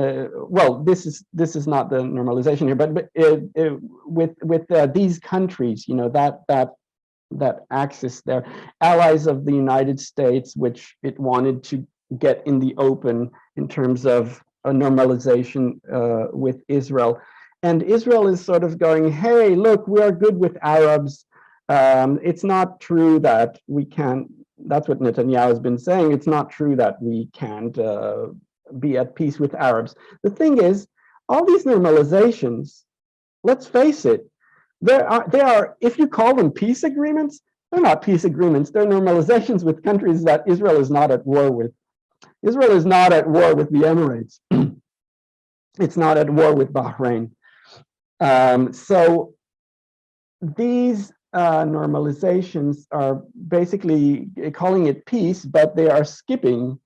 well, this is not the normalization here, but with these countries, that axis there, allies of the United States, which it wanted to get in the open in terms of a normalization with Israel. And Israel is sort of going, hey, look, we are good with Arabs. It's not true that we can't, that's what Netanyahu has been saying, it's not true that we can't be at peace with Arabs. The thing is, all these normalizations, let's face it, they are, if you call them peace agreements, they're not peace agreements, they're normalizations with countries that Israel is not at war with. Israel is not at war with the Emirates. It's not at war with Bahrain. So these normalizations are basically calling it peace, but they are skipping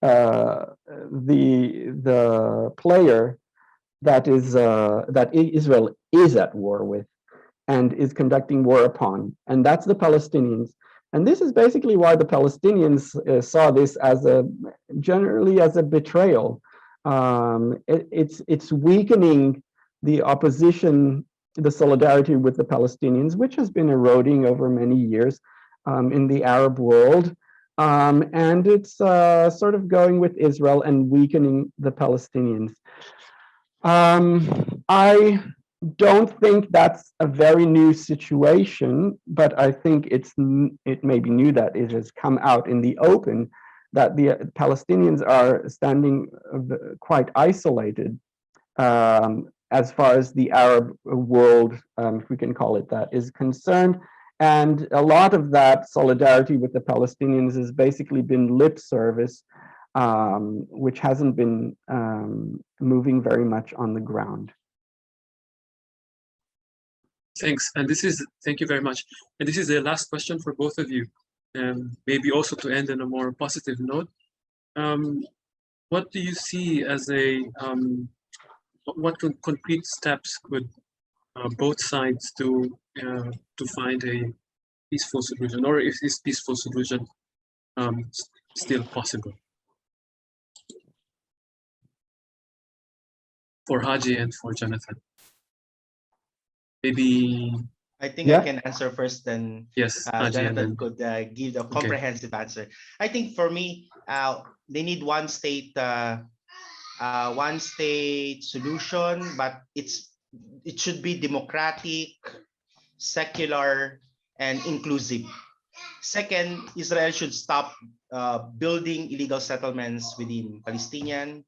the player that Israel is at war with and is conducting war upon, and that's the Palestinians. And this is basically why the Palestinians saw this as generally as a betrayal. It's weakening the opposition, the solidarity with the Palestinians, which has been eroding over many years in the Arab world. And it's sort of going with Israel and weakening the Palestinians. I don't think that's a very new situation, but I think it may be new that it has come out in the open that the Palestinians are standing quite isolated as far as the Arab world, if we can call it that, is concerned. And a lot of that solidarity with the Palestinians has basically been lip service, which hasn't been moving very much on the ground. Thanks. And thank you very much. And this is the last question for both of you. Maybe also to end on a more positive note. What do you see as what concrete steps could both sides do to find a peaceful solution, or if this peaceful solution still possible? For Hadje and for Jonathan. Maybe I think I can answer first, then yes, Jonathan could give the comprehensive answer. I think for me, they need one state solution, but it should be democratic, secular, and inclusive. Second, Israel should stop building illegal settlements within Palestinian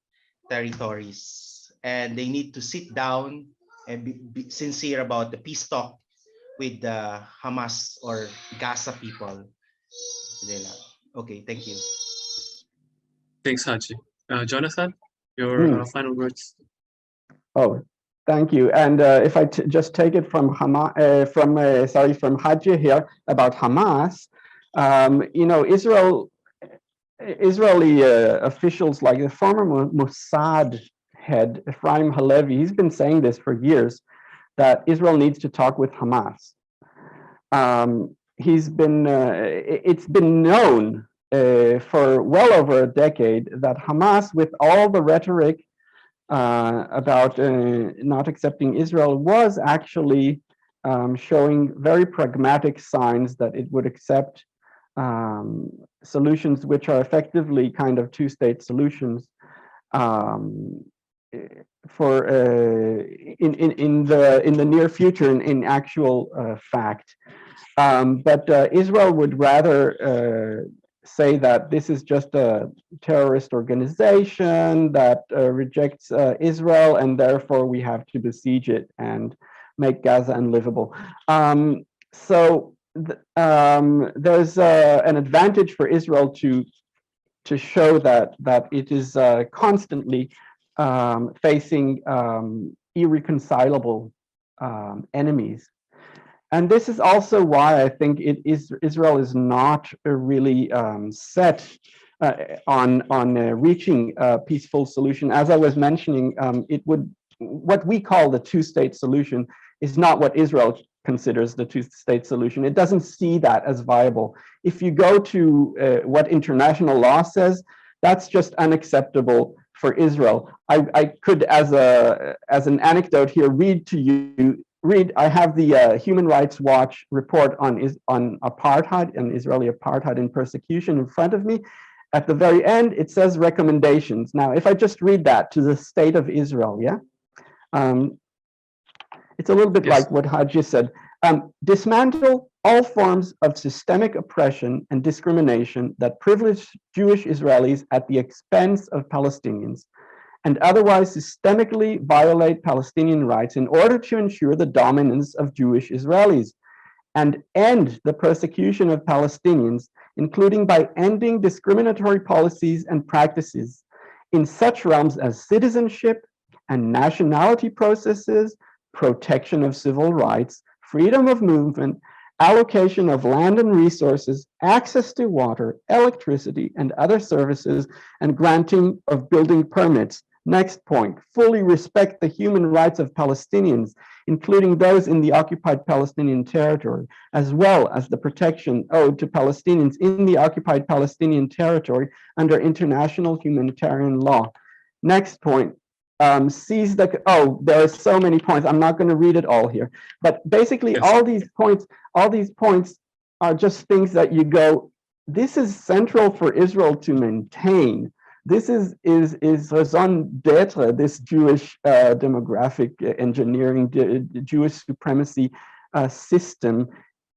territories, and they need to sit down and be sincere about the peace talk with the Hamas or Gaza people. Okay, thank you. Thanks, Hadje. Jonathan, your final words. Oh, thank you. And if I just take it from Hadje here about Hamas, Israeli officials like the former Mossad head, Ephraim Halevi, he's been saying this for years, that Israel needs to talk with Hamas. It's been known for well over a decade that Hamas, with all the rhetoric about not accepting Israel, was actually showing very pragmatic signs that it would accept solutions which are effectively kind of two-state solutions, in the near future in actual fact. But Israel would rather say that this is just a terrorist organization that rejects Israel, and therefore we have to besiege it and make Gaza unlivable. So there's an advantage for Israel to show that it is constantly facing irreconcilable enemies. And this is also why I think Israel is not really set on reaching a peaceful solution. As I was mentioning, what we call the two-state solution is not what Israel considers the two-state solution. It doesn't see that as viable. If you go to what international law says, that's just unacceptable for Israel. I could, as an anecdote here, read to you. I have the Human Rights Watch report on apartheid and Israeli apartheid and persecution in front of me. At the very end, it says recommendations. Now, if I just read that to the state of Israel, yeah, it's a little bit like what Hadje said. Dismantle all forms of systemic oppression and discrimination that privilege Jewish Israelis at the expense of Palestinians, and otherwise systemically violate Palestinian rights in order to ensure the dominance of Jewish Israelis, and end the persecution of Palestinians, including by ending discriminatory policies and practices in such realms as citizenship and nationality processes, protection of civil rights, freedom of movement, allocation of land and resources, access to water, electricity, and other services, and granting of building permits. Next point, fully respect the human rights of Palestinians, including those in the occupied Palestinian territory, as well as the protection owed to Palestinians in the occupied Palestinian territory under international humanitarian law. Next point, seize the, there are so many points. I'm not going to read it all here, but basically all these points are just things that you go, this is central for Israel to maintain. This is raison d'etre, this Jewish demographic engineering, Jewish supremacy system.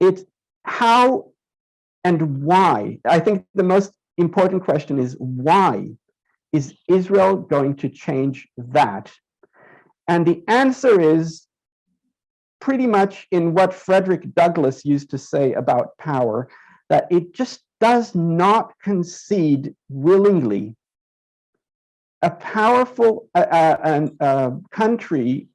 It's how and why. I think the most important question is why is Israel going to change that? And the answer is pretty much in what Frederick Douglass used to say about power, that it just does not concede willingly. A powerful country,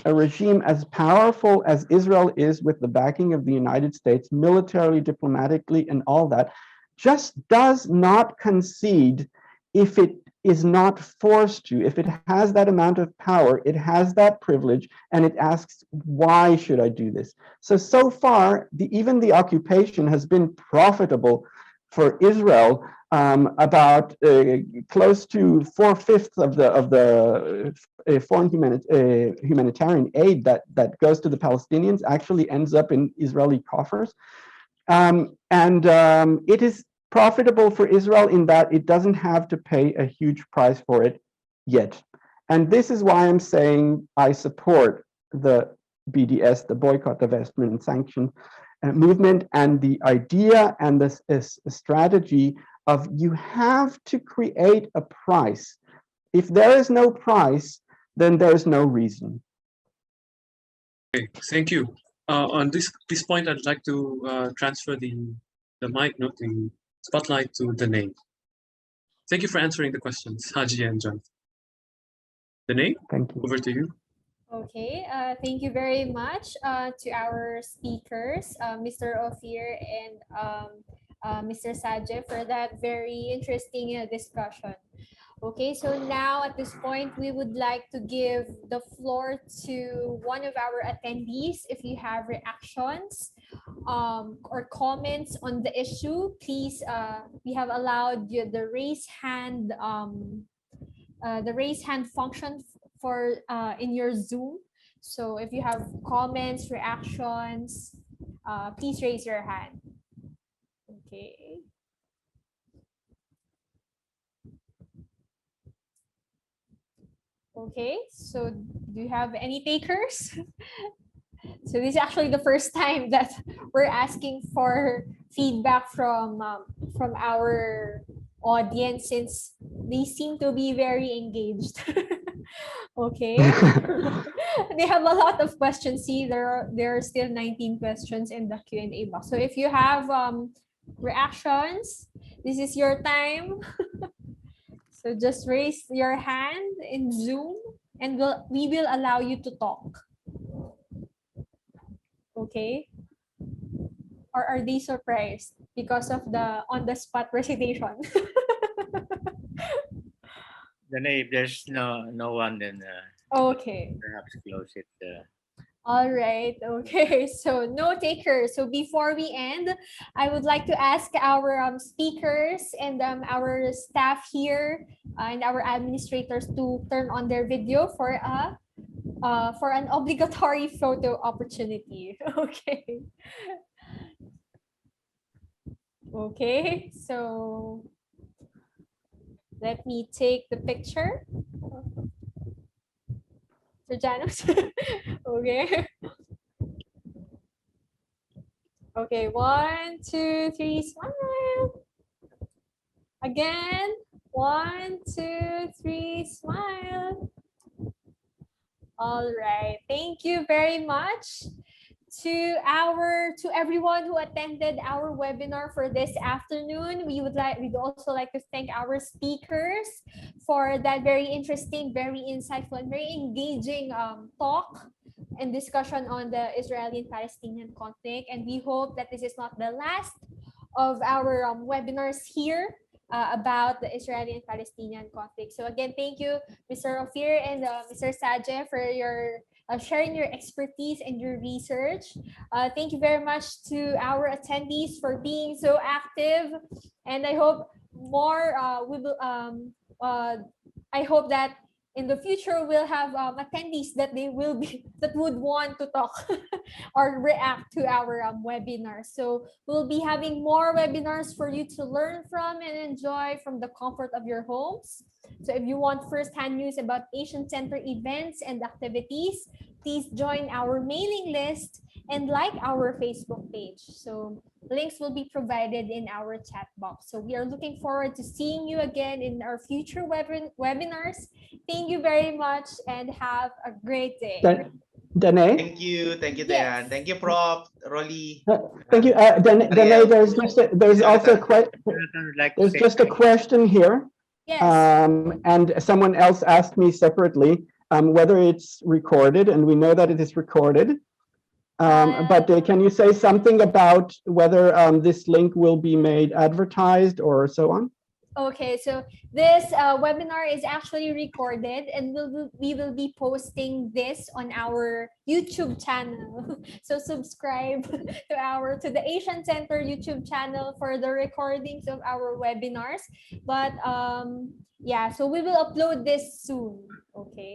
a regime as powerful as Israel is with the backing of the United States, militarily, diplomatically, and all that, just does not concede if it is not forced to. If it has that amount of power, it has that privilege, and it asks, why should I do this? So far, even the occupation has been profitable for Israel. About close to 4/5 of the foreign humanitarian aid that goes to the Palestinians actually ends up in Israeli coffers. It is profitable for Israel in that it doesn't have to pay a huge price for it yet. And this is why I'm saying I support the BDS, the boycott, divestment, and sanction movement, and the idea and the strategy of you have to create a price. If there is no price, then there is no reason. Okay, thank you. On this point, I'd like to transfer the mic, the spotlight to Danae. Thank you for answering the questions, Hadje and John. Danae, thank you. Over to you. Okay, thank you very much to our speakers, Mr. Ophir and Mr. Sadje, for that very interesting discussion. Okay, so now at this point, we would like to give the floor to one of our attendees. If you have reactions or comments on the issue, please, we have allowed you the raise hand function for in your Zoom. So if you have comments, reactions, please raise your hand. Okay. Okay, so do you have any takers? So this is actually the first time that we're asking for feedback from our audience, since they seem to be very engaged. Okay. They have a lot of questions. See, there are still 19 questions in the Q&A box. So if you have reactions, this is your time. So just raise your hand in Zoom and we will allow you to talk. Okay? Or are they surprised because of the on-the-spot recitation? Then if there's no one, then Okay. perhaps close it. All right. Okay. So no takers. So before we end, I would like to ask our speakers and our staff here and our administrators to turn on their video for an obligatory photo opportunity. Okay. Okay. So let me take the picture. So Janus. Okay. Okay, 1, 2, 3, smile. Again, 1, 2, 3, smile. All right, thank you very much to everyone who attended our webinar for this afternoon. We'd also like to thank our speakers for that very interesting, very insightful, and very engaging talk and discussion on the Israeli and Palestinian conflict. And we hope that this is not the last of our webinars here about the Israeli and Palestinian conflict. So again, thank you, Mr. Ophir and Mr. Sadje, for your sharing your expertise and your research. Thank you very much to our attendees for being so active, and I hope more I hope that in the future we'll have attendees that would want to talk or react to our webinars. So we'll be having more webinars for you to learn from and enjoy from the comfort of your homes. So if you want first-hand news about Asian Center events and activities, please join our mailing list and like our Facebook page. So links will be provided in our chat box. So we are looking forward to seeing you again in our future webinars. Thank you very much and have a great day. Danae? Thank you, Yes. Diane. Thank you, Prof. Rolly. Thank you. Danae, there's also a question. There's just a question here. Yes. And someone else asked me separately whether it's recorded, and we know that it is recorded. But can you say something about whether this link will be made advertised or so on? Okay, so this webinar is actually recorded, and we will be posting this on our YouTube channel. So subscribe to the Asian Center YouTube channel for the recordings of our webinars. But yeah, so we will upload this soon. Okay.